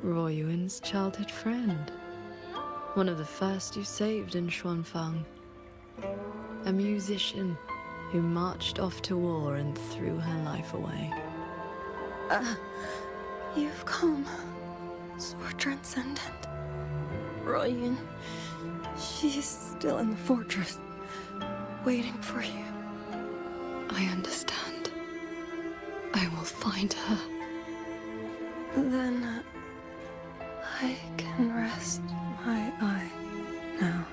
Speaker 6: Ruoyuan's childhood friend. One of the first you saved in Xuanfang. A musician who marched off to war and threw her life away.
Speaker 14: You've come, Sword Transcendent. Ruoyuan, she's still in the fortress, waiting for you.
Speaker 6: I understand. I will find her.
Speaker 14: Then I can rest my eye now.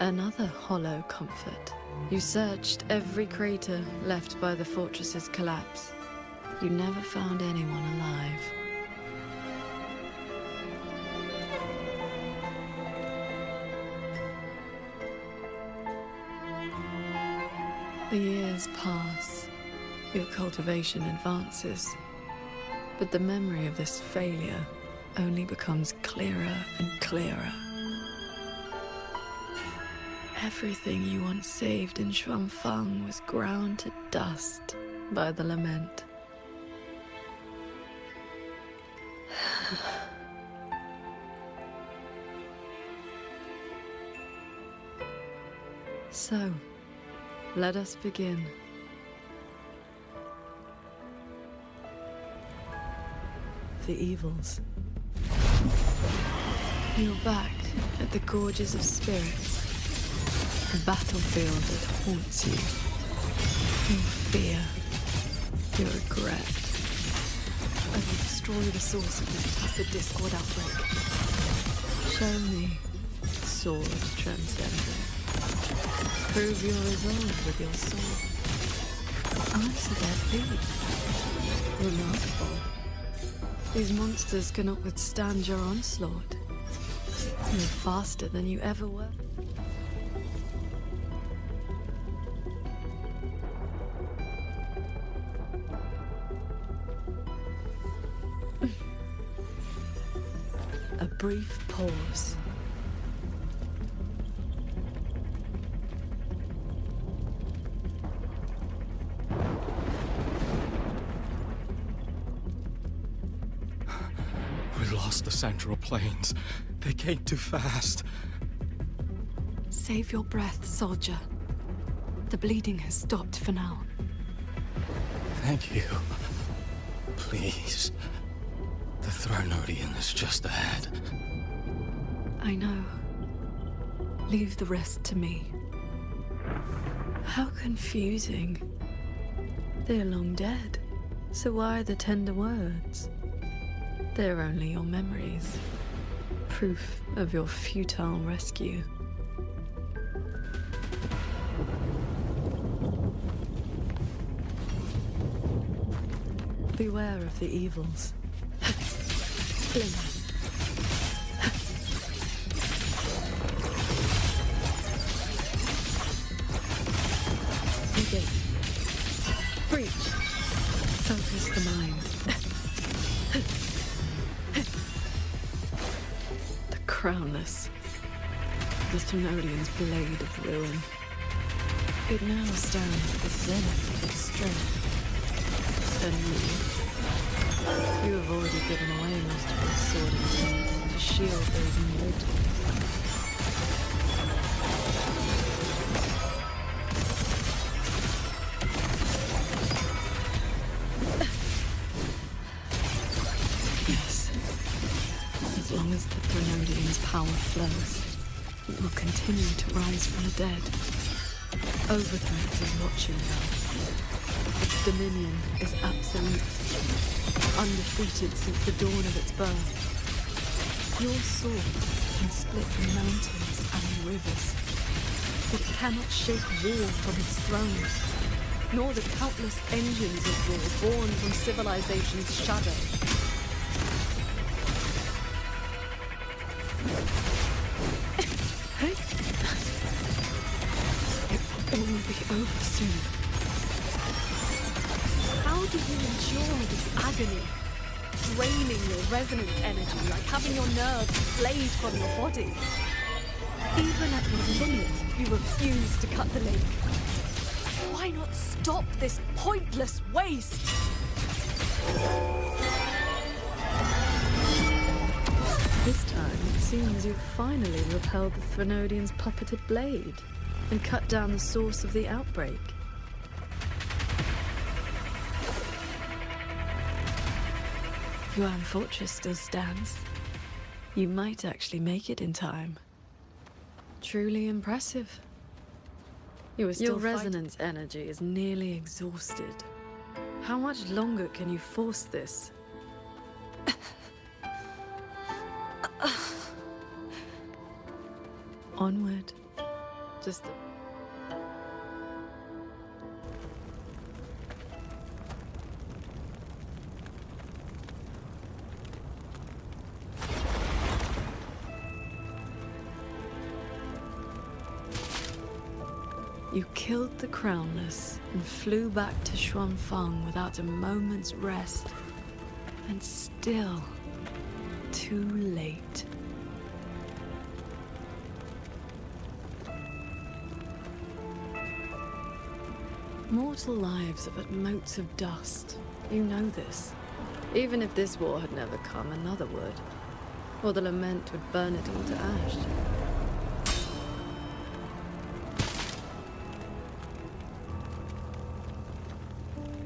Speaker 6: Another hollow comfort. You searched every crater left by the fortress's collapse. You never found anyone alive. The years pass. Your cultivation advances. But the memory of this failure only becomes clearer and clearer. Everything you once saved in Xuanfang was ground to dust by the lament. So, let us begin. The evils. You're back at the Gorges of Spirits. A battlefield that haunts you. Your fear. Your regret. I will destroy the source of this Tacet Discord outbreak. Show me, Sword Transcendent. Prove your resolve with your sword. Answer their plea. Remarkable. These monsters cannot withstand your onslaught. You're faster than you ever were. A brief pause.
Speaker 5: We lost the Central Plains. They came too fast.
Speaker 6: Save your breath, soldier. The bleeding has stopped for now.
Speaker 5: Thank you. Please. The Thronodian is just ahead.
Speaker 6: I know. Leave the rest to me. How confusing. They're long dead. So why the tender words? They're only your memories. Proof of your futile rescue. Beware of the evils. Blink. Negate. Breach. Focus the mind. The Crownless. The Thenodian's blade of ruin. It now stands at the zenith of its strength. And you have already given away most of your sword intent to shield those mortals. Yes. As long as the Thenodian's power flows, it will continue to rise from the dead. Overthreat is watching now. Its dominion is absolute, undefeated since the dawn of its birth. Your sword can split mountains and rivers. It cannot shake war from its throne, nor the countless engines of war born from civilization's shadow. It will all be over soon. How do you endure this agony? Draining your resonance energy like having your nerves flayed from your body. Even at your limit, you refuse to cut the link. Why not stop this pointless waste? This time, it seems you've finally repelled the Thenodian's puppeted blade and cut down the source of the outbreak. Yuan Fortress still stands. You might actually make it in time. Truly impressive. Your resonance energy is nearly exhausted. How much longer can you force this? Onward. Just... You killed the Crownless and flew back to Xuanfang without a moment's rest. And still, too late. Mortal lives are but motes of dust. You know this. Even if this war had never come, another would. Or the lament would burn it all to ash.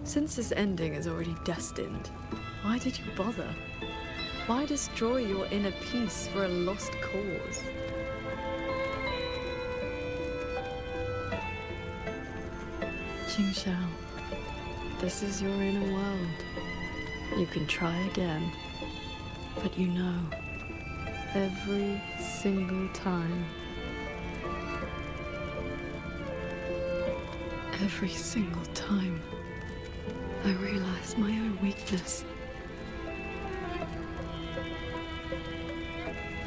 Speaker 6: Since this ending is already destined, why did you bother? Why destroy your inner peace for a lost cause? Qingxiao, this is your inner world. You can try again, but you know, every single time, every single time, I realize my own weakness.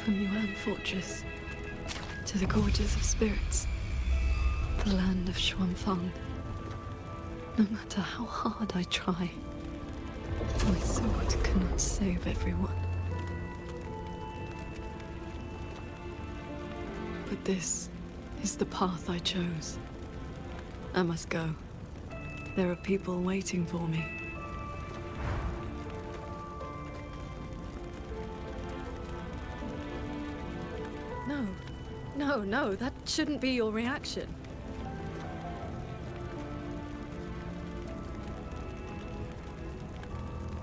Speaker 6: From Yuan Fortress to the Gorges of Spirits, the land of Xuanfang. No matter how hard I try, my sword cannot save everyone. But this is the path I chose. I must go. There are people waiting for me. No, that shouldn't be your reaction.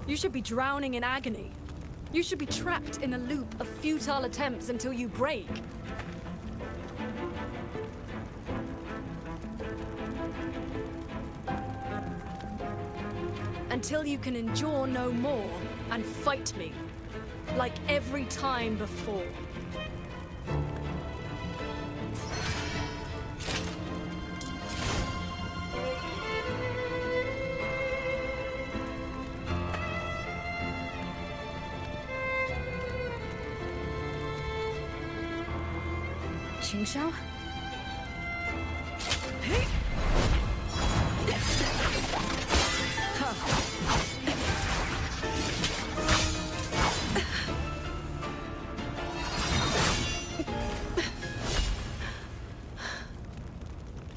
Speaker 6: You should be drowning in agony. You should be trapped in a loop of futile attempts until you break. Until you can endure no more and fight me, like every time before.
Speaker 10: Qingxiao?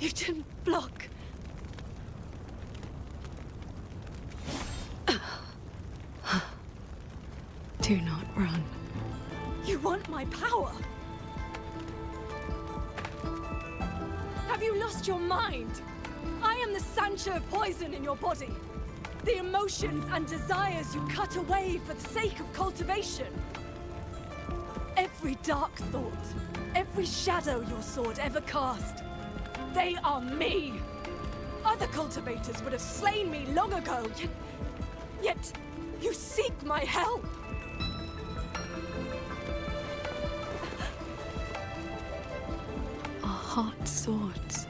Speaker 6: You didn't block. Do not run.
Speaker 7: You want my power? Have you lost your mind? I am the Sancho poison in your body. The emotions and desires you cut away for the sake of cultivation. Every dark thought, every shadow your sword ever cast, they are me. Other cultivators would have slain me long ago, yet you seek my help.
Speaker 6: Our heart swords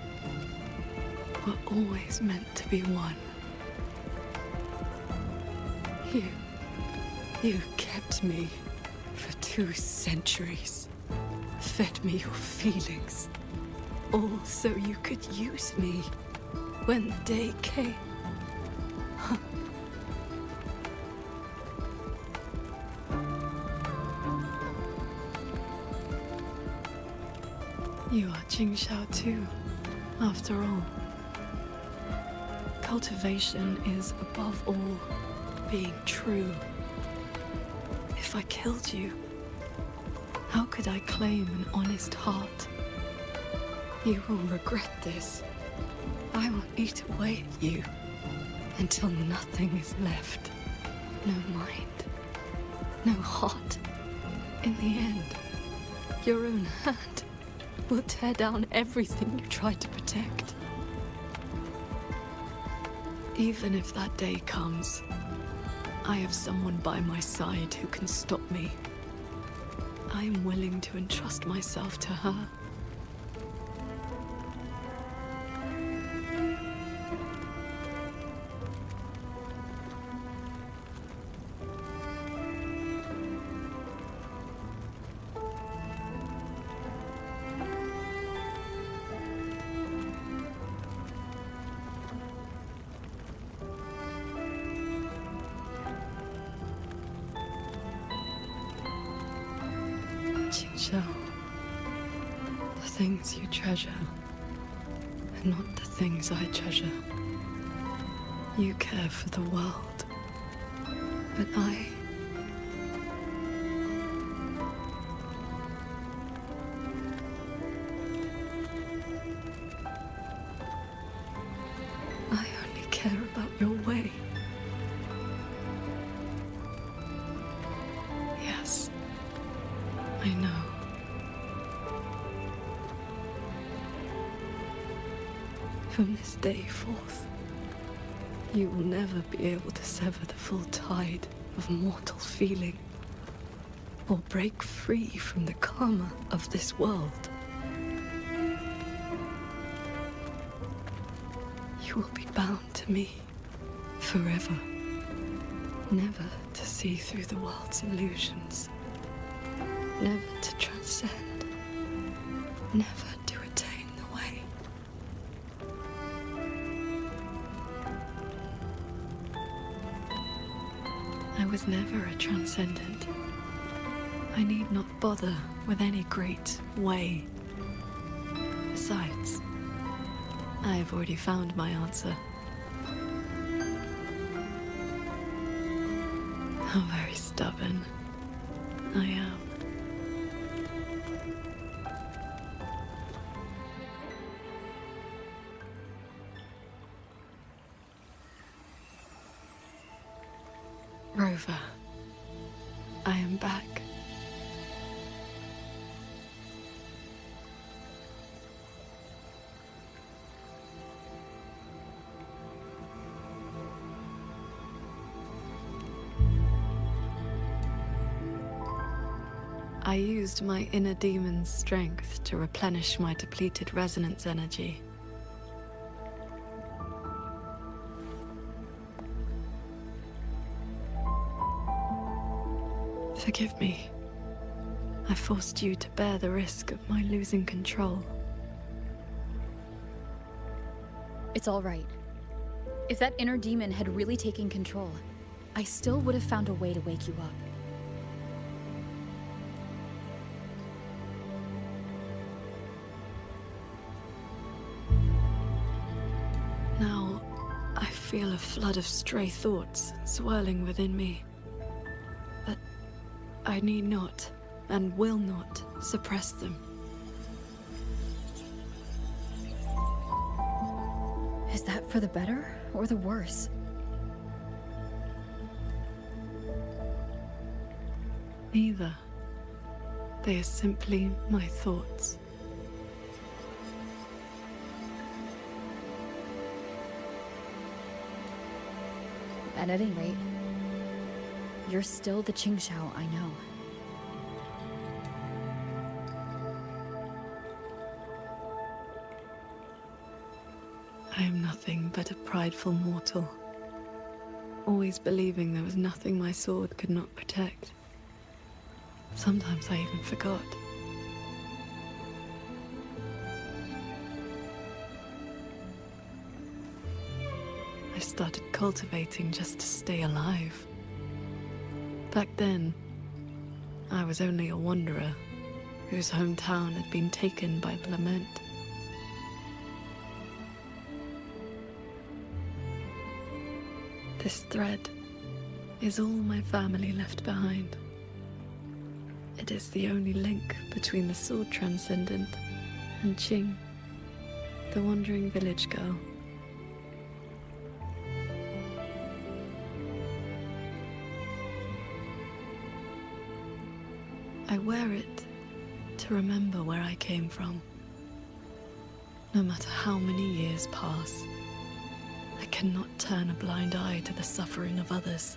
Speaker 6: were always meant to be one. You kept me for 2 centuries. Fed me your feelings. All so you could use me when the day came. You are Qingxiao too, after all. Cultivation is, above all, being true. If I killed you, how could I claim an honest heart? You will regret this. I will eat away at you until nothing is left. No mind, no heart. In the end, your own hand will tear down everything you tried to protect. Even if that day comes, I have someone by my side who can stop me. I am willing to entrust myself to her. Qingxiao, the things you treasure are not the things I treasure. You care for the world, but I only care about your way. Yes, I know. From this day forth, you will never be able to sever the full tide of mortal feeling, or break free from the karma of this world. You will be bound to me forever, never to see through the world's illusions, never to transcend, never to attain the way. I was never a transcendent. I need not bother with any great way. Besides, I have already found my answer. How very stubborn I am. Rover, I am back. I used my inner demon's strength to replenish my depleted resonance energy. Forgive me. I forced you to bear the risk of my losing control.
Speaker 10: It's all right. If that inner demon had really taken control, I still would have found a way to wake you up.
Speaker 6: Now, I feel a flood of stray thoughts swirling within me. But I need not, and will not, suppress them.
Speaker 10: Is that for the better or the worse?
Speaker 6: Neither. They are simply my thoughts.
Speaker 10: At any rate, you're still the Qingxiao I know.
Speaker 6: I am nothing but a prideful mortal, always believing there was nothing my sword could not protect. Sometimes I even forgot. I started cultivating just to stay alive. Back then, I was only a wanderer whose hometown had been taken by the lament. This thread is all my family left behind. It is the only link between the sword transcendent and Qing, the wandering village girl. I wear it to remember where I came from. No matter how many years pass, I cannot turn a blind eye to the suffering of others.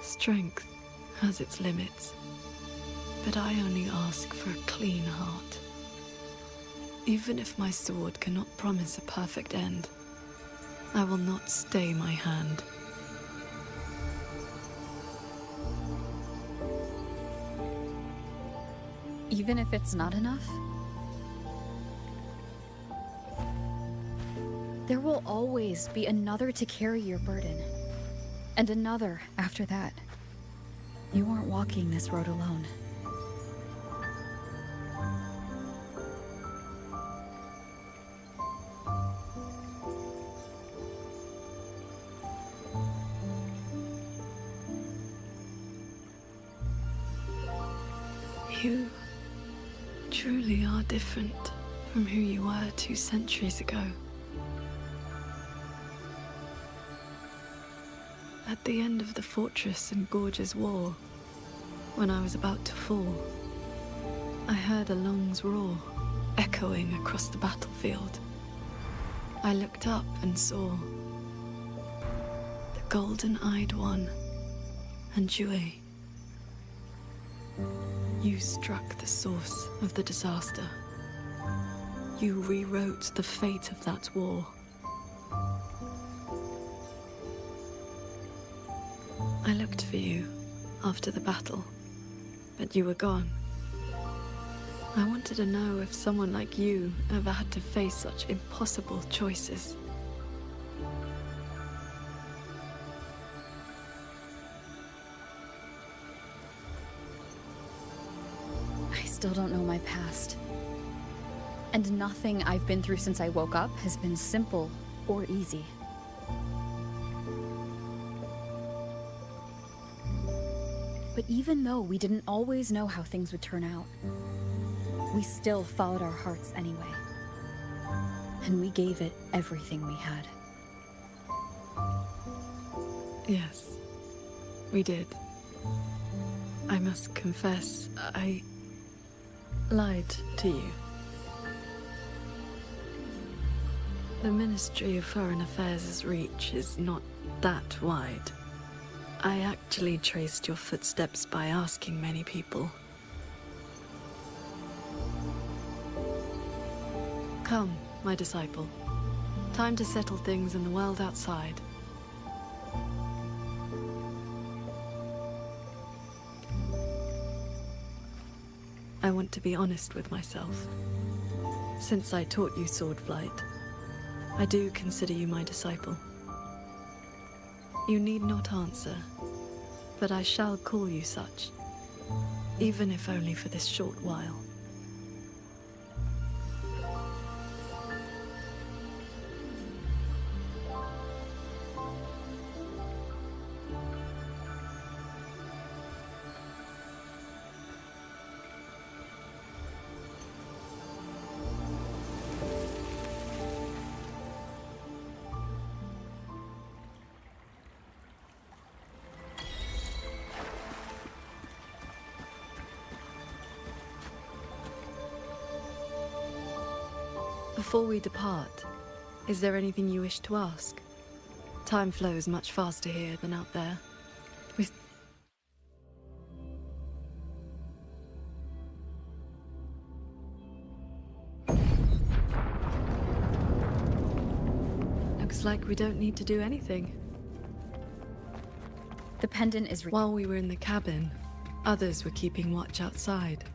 Speaker 6: Strength has its limits, but I only ask for a clean heart. Even if my sword cannot promise a perfect end, I will not stay my hand.
Speaker 10: Even if it's not enough? There will always be another to carry your burden. And another after that. You aren't walking this road alone.
Speaker 6: You truly are different from who you were 2 centuries ago. At the end of the Fortress and Gorge's War, when I was about to fall, I heard Along's roar echoing across the battlefield. I looked up and saw the Golden-Eyed One and Jue. You struck the source of the disaster. You rewrote the fate of that war. I looked for you after the battle, but you were gone. I wanted to know if someone like you ever had to face such impossible choices.
Speaker 10: I still don't know my past. And nothing I've been through since I woke up has been simple or easy. But even though we didn't always know how things would turn out, we still followed our hearts anyway. And we gave it everything we had.
Speaker 4: Yes, we did. I must confess, I lied to you. The Ministry of Foreign Affairs' reach is not that wide. I actually traced your footsteps by asking many people. Come, my disciple. Time to settle things in the world outside. I want to be honest with myself. Since I taught you sword flight, I do consider you my disciple. You need not answer, but I shall call you such, even if only for this short while. Before we depart, is there anything you wish to ask? Time flows much faster here than out there. Looks like we don't need to do anything.
Speaker 10: The pendant is
Speaker 4: While we were in the cabin, others were keeping watch outside.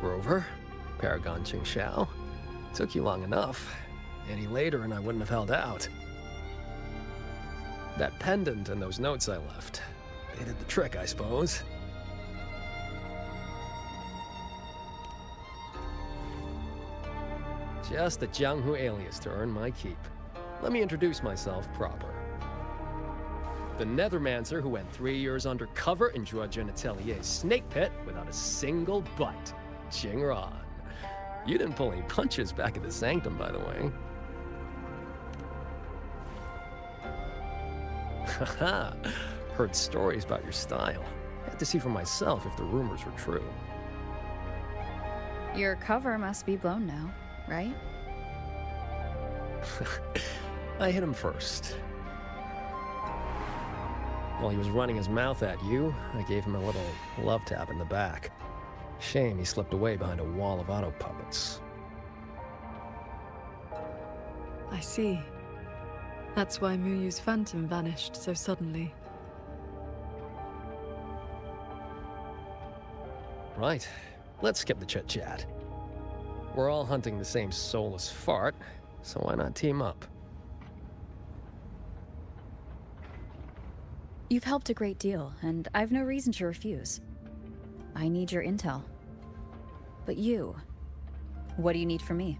Speaker 18: Rover, Paragon Qingxiao. Took you long enough. Any later and I wouldn't have held out. That pendant and those notes I left. They did the trick, I suppose. Just a Jianghu alias to earn my keep. Let me introduce myself proper. The Nethermancer who went 3 years undercover in Zhuojun Atelier's snake pit without a single bite. Qingran. You didn't pull any punches back at the Sanctum, by the way. Haha. Heard stories about your style. Had to see for myself if the rumors were true.
Speaker 10: Your cover must be blown now, right?
Speaker 18: I hit him first. While he was running his mouth at you, I gave him a little love tap in the back. Shame he slipped away behind a wall of auto puppets.
Speaker 4: I see. That's why Muyu's phantom vanished so suddenly.
Speaker 18: Right. Let's skip the chit-chat. We're all hunting the same soulless fart, so why not team up?
Speaker 10: You've helped a great deal, and I've no reason to refuse. I need your intel. But you, what do you need from me?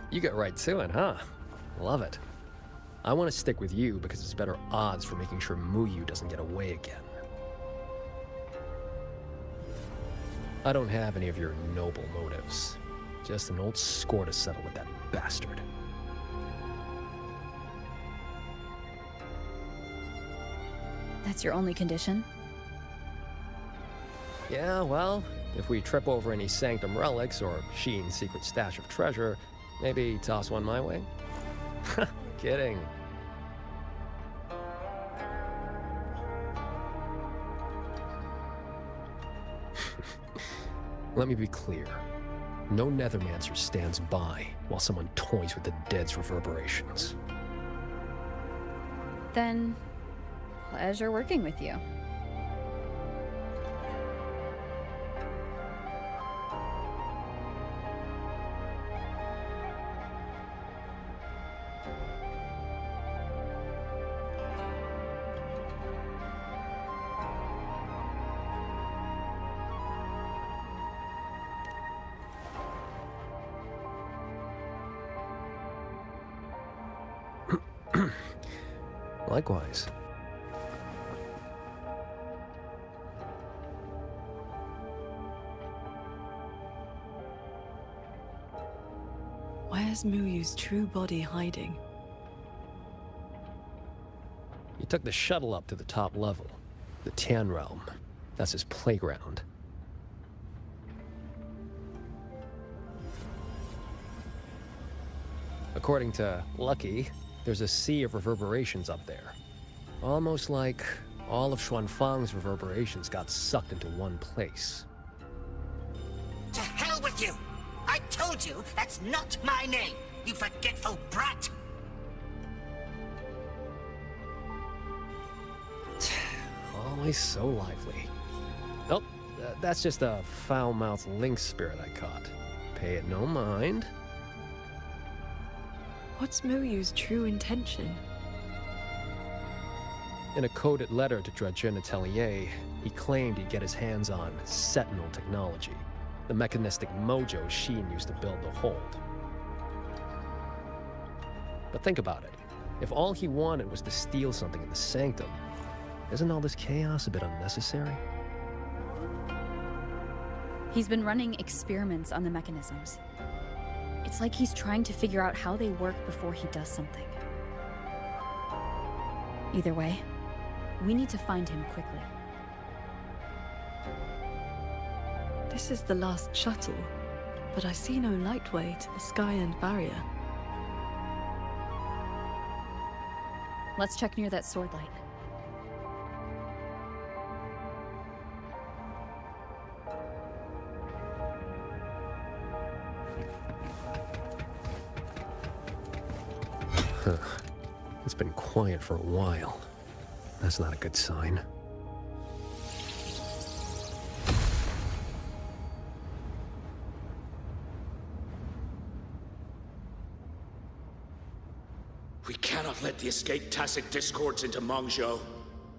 Speaker 18: You get right to it, huh? Love it. I want to stick with you because it's better odds for making sure Muyu doesn't get away again. I don't have any of your noble motives. Just an old score to settle with that bastard.
Speaker 10: That's your only condition?
Speaker 18: Yeah, well, if we trip over any Sanctum relics or Sheen's secret stash of treasure, maybe toss one my way? Kidding. Let me be clear. No Nethermancer stands by while someone toys with the dead's reverberations.
Speaker 10: Then, pleasure working with you.
Speaker 18: Likewise.
Speaker 4: Where's Muyu's true body hiding?
Speaker 18: He took the shuttle up to the top level. The Tian Realm. That's his playground. According to Lucky, there's a sea of reverberations up there. Almost like all of Xuanfang's reverberations got sucked into one place.
Speaker 15: To hell with you! I told you that's not my name, you forgetful brat!
Speaker 18: Always so lively. Nope, that's just a foul-mouthed lynx spirit I caught. Pay it no mind.
Speaker 4: What's Muyu's true intention?
Speaker 18: In a coded letter to Dredgen Atelier, he claimed he'd get his hands on Sentinel technology, the mechanistic mojo Sheen used to build the Hold. But think about it. If all he wanted was to steal something in the Sanctum, isn't all this chaos a bit unnecessary?
Speaker 10: He's been running experiments on the mechanisms. It's like he's trying to figure out how they work before he does something. Either way, we need to find him quickly.
Speaker 4: This is the last shuttle, but I see no lightway to the Sky End barrier.
Speaker 10: Let's check near that sword light.
Speaker 18: Huh. It's been quiet for a while. That's not a good sign.
Speaker 22: We cannot let the escaped Tacet discords into Mengzhou.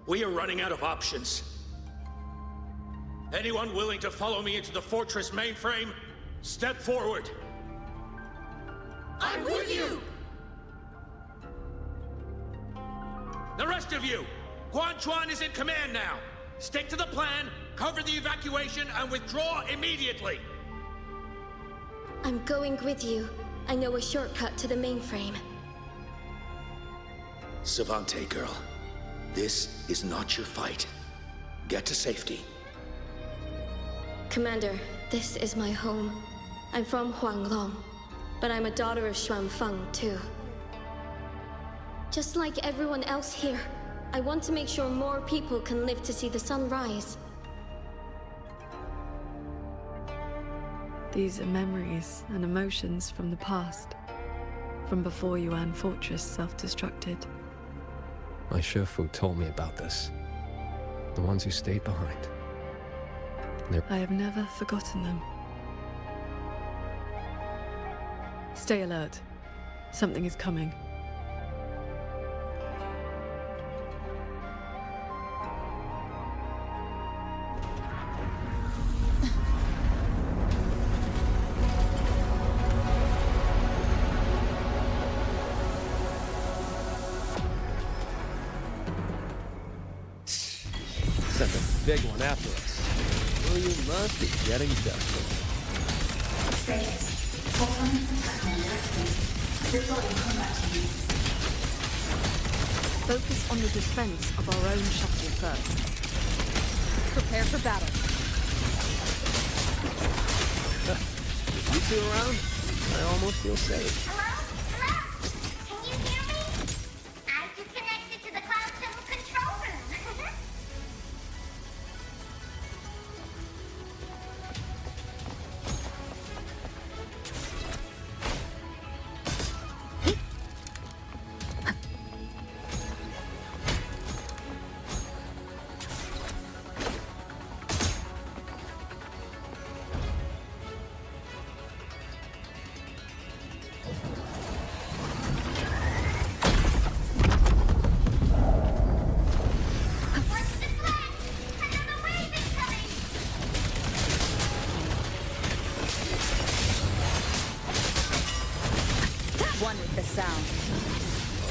Speaker 22: We are running out of options. Anyone willing to follow me into the fortress mainframe? Step forward.
Speaker 9: I'm with you!
Speaker 22: The rest of you! Guan Chuan is in command now! Stick to the plan, cover the evacuation, and withdraw immediately!
Speaker 17: I'm going with you. I know a shortcut to the mainframe.
Speaker 22: Savante girl, this is not your fight. Get to safety.
Speaker 17: Commander, this is my home. I'm from Huanglong, but I'm a daughter of Xuanfang too. Just like everyone else here, I want to make sure more people can live to see the sun rise.
Speaker 4: These are memories and emotions from the past, from before Yuan Fortress self-destructed.
Speaker 18: My Shifu told me about this. The ones who stayed behind.
Speaker 4: I have never forgotten them. Stay alert. Something is coming.
Speaker 18: Sent a big one after us. Well, you must be getting desperate.
Speaker 10: Focus on the defense of our own shuttle first. Prepare for battle.
Speaker 18: You two around? I almost feel safe.
Speaker 9: Hello? Hello? Can you hear me? I've just connected to the Cloud Temple control room.
Speaker 1: One with the sound.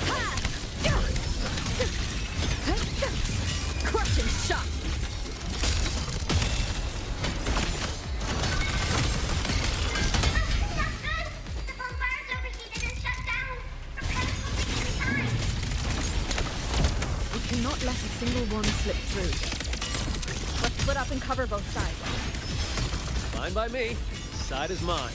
Speaker 1: Ha!
Speaker 7: one slip through.
Speaker 10: Let's split up and cover both sides.
Speaker 18: Fine by me. Side is mine.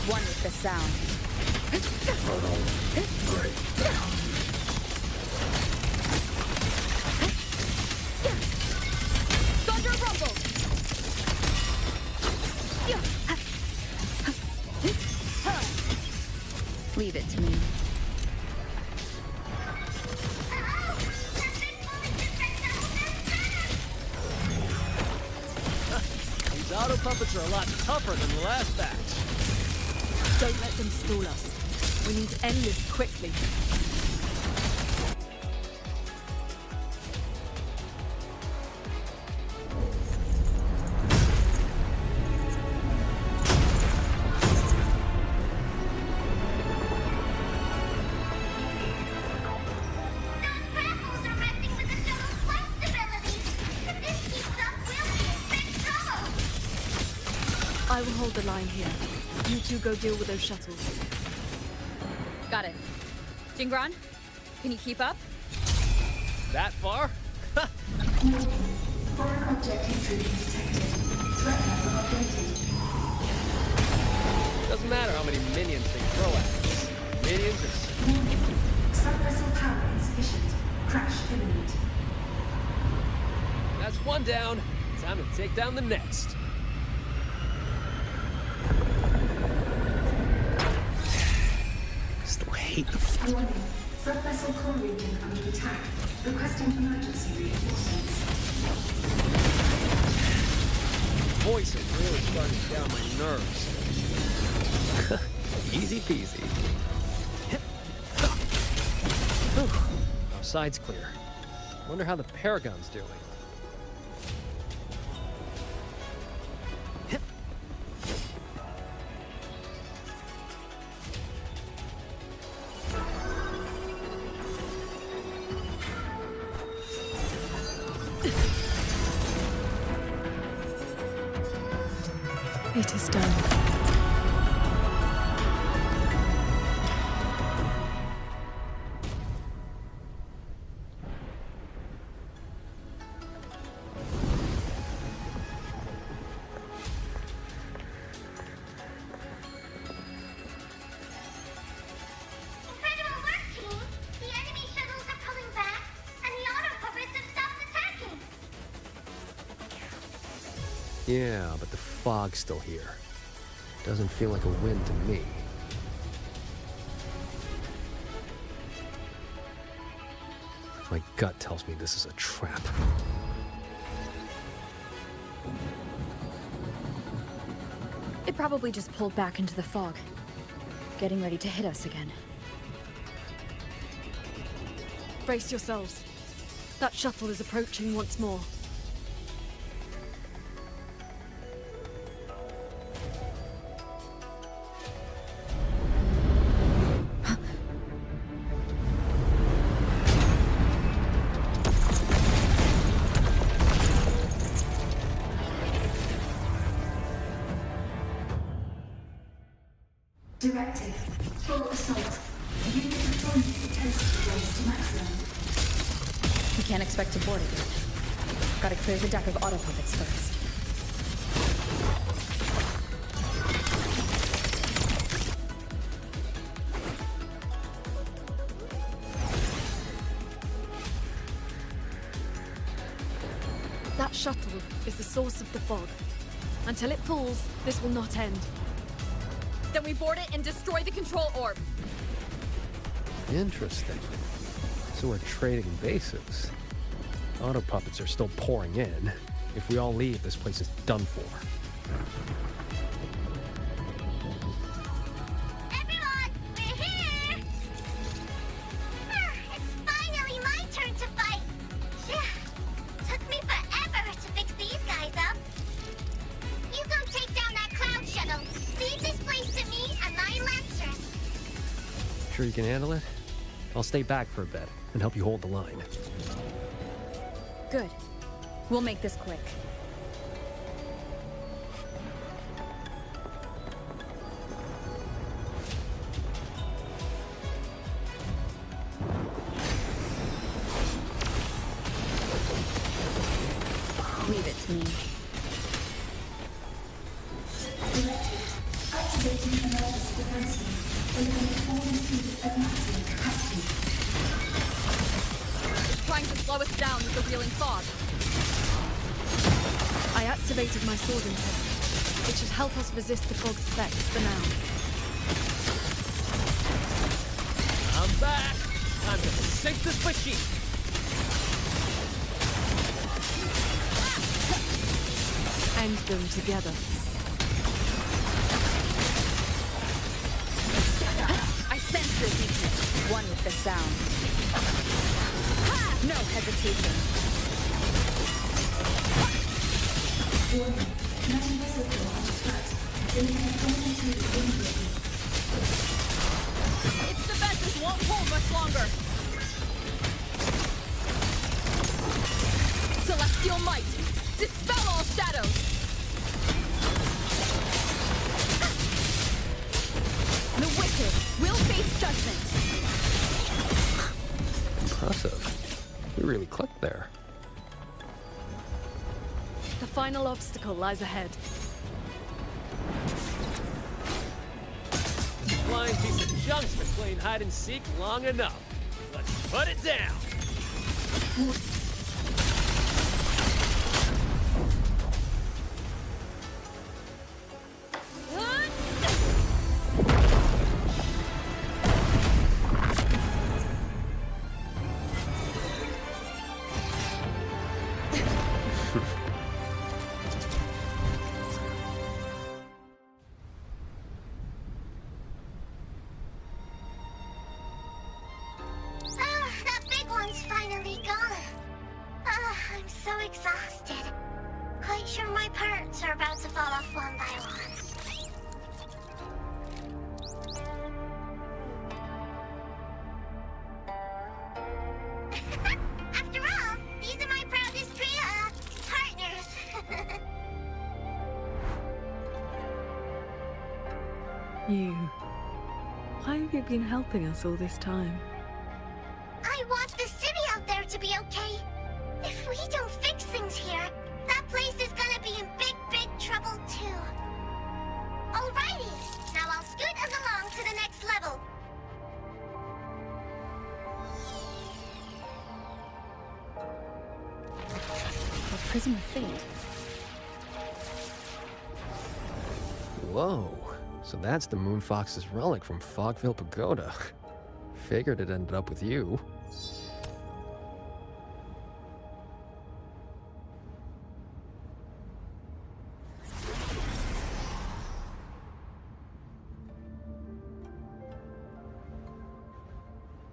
Speaker 1: One with the sound.
Speaker 10: Thunder rumble!
Speaker 1: Leave it to me.
Speaker 18: These auto puppets are a lot tougher than the last batch.
Speaker 7: Don't let them stall us. We need to end this quickly. I will hold the line here. You two go deal with those shuttles.
Speaker 10: Got it. Jingron, can you keep up?
Speaker 18: That far?
Speaker 11: Foreign object intrusion detected. Threat level updated.
Speaker 18: Doesn't matter how many minions they throw at us. Minions are...
Speaker 11: Sub-vessel power insufficient. Crash imminent.
Speaker 18: That's one down. Time to take down the next. Still hate the...
Speaker 11: Warning. Sub-vessel core region under attack. Requesting emergency reinforcements.
Speaker 18: Voice is really starting to down my nerves. Easy peasy. Our side's clear. Wonder how the Paragon's doing.
Speaker 7: It is done.
Speaker 9: Incredible work, team! The enemy shuttles are pulling back, and the auto puppets have stopped attacking!
Speaker 18: Yeah, but the fog's still here. Doesn't feel like a win to me. My gut tells me this is a trap.
Speaker 10: It probably just pulled back into the fog, getting ready to hit us again.
Speaker 7: Brace yourselves. That shuttle is approaching once more.
Speaker 11: Directive. Full assault. Unit deployment intensity raised to maximum.
Speaker 10: We can't expect to board it yet. Gotta clear the deck of auto puppets first.
Speaker 7: That shuttle is the source of the fog. Until it falls, this will not end.
Speaker 10: Then we board it and destroy the control orb.
Speaker 18: Interesting. So we're trading bases. Auto puppets are still pouring in. If we all leave, this place is done for.
Speaker 9: Everyone, we're here! It's finally my turn to fight! Took me forever to fix these guys up.
Speaker 18: Sure you can handle it? I'll stay back for a bit and help you hold the line.
Speaker 10: Good. We'll make this quick. Leave it to me.
Speaker 11: Directives. Activating emergency defenses. Eliminate all impeded at maximum capacity.
Speaker 10: It's trying to slow us down with the wheeling fog.
Speaker 4: I activated my sword intent. It should help us resist the fog's effects for now.
Speaker 18: I'm back! Time to sink this machine!
Speaker 4: End them together.
Speaker 10: I sense your weakness. One with the sound. Ha! No hesitation.
Speaker 11: Warning. Mountain reservoir on threat. Eliminate all impeded immediately.
Speaker 10: It's the best. This won't hold much longer. Celestial might. Dispel all shadows. The wicked will face judgment.
Speaker 18: Impressive. You really clicked there.
Speaker 4: The final obstacle lies ahead.
Speaker 18: Flying piece of junk's been playing hide and seek long enough. Let's put it down.
Speaker 9: That big one's finally gone. I'm so exhausted. Quite sure my parts are about to fall off one by one. After all, these are my proudest partners.
Speaker 4: You. Why have you been helping us all this time?
Speaker 9: I want the city out there to be okay. If we don't fix things here, that place is gonna be in big, big trouble too. Alrighty, now I'll scoot us along to the next level.
Speaker 10: A prism of fate.
Speaker 18: Whoa. So that's the Moonfox's relic from Fogville Pagoda. Figured it ended up with you.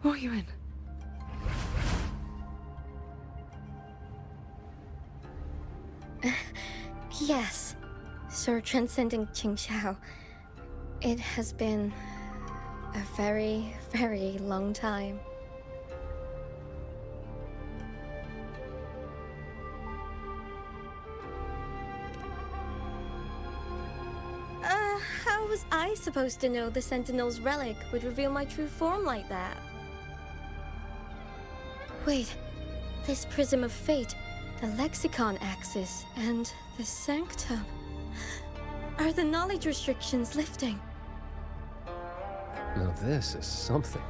Speaker 4: Are you in?
Speaker 17: Yes, Sir Transcending Qingxiao. It has been a very, very long time. How was I supposed to know the Sentinel's relic would reveal my true form like that? Wait, this Prism of Fate, the Lexicon Axis, and the Sanctum. Are the knowledge restrictions lifting?
Speaker 18: Now this is something.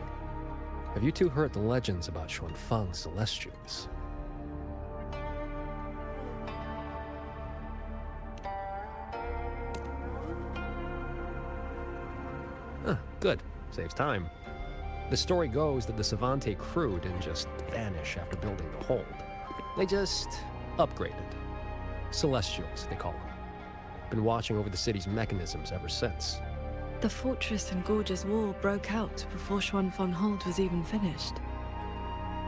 Speaker 18: Have you two heard the legends about Xuanfang Celestials? Good. Saves time. The story goes that the Savante crew didn't just vanish after building the hold. They just upgraded. Celestials, they call them. Been watching over the city's mechanisms ever since.
Speaker 4: The fortress and Gorge's Wall broke out before Xuanfang Hold was even finished.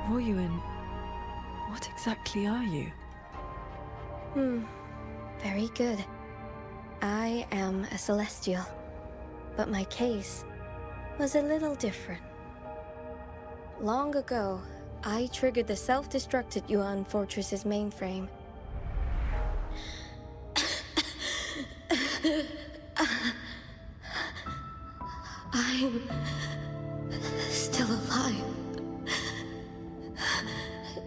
Speaker 4: Ruoyuan, what exactly are you?
Speaker 17: Very good. I am a Celestial. But my case was a little different. Long ago, I triggered the self-destructed Yuan Fortress's mainframe. I'm still alive.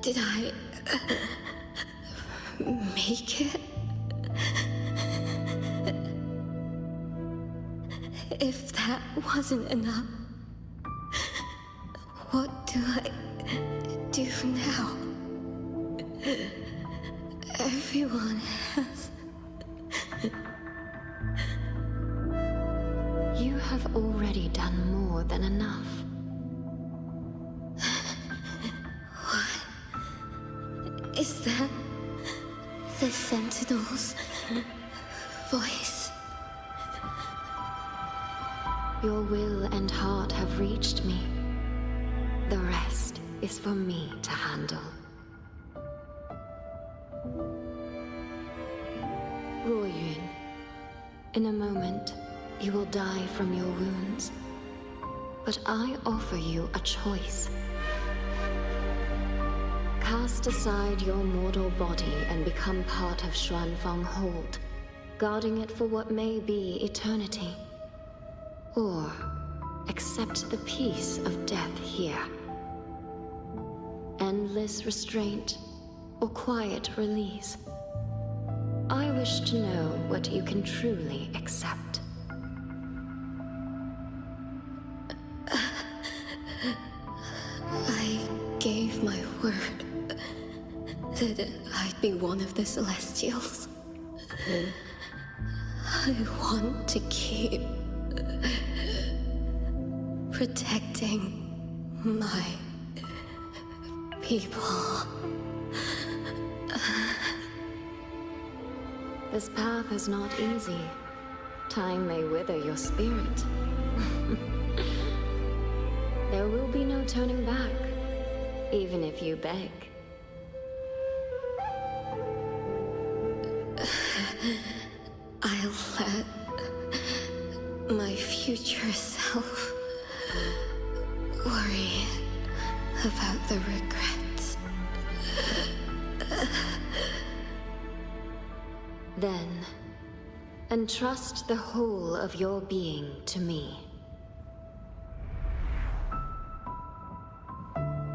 Speaker 17: Did I make it? If that wasn't enough, what do I do now? Everyone has...
Speaker 3: You have already done more than enough.
Speaker 17: What? Is that the Sentinel's voice?
Speaker 3: Your will and heart have reached me. The rest is for me to handle. Ruoyun, in a moment, you will die from your wounds. But I offer you a choice. Cast aside your mortal body and become part of Xuanfang Hold, guarding it for what may be eternity. Or accept the peace of death here. Endless restraint or quiet release. I wish to know what you can truly accept.
Speaker 17: I gave my word that I'd be one of the Celestials. I want to keep protecting my people.
Speaker 3: This path is not easy. Time may wither your spirit. There will be no turning back, even if you beg.
Speaker 17: I'll let my future self worry about the regrets.
Speaker 3: Then, entrust the whole of your being to me.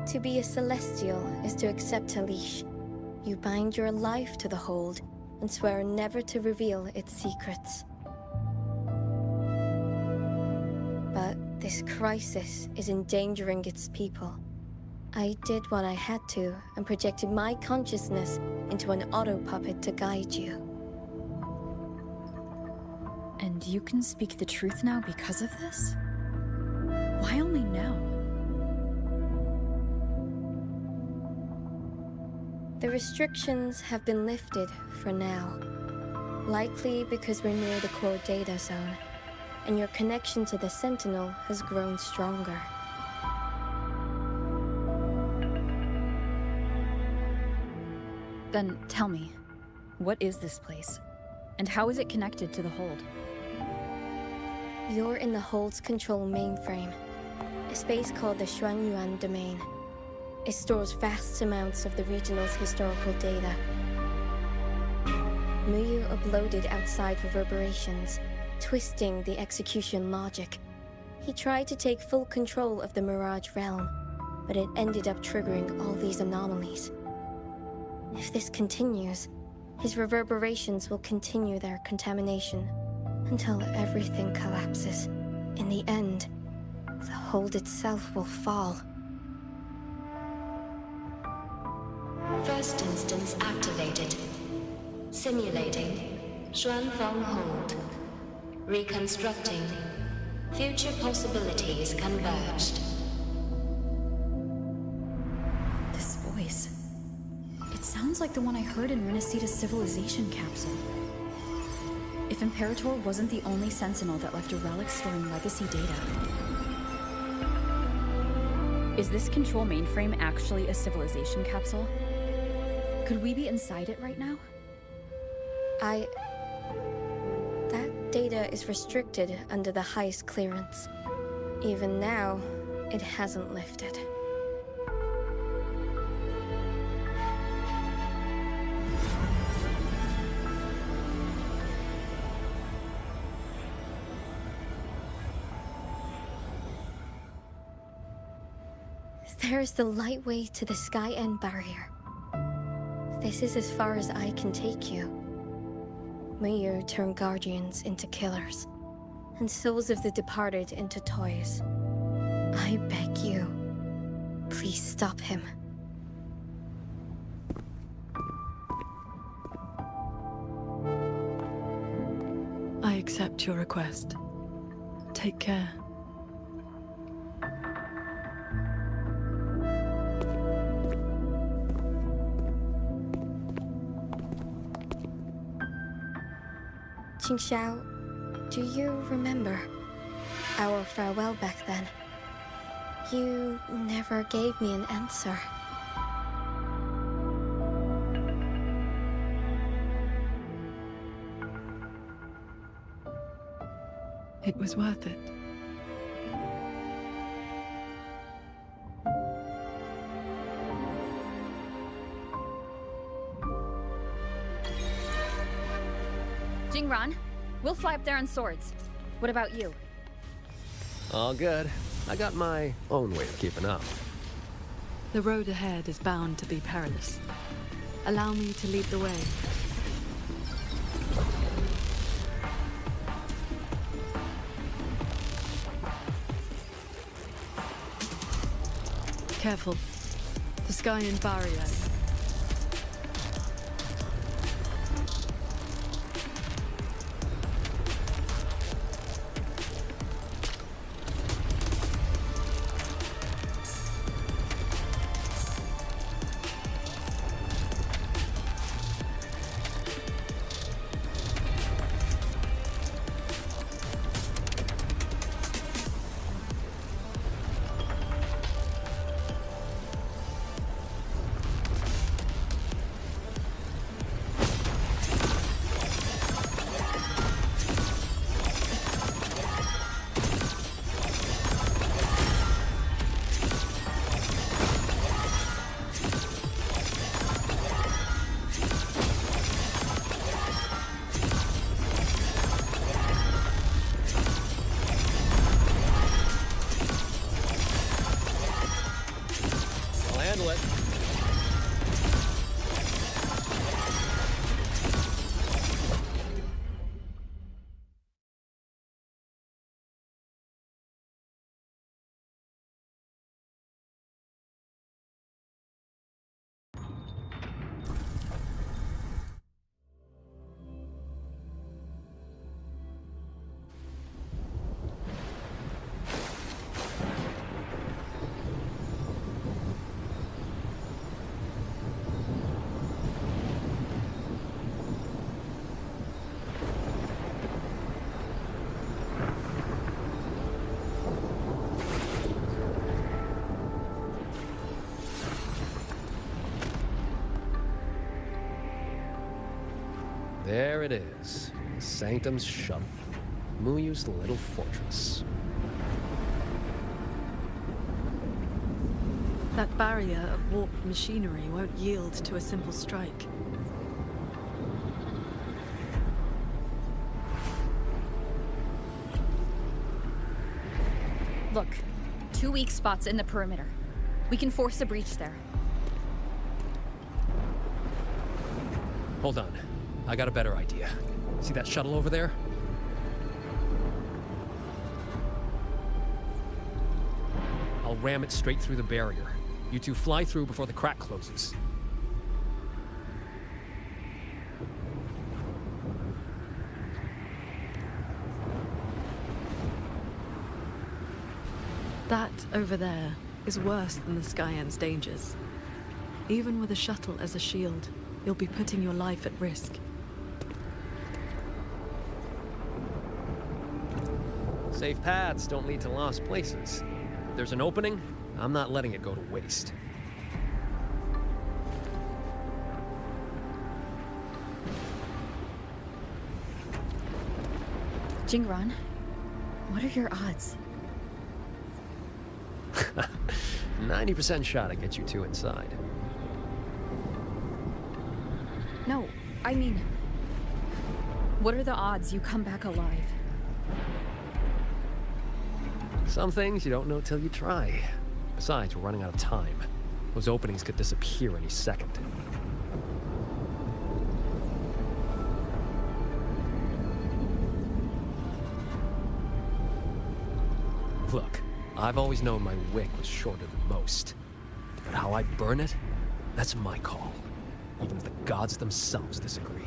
Speaker 17: To be a Celestial is to accept a leash. You bind your life to the Hold and swear never to reveal its secrets. But this crisis is endangering its people. I did what I had to and projected my consciousness into an auto-puppet to guide you.
Speaker 10: And you can speak the truth now because of this? Why only now?
Speaker 17: The restrictions have been lifted for now. Likely because we're near the core data zone, and your connection to the Sentinel has grown stronger.
Speaker 10: Then tell me, what is this place? And how is it connected to the Hold?
Speaker 17: You're in the Hold's control mainframe, a space called the Xuanyuan Domain. It stores vast amounts of the regional's historical data. Muyu uploaded outside reverberations, twisting the execution logic. He tried to take full control of the Mirage realm, but it ended up triggering all these anomalies. If this continues, his reverberations will continue their contamination until everything collapses. In the end, the Hold itself will fall.
Speaker 3: First instance activated. Simulating. Xuanfang Hold. Reconstructing. Future possibilities converged.
Speaker 10: This voice. It sounds like the one I heard in Renacita's civilization capsule. If Imperator wasn't the only Sentinel that left a relic storing legacy data. Is this control mainframe actually a civilization capsule? Could we be inside it right now?
Speaker 17: That data is restricted under the highest clearance. Even now, it hasn't lifted. There's the lightway to the Sky End barrier. This is as far as I can take you. May you turn guardians into killers, and souls of the departed into toys. I beg you, please stop him.
Speaker 4: I accept your request. Take care.
Speaker 17: Qingxiao, do you remember our farewell back then? You never gave me an answer.
Speaker 4: It was worth it.
Speaker 10: Jingran, we'll fly up there on swords. What about you?
Speaker 18: All good. I got my own way of keeping up.
Speaker 4: The road ahead is bound to be perilous. Allow me to lead the way. Careful. The Sky End barrier.
Speaker 18: There it is. The Sanctum's shuttle. Muyu's little fortress.
Speaker 4: That barrier of warped machinery won't yield to a simple strike.
Speaker 10: Look, 2 weak spots in the perimeter. We can force a breach there.
Speaker 18: Hold on. I got a better idea. See that shuttle over there? I'll ram it straight through the barrier. You two fly through before the crack closes.
Speaker 4: That over there is worse than the Sky End's dangers. Even with a shuttle as a shield, you'll be putting your life at risk.
Speaker 18: Safe paths don't lead to lost places. If there's an opening, I'm not letting it go to waste.
Speaker 10: Jingran, what are your odds?
Speaker 18: 90% shot to get you two inside.
Speaker 10: No, I mean, what are the odds you come back alive?
Speaker 18: Some things you don't know till you try. Besides, we're running out of time. Those openings could disappear any second. Look, I've always known my wick was shorter than most. But how I burn it, that's my call. Even if the gods themselves disagree.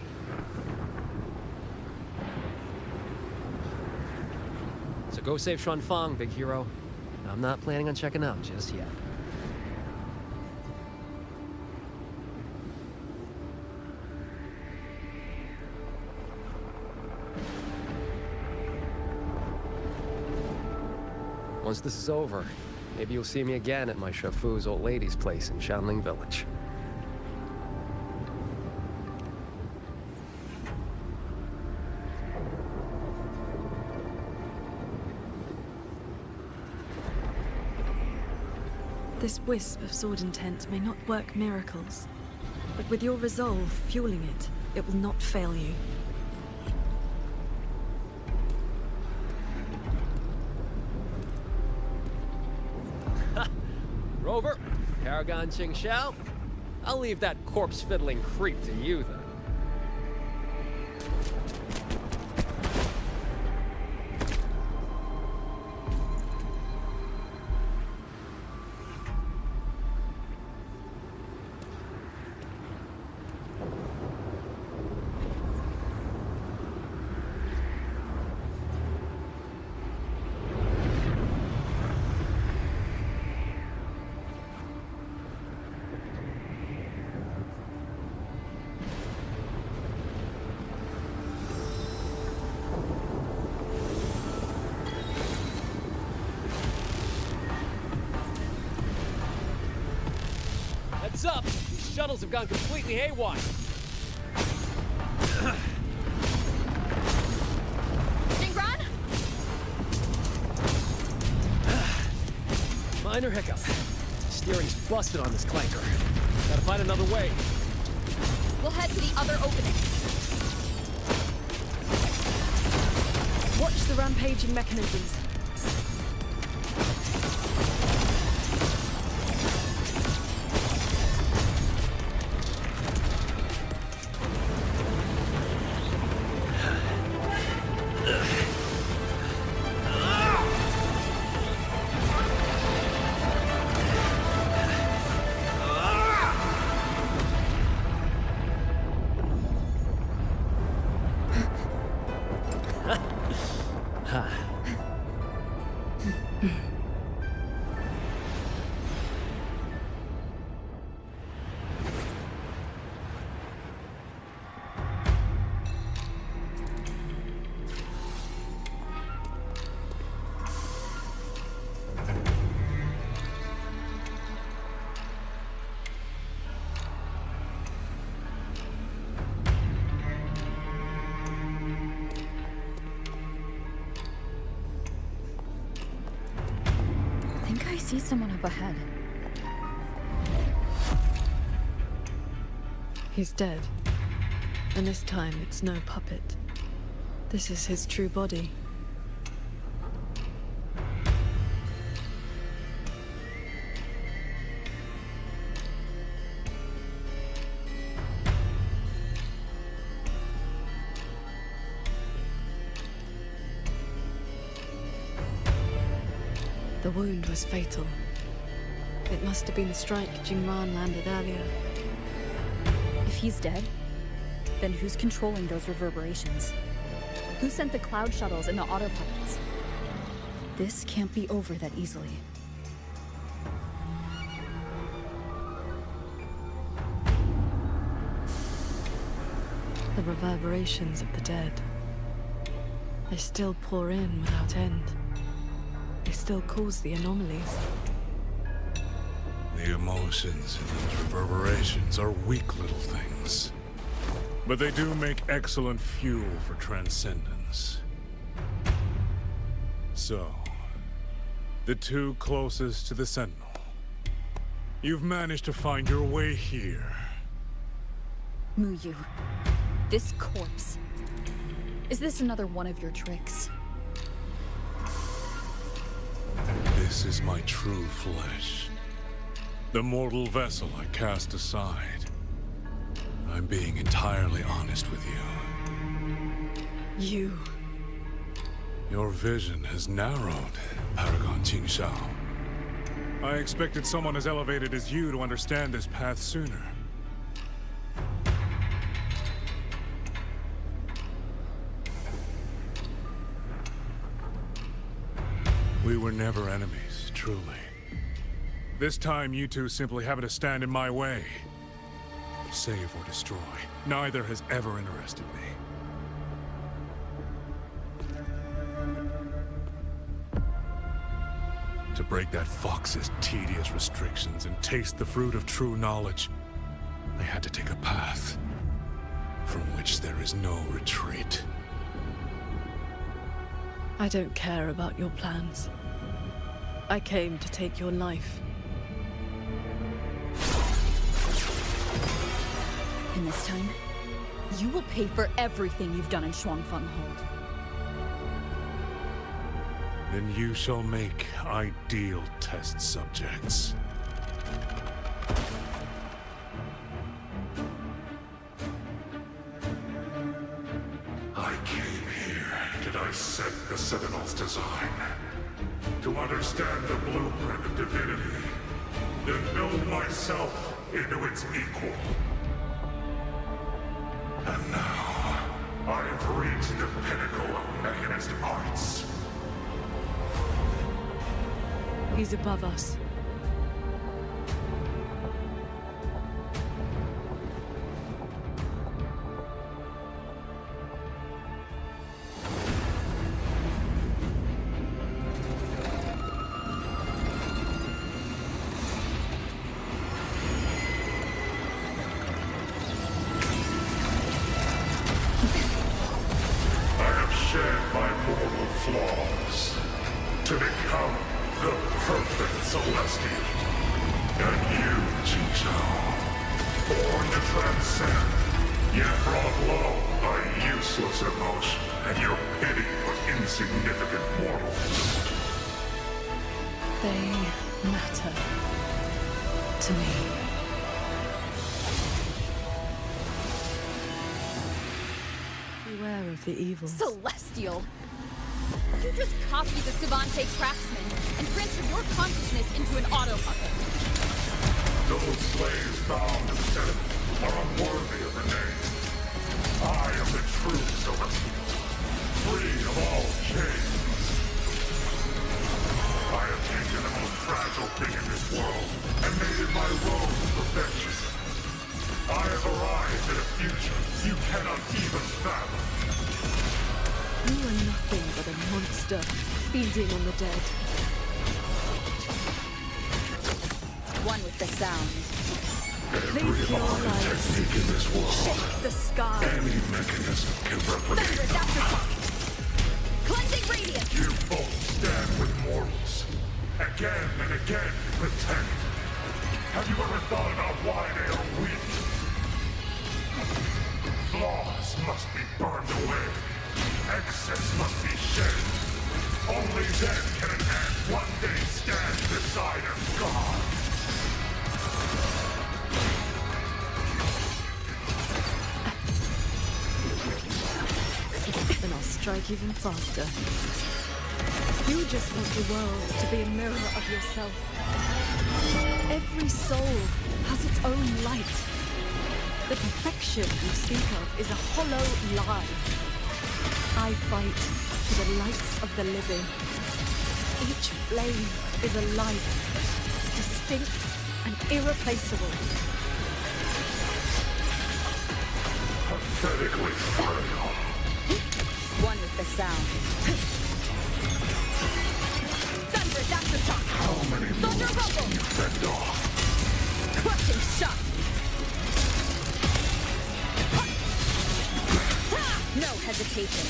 Speaker 18: So go save Xuan Fang, big hero. I'm not planning on checking out just yet. Once this is over, maybe you'll see me again at my Shafu's old lady's place in Shanling Village.
Speaker 4: This wisp of sword intent may not work miracles, but with your resolve fueling it, it will not fail you.
Speaker 18: Rover, Paragon Ching Xiao, I'll leave that corpse-fiddling creep to you, then. Heads up! These shuttles have gone completely haywire!
Speaker 10: Jingran?
Speaker 18: Minor hiccup. Steering's busted on this clanker. Gotta find another way.
Speaker 10: We'll head to the other opening.
Speaker 4: Watch the rampaging mechanisms.
Speaker 10: I see someone up ahead.
Speaker 4: He's dead. And this time, it's no puppet. This is his true body. The wound was fatal. It must have been the strike Jingran landed earlier.
Speaker 10: If he's dead, then who's controlling those reverberations? Who sent the cloud shuttles and the autopilots? This can't be over that easily.
Speaker 4: The reverberations of the dead. They still pour in without end. They still cause the anomalies.
Speaker 16: The emotions in those reverberations are weak little things. But they do make excellent fuel for transcendence. So, the two closest to the Sentinel. You've managed to find your way here.
Speaker 10: Muyu, this corpse. Is this another one of your tricks?
Speaker 16: This This is my true flesh. The mortal vessel I cast aside. I'm being entirely honest with you. Your vision has narrowed, Paragon Qingshao. I expected someone as elevated as you to understand this path sooner. We were never enemies, truly. This time, you two simply happen to stand in my way. Save or destroy. Neither has ever interested me. To break that fox's tedious restrictions and taste the fruit of true knowledge, I had to take a path from which there is no retreat.
Speaker 4: I don't care about your plans. I came to take your life.
Speaker 10: And this time, you will pay for everything you've done in Xuanfeng Hold.
Speaker 16: Then you shall make ideal test subjects. I came here to dissect the Citadel's design. To understand the blueprint of divinity. Then build myself into its equal. And now, I have reached the pinnacle of mechanist arts.
Speaker 4: He's above us. The evils.
Speaker 10: Celestial! You just copied the Savante craftsman and transferred your consciousness into an auto-puppet.
Speaker 16: Those slaves bound to the Citadel are unworthy of the name. I am the true Celestial, free of all chains. I have taken the most fragile thing in this world and made it my road to perfection. I have arrived at a future you cannot even fathom.
Speaker 4: You are nothing but a monster, feeding on the dead.
Speaker 10: One with the sound.
Speaker 16: Every modern technique in this world,
Speaker 4: shake the sky.
Speaker 16: Any mechanism can replicate
Speaker 10: Thunderous aftershock! Cleansing radiance!
Speaker 16: You both stand with mortals. Again and again you pretend. Have you ever thought about why they are weak? Flaws must be burned away. Excess must be shed. Only then can an ant one day stand beside a god.
Speaker 4: Then I'll strike even faster. You just want the world to be a mirror of yourself. Every soul has its own light. The perfection you speak of is a hollow lie. I fight for the lights of the living. Each flame is a life, distinct and irreplaceable.
Speaker 16: Pathetically frail.
Speaker 10: One with the sound. Thunderous aftershock!
Speaker 16: How many
Speaker 10: Thunder
Speaker 16: bullets
Speaker 10: rumble!
Speaker 16: can you fend off?
Speaker 10: Crushing shot! No hesitation.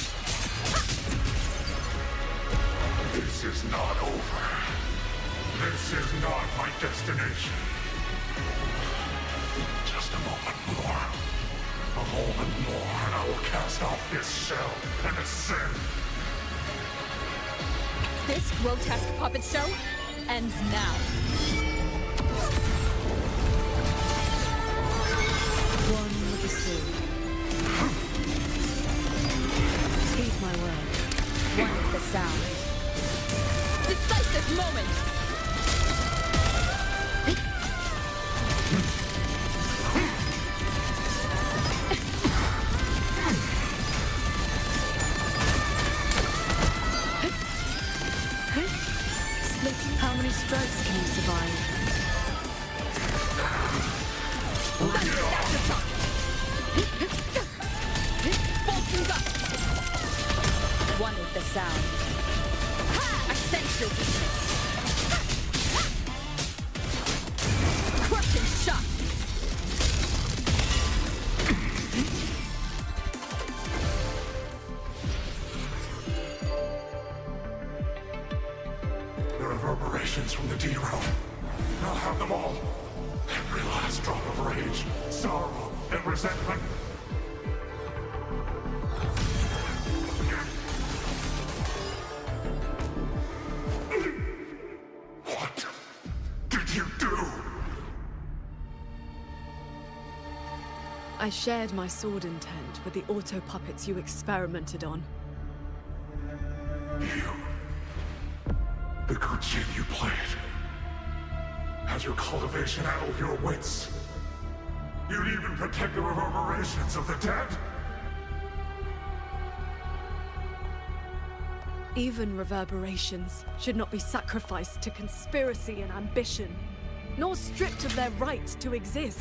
Speaker 16: This is not over. This is not my destination. Just a moment more. A moment more, and I will cast off this shell and ascend.
Speaker 10: This grotesque puppet show? ends now.
Speaker 4: One with the sword. Heed my words.
Speaker 10: One with the sound. Decisive moment!
Speaker 4: How many strikes can you survive?
Speaker 10: One with the sound. I sense your weakness. Crushing shot.
Speaker 12: The reverberations from the D-Realm. I'll have them all. Every last drop of rage, sorrow, and resentment. What did you do?
Speaker 4: I shared my sword intent with the auto-puppets you experimented on.
Speaker 12: The good jig you played. Had your cultivation addled your wits? You'd even protect the reverberations of the dead?
Speaker 4: Even reverberations should not be sacrificed to conspiracy and ambition, nor stripped of their right to exist.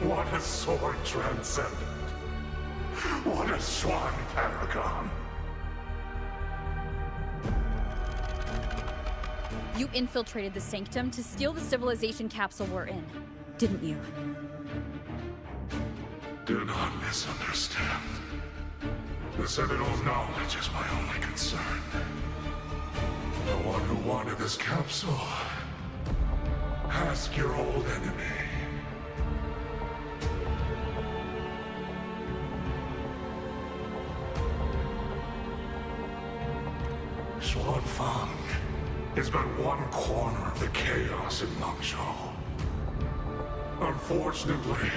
Speaker 12: What a sword transcendent. What a Swan paragon.
Speaker 10: You infiltrated the Sanctum to steal the civilization capsule we're in, didn't you?
Speaker 12: Do not misunderstand. The Sentinel's knowledge is my only concern. The one who wanted this capsule. Ask your old enemy. Xuanfang is but one corner of the chaos in Mengzhou. Unfortunately,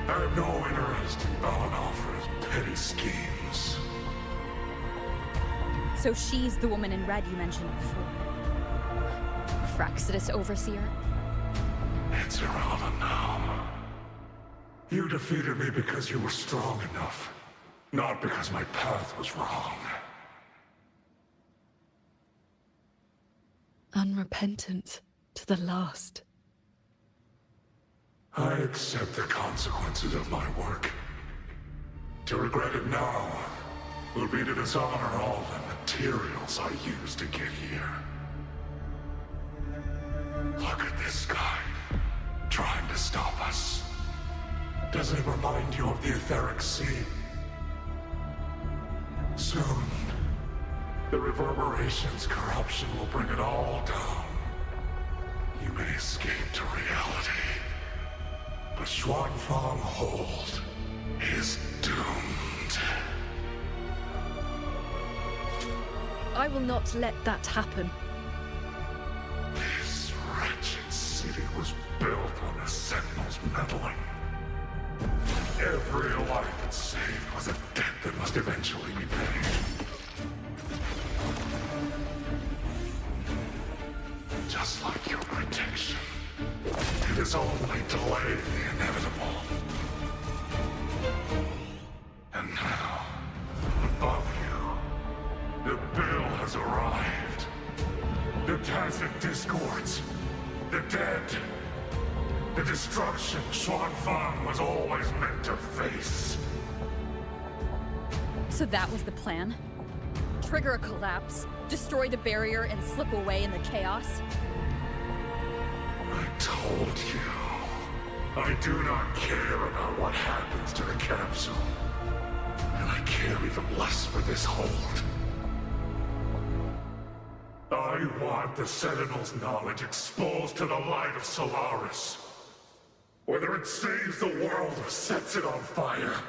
Speaker 12: I have no interest in Balanofra's petty schemes.
Speaker 10: So she's the woman in red you mentioned before. Fraxidus Overseer?
Speaker 12: It's irrelevant now. You defeated me because you were strong enough, not because my path was wrong.
Speaker 4: Unrepentant to the last.
Speaker 12: I accept the consequences of my work. To regret it now would be to dishonor all the materials I used to get here. Look at this guy, trying to stop us. Doesn't it remind you of the Etheric Sea? Soon, the reverberation's corruption will bring it all down. You may escape to reality, but Xuanfang Hold is doomed.
Speaker 4: I will not let that happen.
Speaker 12: This wretched city was built on the Sentinel's meddling. Every life it saved was a debt that must eventually be paid. Just like your protection, it has only delayed the inevitable. And now, above you, the bill has arrived. The tacit discords, the dead, the destruction Xuanfang was always meant to face.
Speaker 10: So that was the plan? Trigger a collapse, destroy the barrier, and slip away in the chaos?
Speaker 12: I told you. I do not care about what happens to the capsule. And I care even less for this hold. I want the Sentinel's knowledge exposed to the light of Solaris. Whether it saves the world or sets it on fire.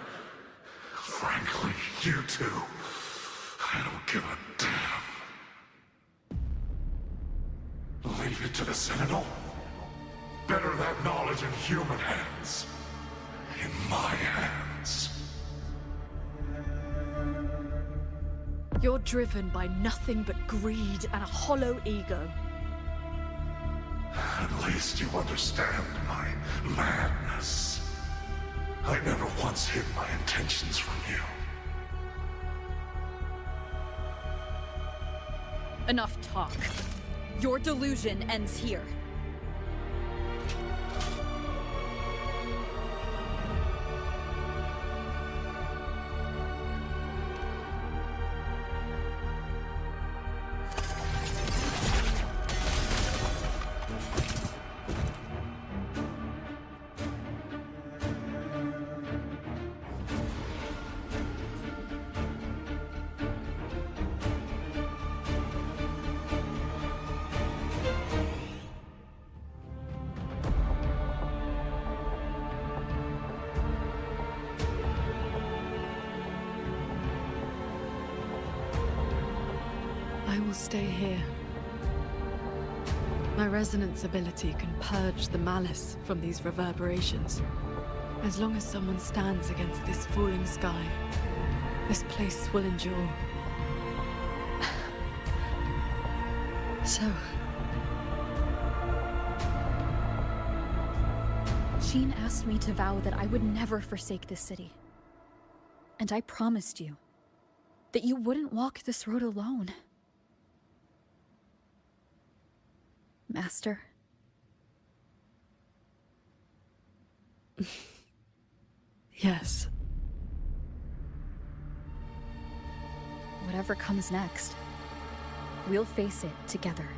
Speaker 12: Frankly, you two. I don't give a damn. Leave it to the Sentinel? Better that knowledge in human hands. In my hands.
Speaker 4: You're driven by nothing but greed and a hollow ego.
Speaker 12: At least you understand my madness. I never once hid my intentions from you.
Speaker 10: Enough talk. Your delusion ends here.
Speaker 4: I will stay here. My resonance ability can purge the malice from these reverberations. As long as someone stands against this falling sky, this place will endure. So...
Speaker 10: Sheen asked me to vow that I would never forsake this city. And I promised you that you wouldn't walk this road alone. Master.
Speaker 4: Yes.
Speaker 10: Whatever comes next, we'll face it together.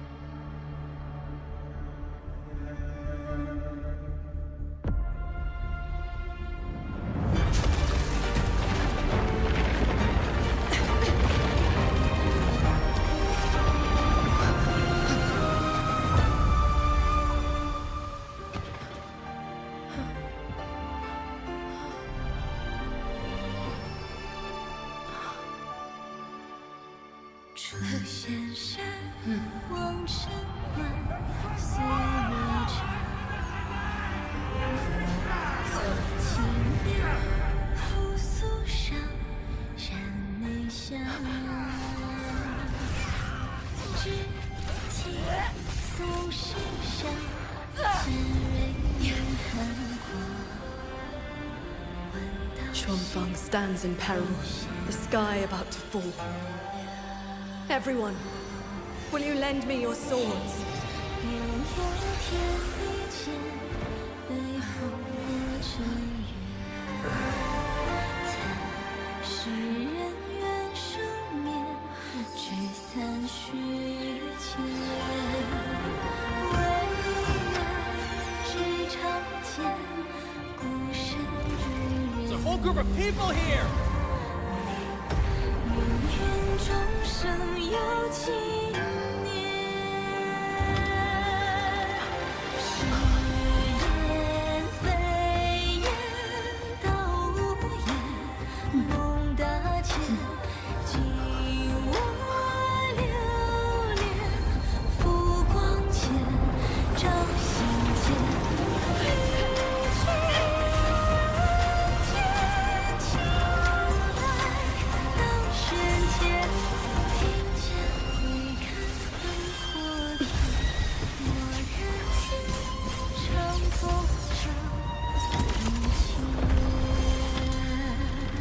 Speaker 4: Xuanfang stands in peril, the sky about to fall. Everyone, will you lend me your swords?
Speaker 18: There's a whole group of people here!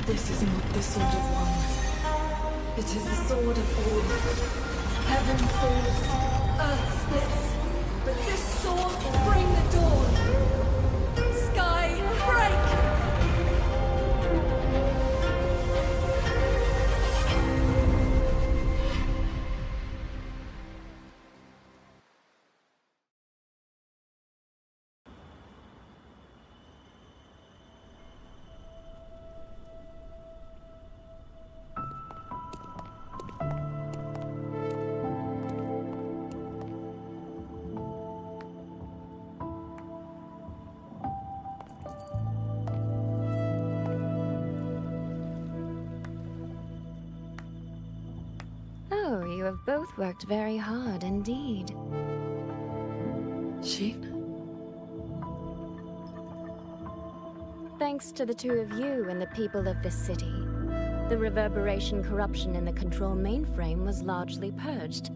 Speaker 4: This is not the sword of one. It is the sword of all. Heaven falls, earth splits, but this sword will bring the dawn. Sky, break!
Speaker 3: So, you have both worked very hard indeed.
Speaker 4: Sheen?
Speaker 3: Thanks to the two of you and the people of this city, the reverberation corruption in the control mainframe was largely purged.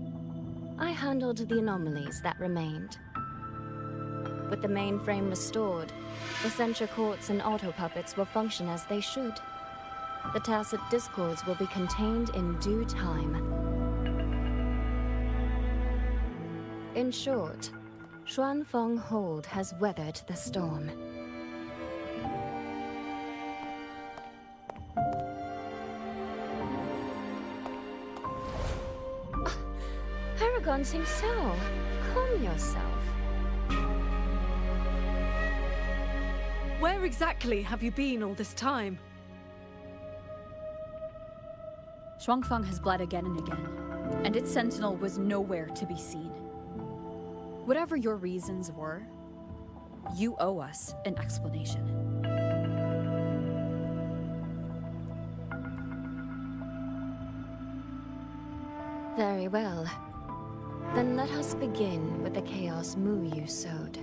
Speaker 3: I handled the anomalies that remained. With the mainframe restored, the censure courts and auto-puppets will function as they should. The tacit discords will be contained in due time. In short, Xuanfeng Hold has weathered the storm. Paragon Tsingtao, calm yourself.
Speaker 4: Where exactly have you been all this time?
Speaker 10: Xuanfeng has bled again and again, and its sentinel was nowhere to be seen. Whatever your reasons were, you owe us an explanation.
Speaker 3: Very well. Then let us begin with the chaos Mu Yu sowed.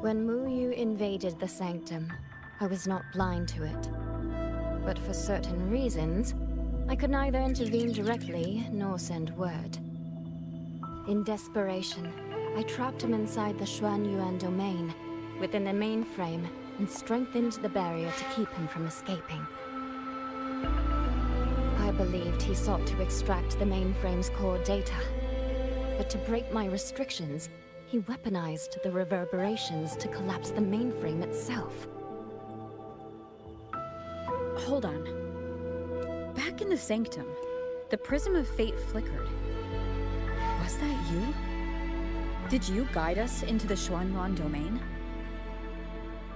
Speaker 3: When Mu Yu invaded the Sanctum, I was not blind to it. But for certain reasons, I could neither intervene directly nor send word. In desperation, I trapped him inside the Xuanyuan domain, within the mainframe, and strengthened the barrier to keep him from escaping. I believed he sought to extract the mainframe's core data. But to break my restrictions, he weaponized the reverberations to collapse the mainframe itself.
Speaker 10: Hold on. Back in the Sanctum, the Prism of Fate flickered. Was that you? Did you guide us into the Xuanyuan domain?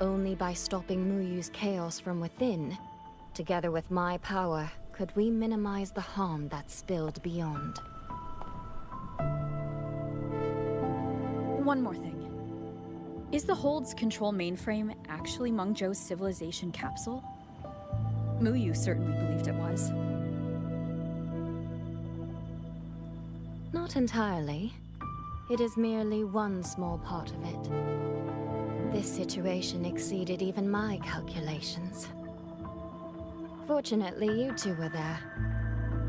Speaker 3: Only by stopping Mu Yu's chaos from within, together with my power, could we minimize the harm that spilled beyond.
Speaker 10: One more thing. Is the Hold's control mainframe actually Meng Zhou's civilization capsule? Mu Yu certainly believed it was.
Speaker 3: Not entirely. It is merely one small part of it. This situation exceeded even my calculations. Fortunately, you two were there.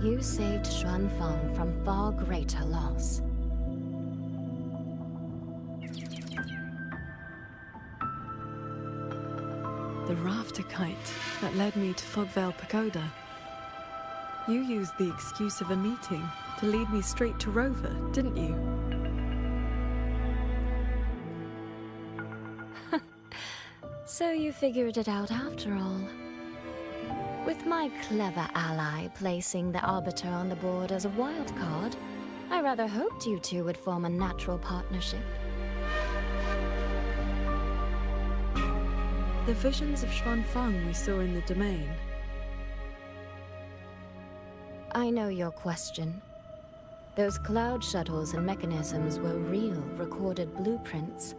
Speaker 3: You saved Xuanfeng from far greater loss.
Speaker 4: The rafter kite that led me to Fogvale Pagoda. You used the excuse of a meeting to lead me straight to Rover, didn't you?
Speaker 3: So you figured it out after all. With my clever ally placing the Arbiter on the board as a wild card, I rather hoped you two would form a natural partnership.
Speaker 4: The visions of Xuanfeng we saw in the domain.
Speaker 3: I know your question. Those cloud shuttles and mechanisms were real, recorded blueprints.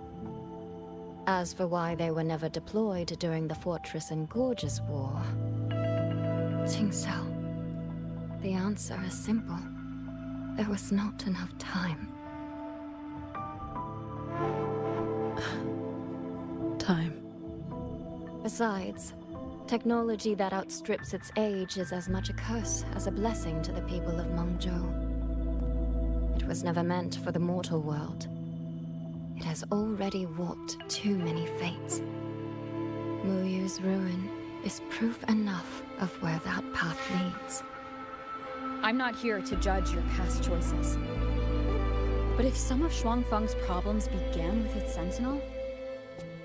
Speaker 3: As for why they were never deployed during the Fortress and Gorges War... Tsingtao, the answer is simple. There was not enough time.
Speaker 4: Time.
Speaker 3: Besides, technology that outstrips its age is as much a curse as a blessing to the people of Meng Zhou. It was never meant for the mortal world. It has already warped too many fates. Mu Yu's ruin is proof enough of where that path leads.
Speaker 10: I'm not here to judge your past choices. But if some of Xuanfeng's problems began with its sentinel,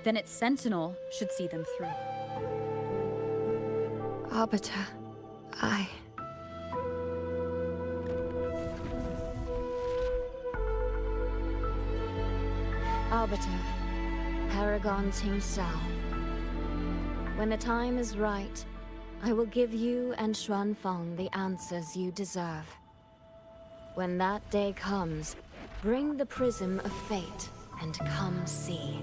Speaker 10: then its sentinel should see them through.
Speaker 3: Arbiter, Arbiter, Paragon Tsingtao. When the time is right, I will give you and Xuanfeng the answers you deserve. When that day comes, bring the Prism of Fate and come see.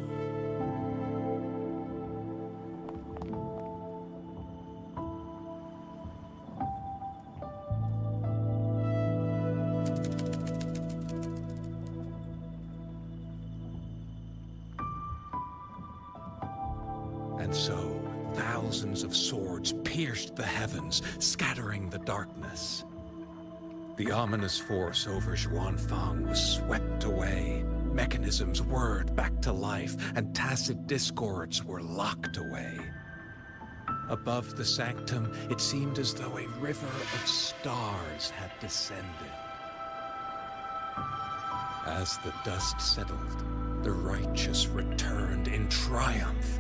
Speaker 13: thousands of swords pierced the heavens, scattering the darkness. The ominous force over Xuanfang was swept away. Mechanisms whirred back to life, and tacit discords were locked away. Above the sanctum, it seemed as though a river of stars had descended. As the dust settled, the righteous returned in triumph.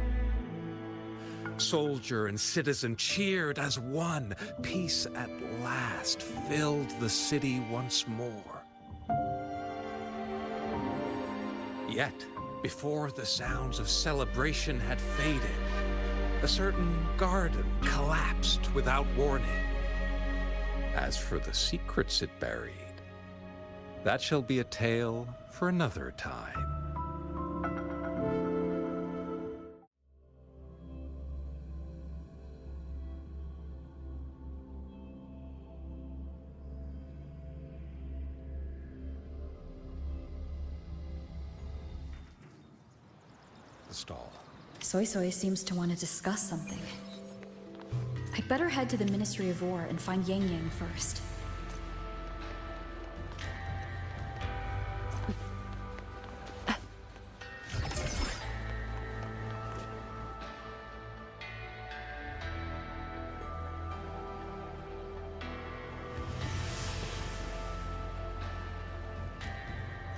Speaker 13: Soldier and citizen cheered as one. Peace at last filled the city once more. Yet, before the sounds of celebration had faded, a certain garden collapsed without warning. As for the secrets it buried, that shall be a tale for another time. The stall.
Speaker 10: Soy Soy seems to want to discuss something. I'd better head to the Ministry of War and find Yang Yang first.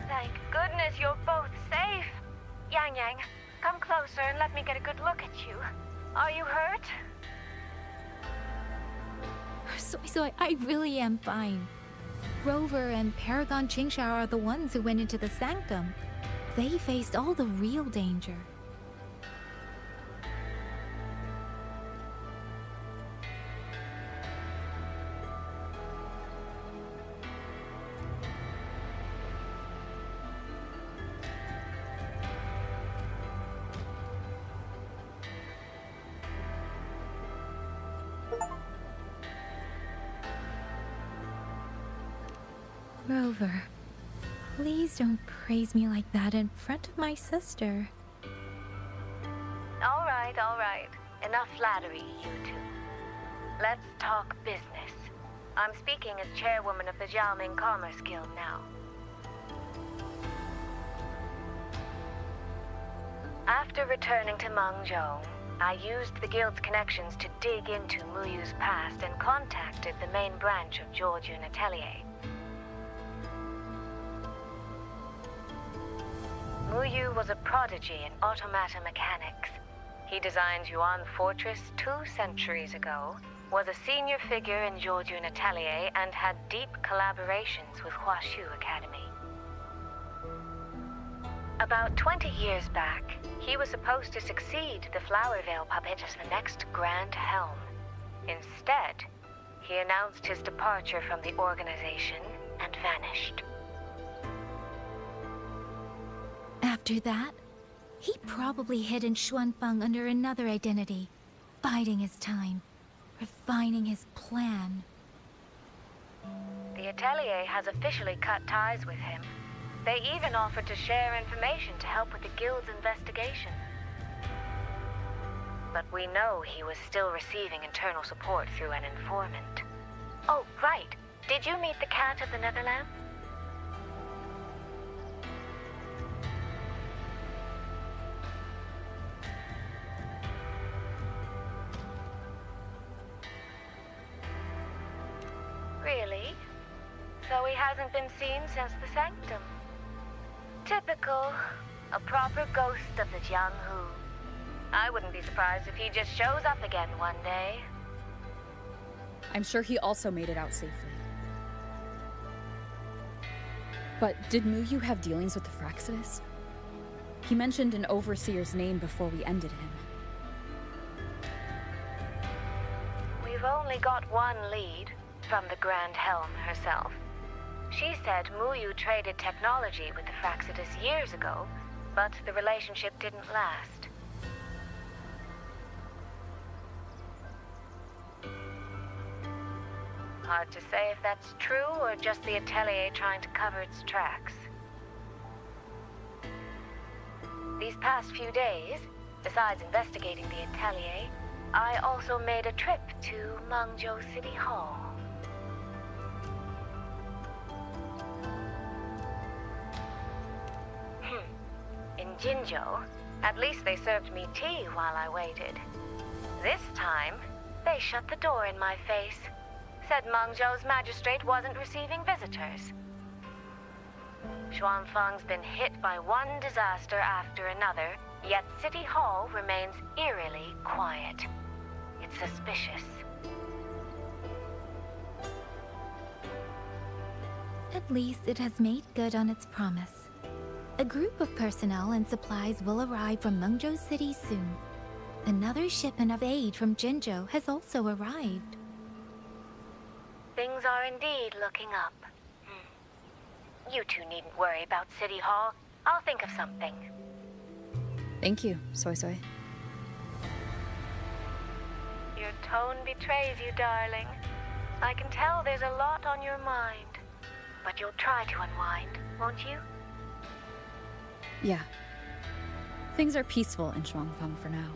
Speaker 21: Thank goodness you're both safe. Yang Yang, come closer and let me get a good look at you. Are you hurt?
Speaker 23: Soy Soy, I really am fine. Rover and Paragon Qingshao are the ones who went into the sanctum. They faced all the real danger. Rover, please don't praise me like that in front of my sister.
Speaker 21: All right. Enough flattery, you two. Let's talk business. I'm speaking as chairwoman of the Jiaoming Commerce Guild now. After returning to Mengzhou, I used the guild's connections to dig into Muyu's past and contacted the main branch of Georgian Atelier. Muyu was a prodigy in automata mechanics. He designed Yuan Fortress 2 centuries ago, was a senior figure in Georgian Atelier, and had deep collaborations with Huashu Academy. About 20 years back, he was supposed to succeed the Flower Veil puppet as the next Grand Helm. Instead, he announced his departure from the organization and vanished.
Speaker 23: After that, he probably hid in Xuanfang under another identity, biding his time, refining his plan.
Speaker 21: The Atelier has officially cut ties with him. They even offered to share information to help with the Guild's investigation. But we know he was still receiving internal support through an informant. Oh, right. Did you meet the cat of the Netherland? Really? So he hasn't been seen since the Sanctum. Typical. A proper ghost of the Jianghu. I wouldn't be surprised if he just shows up again one day.
Speaker 10: I'm sure he also made it out safely. But did Muyu have dealings with the Fraxidus? He mentioned an overseer's name before we ended him.
Speaker 21: We've only got one lead, from the Grand Helm herself. She said Muyu traded technology with the Fraxidus years ago, but the relationship didn't last. Hard to say if that's true or just the Atelier trying to cover its tracks. These past few days, besides investigating the Atelier, I also made a trip to Mangzhou City Hall. In Jinzhou, at least they served me tea while I waited. This time, they shut the door in my face. Said Mangzhou's magistrate wasn't receiving visitors. Xuanfang's been hit by one disaster after another, yet City Hall remains eerily quiet. It's suspicious.
Speaker 23: At least it has made good on its promise. A group of personnel and supplies will arrive from Mengzhou City soon. Another shipment of aid from Jinzhou has also arrived.
Speaker 21: Things are indeed looking up. You two needn't worry about City Hall. I'll think of something.
Speaker 10: Thank you, Soy Soy.
Speaker 21: Your tone betrays you, darling. I can tell there's a lot on your mind. But you'll try to unwind, won't you?
Speaker 10: Yeah. Things are peaceful in Shuangfang for now.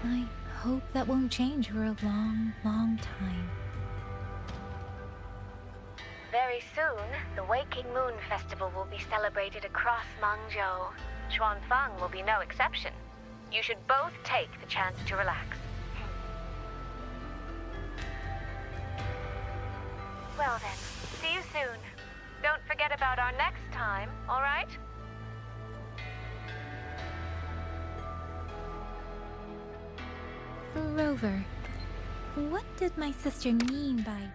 Speaker 23: I hope that won't change for a long, long time.
Speaker 21: Very soon, the Waking Moon Festival will be celebrated across Mangzhou. Xuanfang will be no exception. You should both take the chance to relax. Well then, see you soon. Don't forget about our next time, all right?
Speaker 23: Rover, what did my sister mean by...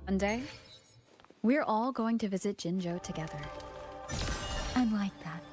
Speaker 10: One day, we're all going to visit Jinzhou together.
Speaker 23: I like that.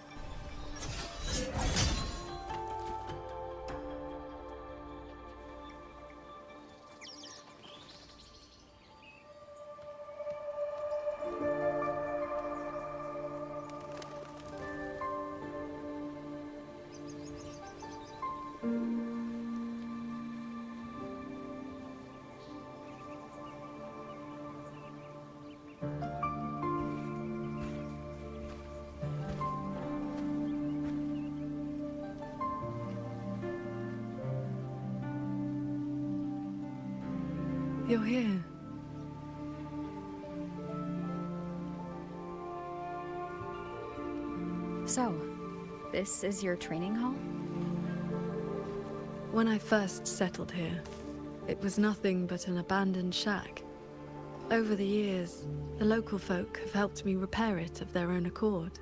Speaker 4: You're here.
Speaker 10: So, this is your training hall?
Speaker 4: When I first settled here, it was nothing but an abandoned shack. Over the years, the local folk have helped me repair it of their own accord.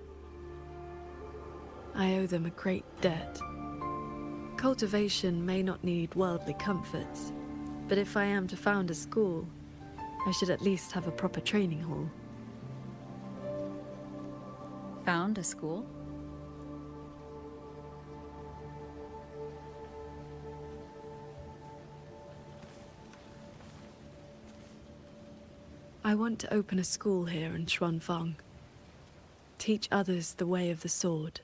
Speaker 4: I owe them a great debt. Cultivation may not need worldly comforts, but if I am to found a school, I should at least have a proper training hall.
Speaker 10: Found a school?
Speaker 4: I want to open a school here in Xuanfang. Teach others the way of the sword.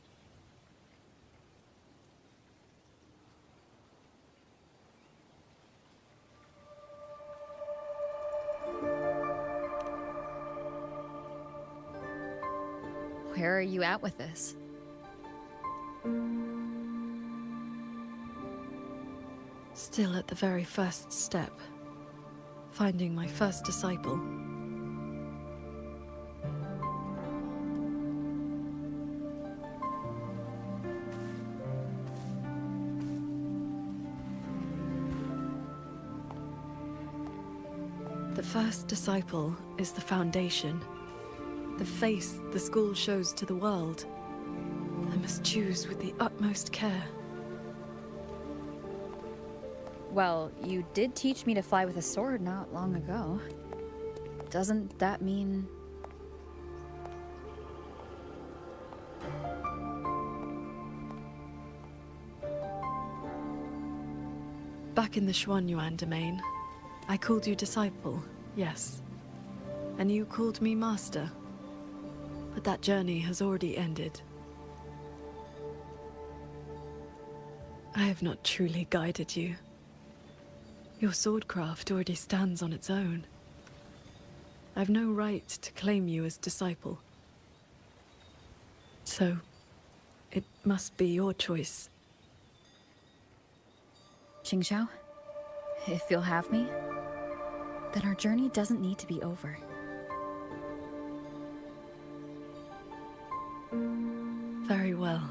Speaker 10: Where are you at with this?
Speaker 4: Still at the very first step. Finding my first disciple. The first disciple is the foundation. The face the school shows to the world. I must choose with the utmost care.
Speaker 10: Well, you did teach me to fly with a sword not long ago. Doesn't that mean...
Speaker 4: Back in the Xuanyuan domain, I called you disciple, yes. And you called me master. But that journey has already ended. I have not truly guided you. Your swordcraft already stands on its own. I've no right to claim you as disciple. So, it must be your choice.
Speaker 10: Qingxiao, if you'll have me, then our journey doesn't need to be over.
Speaker 4: Very well.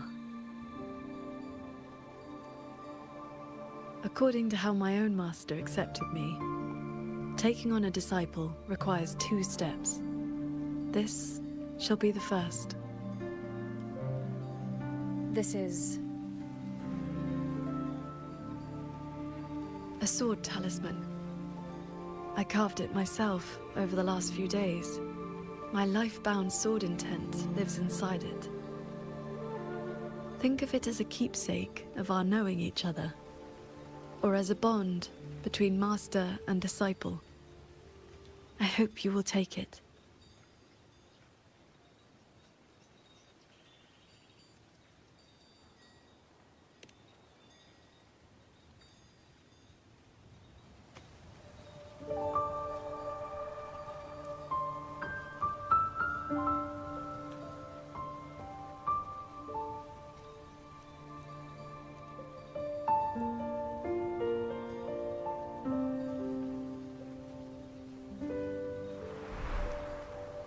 Speaker 4: According to how my own master accepted me, taking on a disciple requires 2 steps. This shall be the first.
Speaker 10: This is...
Speaker 4: a sword talisman. I carved it myself over the last few days. My life-bound sword intent lives inside it. Think of it as a keepsake of our knowing each other, or as a bond between master and disciple. I hope you will take it.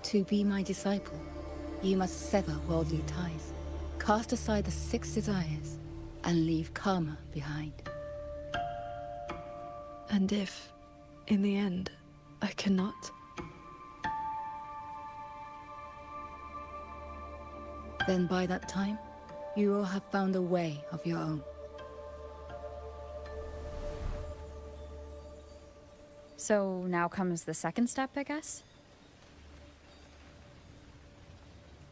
Speaker 1: To be my disciple, you must sever worldly ties, cast aside the 6 desires, and leave karma behind.
Speaker 4: And if, in the end, I cannot?
Speaker 1: Then by that time, you will have found a way of your own.
Speaker 10: So now comes the second step, I guess?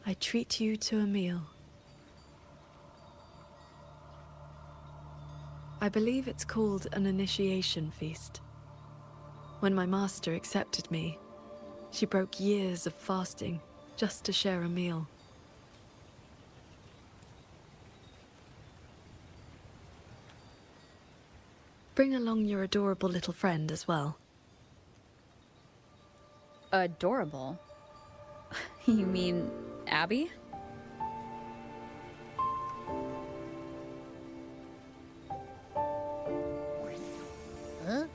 Speaker 4: I treat you to a meal. I believe it's called an initiation feast. When my master accepted me, she broke years of fasting just to share a meal. Bring along your adorable little friend as well.
Speaker 10: Adorable? You mean Abby?
Speaker 9: Huh?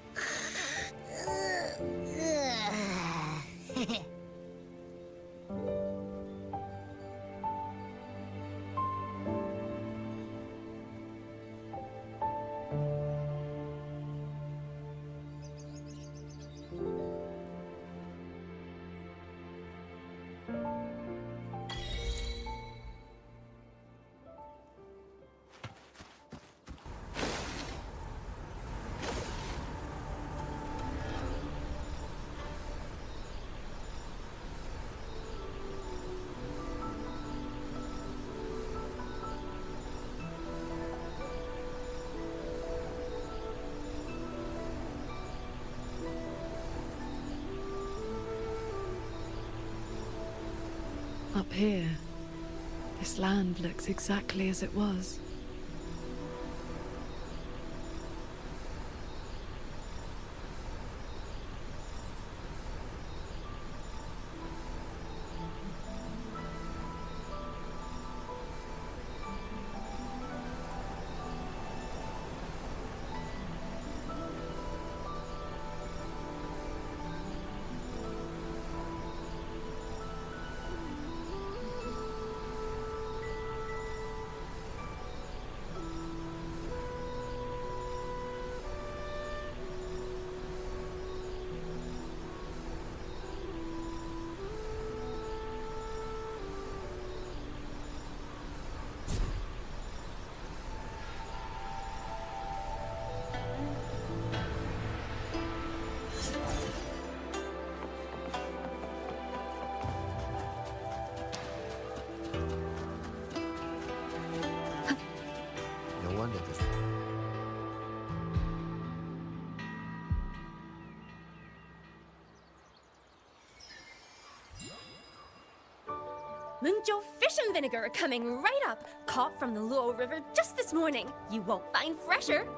Speaker 4: Up here, this land looks exactly as it was.
Speaker 2: No wonder this. Mengzhou fish and vinegar are coming right up. Caught from the Luo River just this morning. You won't find fresher.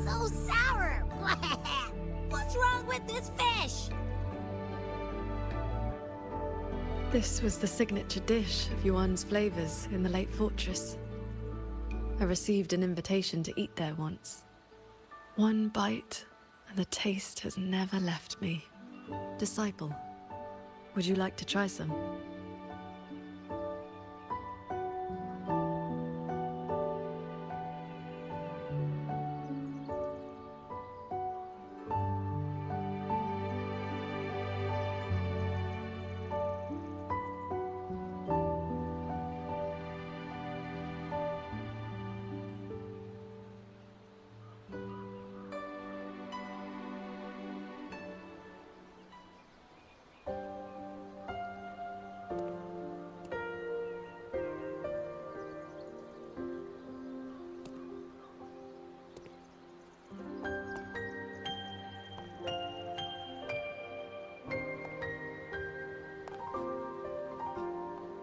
Speaker 9: So sour! What's wrong with this fish?
Speaker 4: This was the signature dish of Yuan's flavors in the Late Fortress. I received an invitation to eat there once. One bite, and the taste has never left me. Disciple, would you like to try some?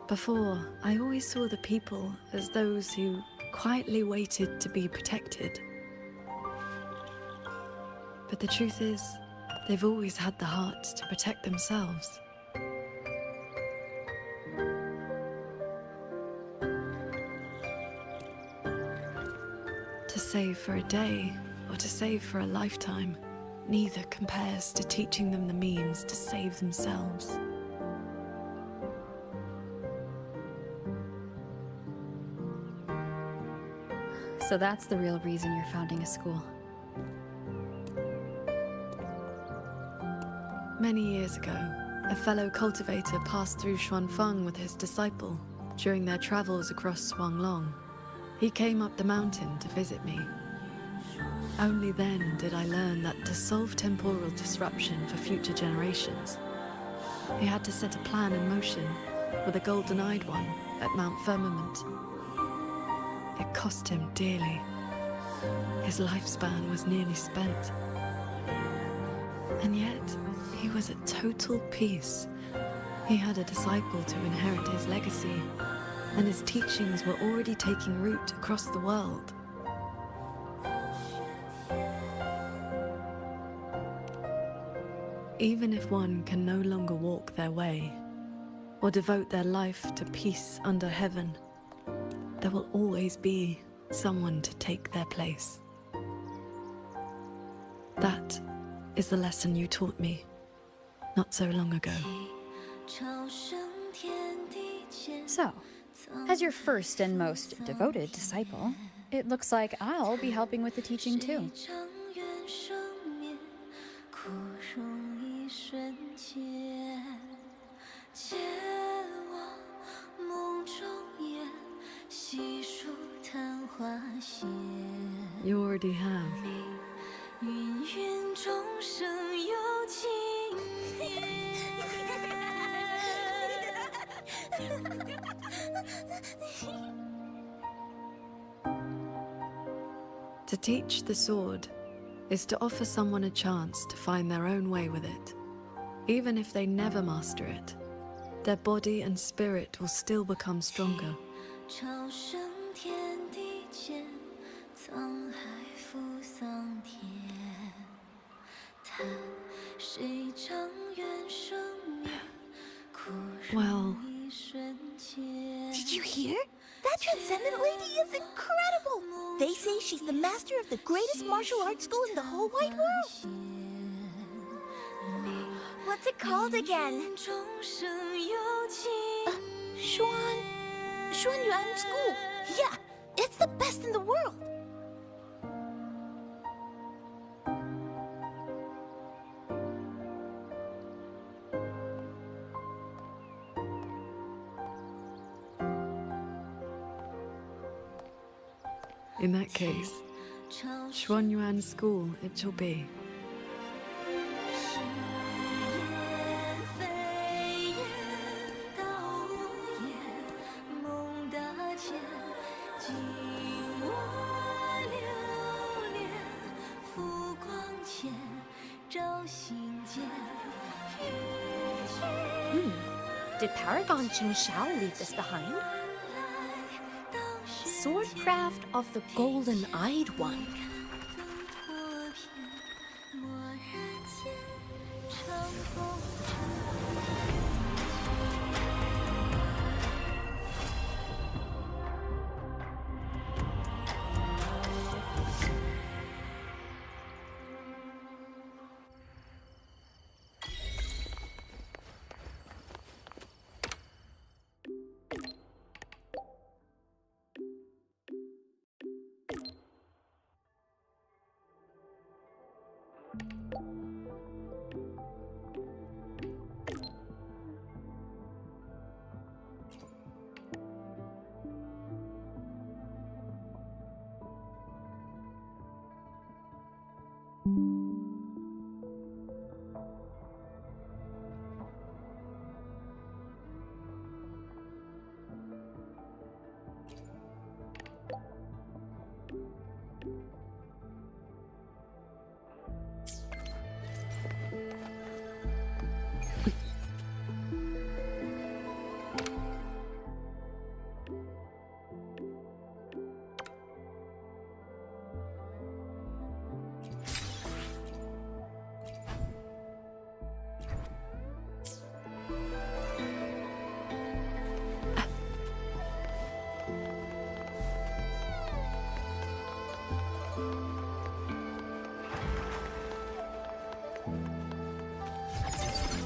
Speaker 4: Before, I always saw the people as those who quietly waited to be protected. But the truth is, they've always had the heart to protect themselves. To save for a day, or to save for a lifetime, neither compares to teaching them the means to save themselves.
Speaker 10: So that's the real reason you're founding a school.
Speaker 4: Many years ago, a fellow cultivator passed through Xuanfeng with his disciple during their travels across Shuanglong. He came up the mountain to visit me. Only then did I learn that to solve temporal disruption for future generations, he had to set a plan in motion with a golden-eyed one at Mount Firmament. It cost him dearly. His lifespan was nearly spent. And yet, he was at total peace. He had a disciple to inherit his legacy, and his teachings were already taking root across the world. Even if one can no longer walk their way, or devote their life to peace under heaven, there will always be someone to take their place. That is the lesson you taught me not so long ago.
Speaker 10: So, as your first and most devoted disciple, it looks like I'll be helping with the teaching too.
Speaker 4: You already have. To teach the sword is to offer someone a chance to find their own way with it. Even if they never master it, their body and spirit will still become stronger. Well...
Speaker 19: Did you hear? That Transcendent Lady is incredible! They say she's the master of the greatest martial arts school in the whole wide world! What's it called again? Xuanyuan School! Yeah, it's the best in the world!
Speaker 4: In that case, Xuanyuan School it shall be.
Speaker 2: Did Paragon Jing Shao leave this behind? Swordcraft of the Golden-Eyed One.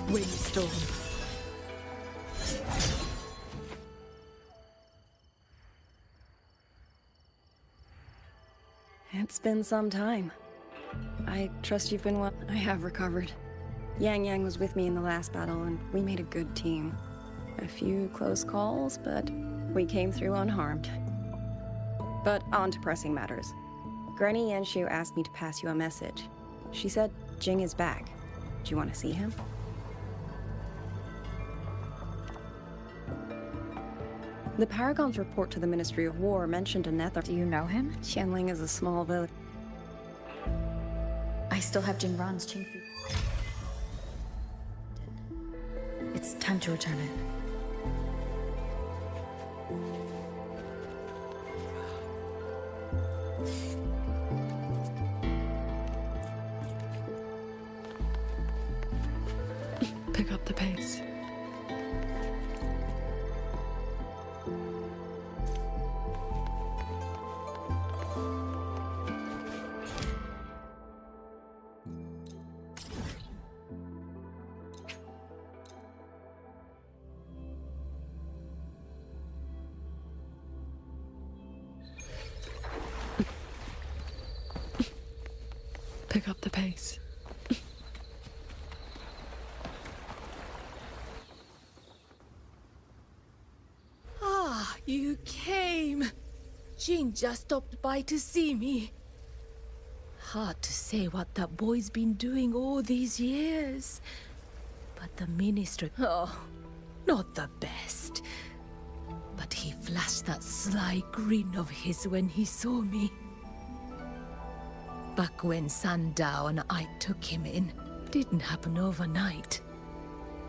Speaker 7: Windstorm.
Speaker 8: It's been some time. I trust you've been well. I have recovered. Yang Yang was with me in the last battle, and we made a good team. A few close calls, but we came through unharmed. But on to pressing matters. Granny Yanshu asked me to pass you a message. She said Jing is back. Do you want to see him? The Paragon's report to the Ministry of War mentioned a nether.
Speaker 10: Do you know him?
Speaker 8: Qianling is a small village.
Speaker 10: I still have Jingran's Qingfu. It's time to return it.
Speaker 4: Pick up the pace. Pick up the pace.
Speaker 7: Ah, you came. Jing just stopped by to see me. Hard to say what that boy's been doing all these years. But the minister, oh, not the best. But he flashed that sly grin of his when he saw me. Back when Sandao and I took him in, didn't happen overnight.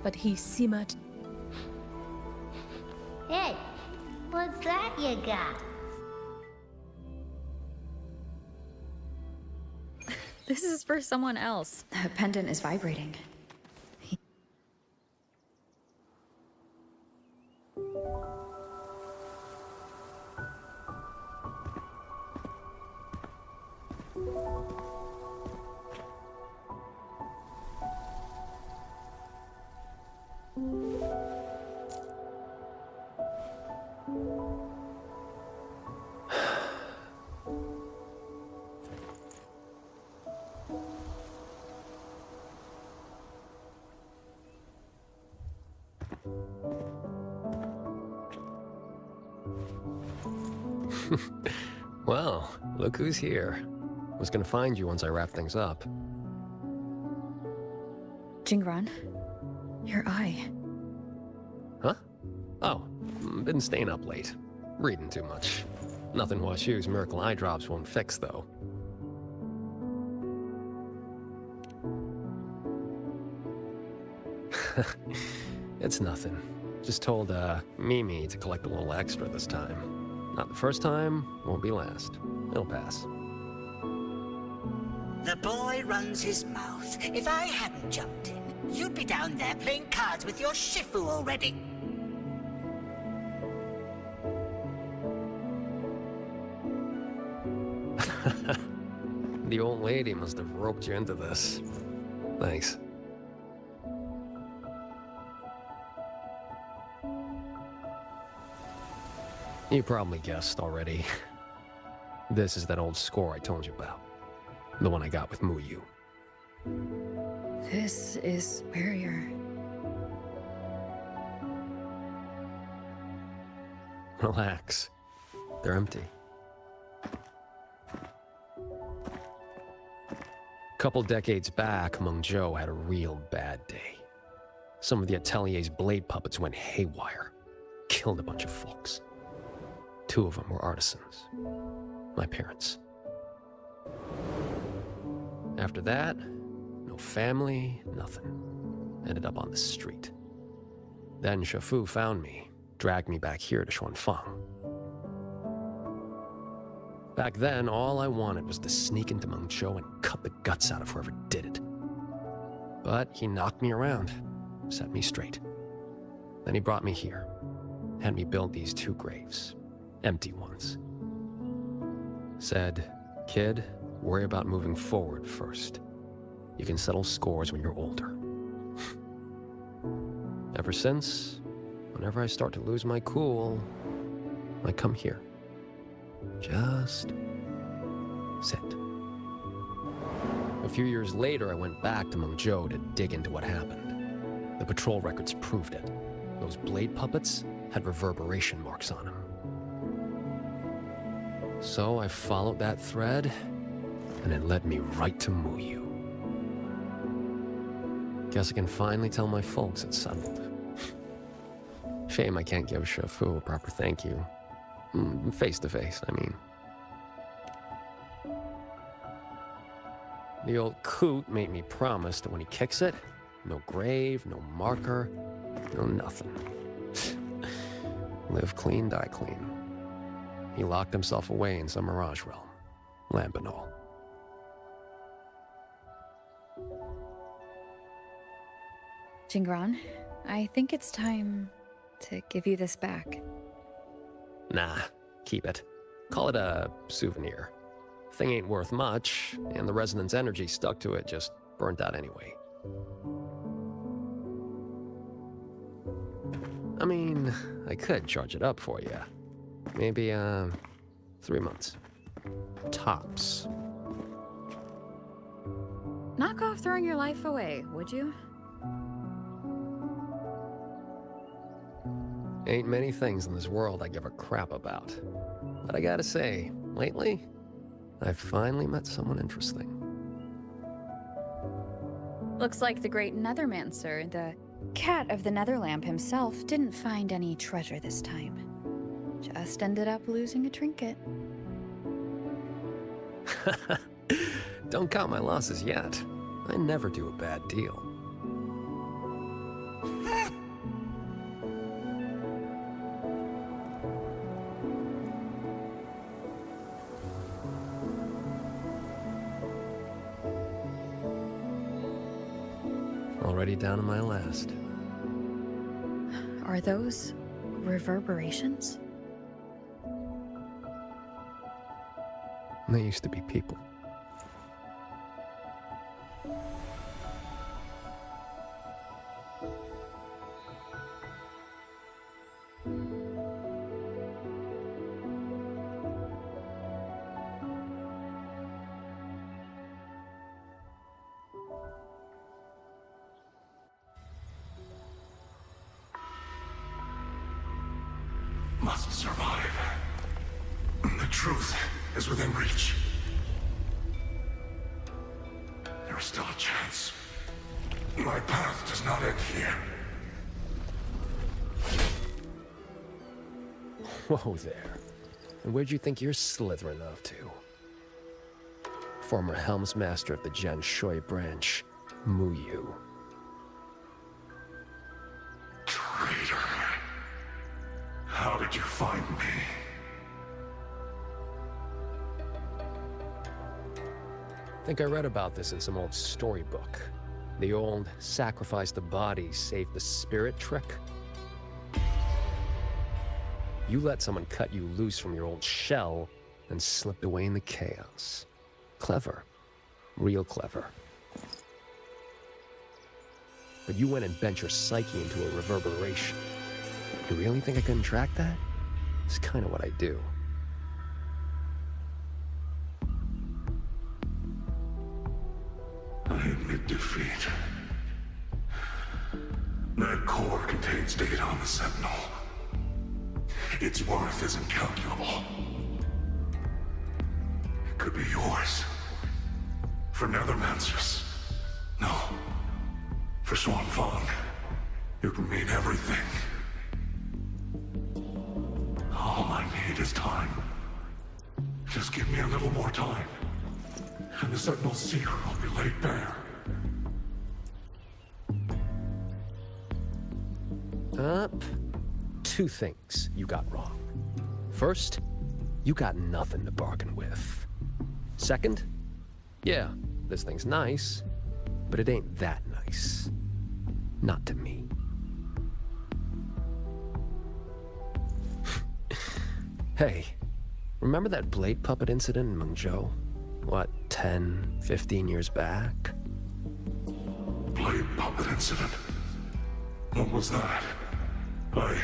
Speaker 7: But he simmered.
Speaker 9: Hey, what's that you got?
Speaker 10: This is for someone else. The pendant is vibrating.
Speaker 18: Well, look who's here. Was gonna find you once I wrap things up.
Speaker 10: Jingran, your eye.
Speaker 18: Huh? Oh, been staying up late. Reading too much. Nothing Washu's miracle eye drops won't fix, though. It's nothing. Just told, Mimi to collect a little extra this time. Not the first time, won't be last. It'll pass.
Speaker 15: The boy runs his mouth. If I hadn't jumped in, you'd be down there playing cards with your Shifu already.
Speaker 18: The old lady must have roped you into this. Thanks. You probably guessed already. This is that old score I told you about. The one I got with Muyu.
Speaker 10: This is superior.
Speaker 18: Relax. They're empty. Couple decades back, Meng Zhou had a real bad day. Some of the Atelier's blade puppets went haywire. Killed a bunch of folks. 2 of them were artisans. My parents. After that, no family, nothing. Ended up on the street. Then Shifu found me, dragged me back here to Xuanfang. Back then, all I wanted was to sneak into Meng Zhou and cut the guts out of whoever did it. But he knocked me around, set me straight. Then he brought me here, had me build these 2 graves, empty ones. Said, kid, worry about moving forward first. You can settle scores when you're older. Ever since, whenever I start to lose my cool, I come here. Just sit. A few years later, I went back to Meng Zhou to dig into what happened. The patrol records proved it. Those blade puppets had reverberation marks on them. So I followed that thread, and it led me right to Muyu. Guess I can finally tell my folks it's settled. Shame I can't give Shifu a proper thank you. Face to face, I mean. The old coot made me promise that when he kicks it, no grave, no marker, no nothing. Live clean, die clean. He locked himself away in some Mirage realm. Lambanol.
Speaker 10: Jingran, I think it's time to give you this back.
Speaker 18: Nah, keep it. Call it a souvenir. Thing ain't worth much, and the resonance energy stuck to it just burnt out anyway. I mean, I could charge it up for you. Maybe, 3 months. Tops.
Speaker 10: Knock off throwing your life away, would you?
Speaker 18: Ain't many things in this world I give a crap about. But I gotta say, lately, I've finally met someone interesting.
Speaker 10: Looks like the great Nethermancer, the cat of the Netherlamp himself, didn't find any treasure this time. Just ended up losing a trinket.
Speaker 18: Don't count my losses yet. I never do a bad deal. Already down to my last.
Speaker 10: Are those reverberations?
Speaker 18: They used to be people.
Speaker 12: Must survive. The truth is within reach. There is still a chance. My path does not end here.
Speaker 18: Whoa there. And where'd you think you're slithering off to? Former Helmsmaster of the Jian Shui branch, Mu Yu.
Speaker 12: Traitor. How did you find me?
Speaker 18: I think I read about this in some old storybook. The old sacrifice the body, save the spirit trick. You let someone cut you loose from your old shell and slipped away in the chaos. Clever. Real clever. But you went and bent your psyche into a reverberation. You really think I couldn't track that? It's kind of what I do.
Speaker 12: I admit defeat. That core contains data on the Sentinel. Its worth is incalculable. It could be yours. For Nethermancers. No. For Xuan Fang. It would mean everything. All I need is time. Just give me a little more time. And the Sentinel's secret will be laid bare.
Speaker 18: Two things you got wrong. First, you got nothing to bargain with. Second, yeah, this thing's nice, but it ain't that nice. Not to me. Hey, remember that blade puppet incident in Mengzhou? What, 10, 15 years back?
Speaker 12: Blade puppet incident? What was that? I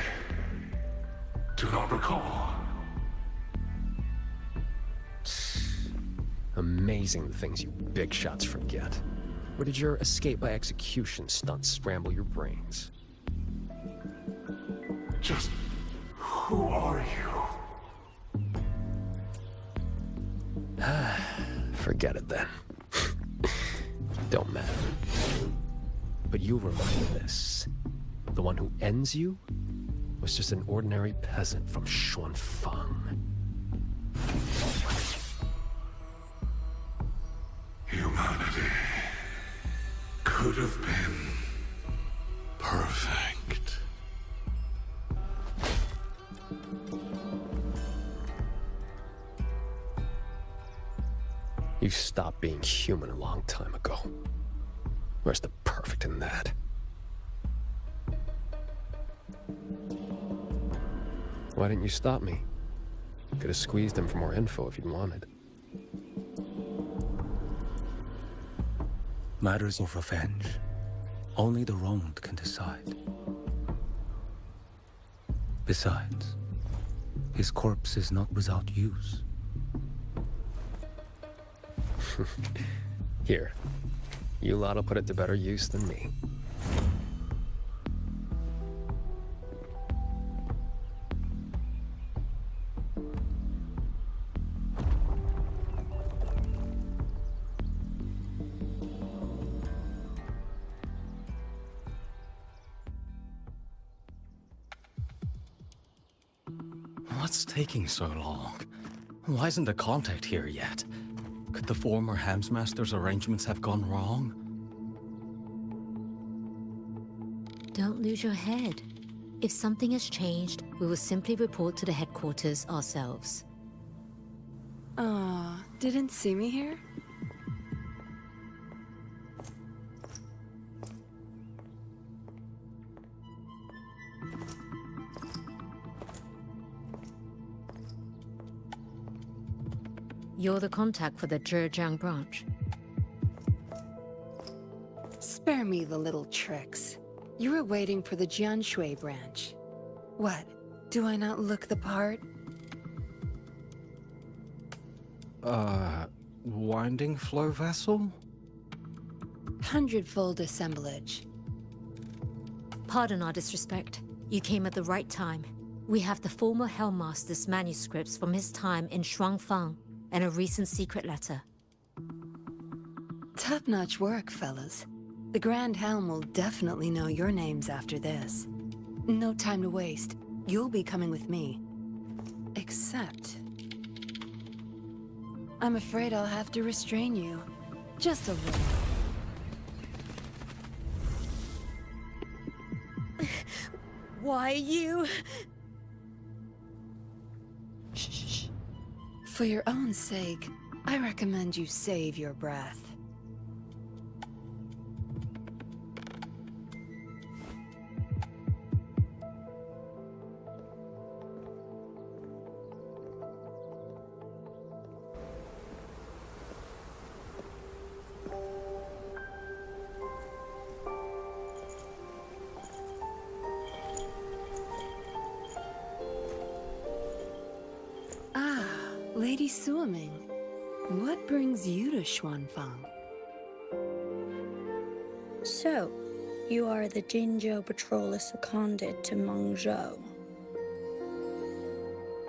Speaker 12: do not recall.
Speaker 18: Amazing the things you big shots forget. Or did your escape by execution stunt scramble your brains?
Speaker 12: Just who are you?
Speaker 18: Forget it then. Don't matter. But you remember this. The one who ends you was just an ordinary peasant from Xuan Fang.
Speaker 12: Humanity could have been perfect.
Speaker 18: You stopped being human a long time ago. Where's the perfect in that? Why didn't you stop me? Could have squeezed him for more info if you'd wanted.
Speaker 5: Matters of revenge, only the wronged can decide. Besides, his corpse is not without use.
Speaker 18: Here, you lot'll put it to better use than me.
Speaker 5: What's taking so long? Why isn't the contact here yet? Could the former Helmsmaster's arrangements have gone wrong?
Speaker 14: Don't lose your head. If something has changed, we will simply report to the headquarters ourselves.
Speaker 8: Aw, didn't see me here?
Speaker 14: You're the contact for the Zhejiang branch.
Speaker 8: Spare me the little tricks. You were waiting for the Jian Shui branch. What? Do I not look the part?
Speaker 5: Winding flow vessel?
Speaker 8: 100-fold assemblage.
Speaker 14: Pardon our disrespect. You came at the right time. We have the former Hellmaster's manuscripts from his time in Xuan Fang. and a recent secret letter.
Speaker 8: Top-notch work, fellas. The Grand Helm will definitely know your names after this. No time to waste. You'll be coming with me. Except... I'm afraid I'll have to restrain you. Just a little.
Speaker 7: Why you?
Speaker 8: Shh. For your own sake, I recommend you save your breath. Lady Suoming, what brings you to Xuanfang?
Speaker 6: So, you are the Jinzhou patroller seconded to Mengzhou.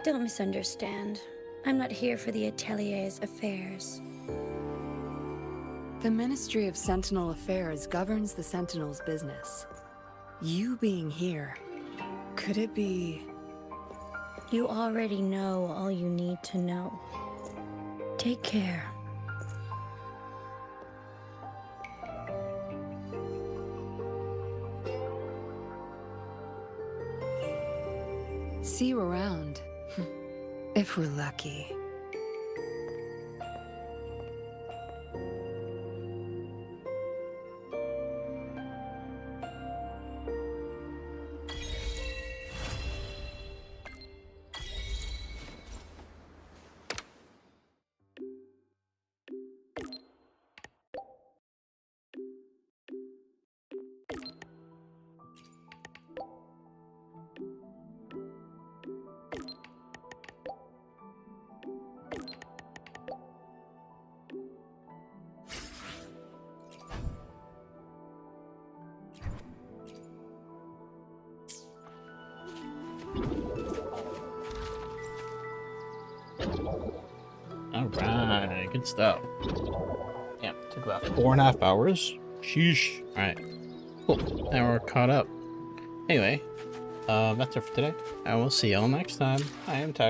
Speaker 6: Don't misunderstand. I'm not here for the Atelier's affairs.
Speaker 8: The Ministry of Sentinel Affairs governs the Sentinel's business. You being here, could it be...
Speaker 6: You already know all you need to know. Take care.
Speaker 8: See you around. If we're lucky.
Speaker 20: Alright, good stuff. Yeah, took about 4.5 hours. Sheesh. Alright. Cool. Now we're caught up. Anyway, that's it for today. I will see y'all next time. I am tired.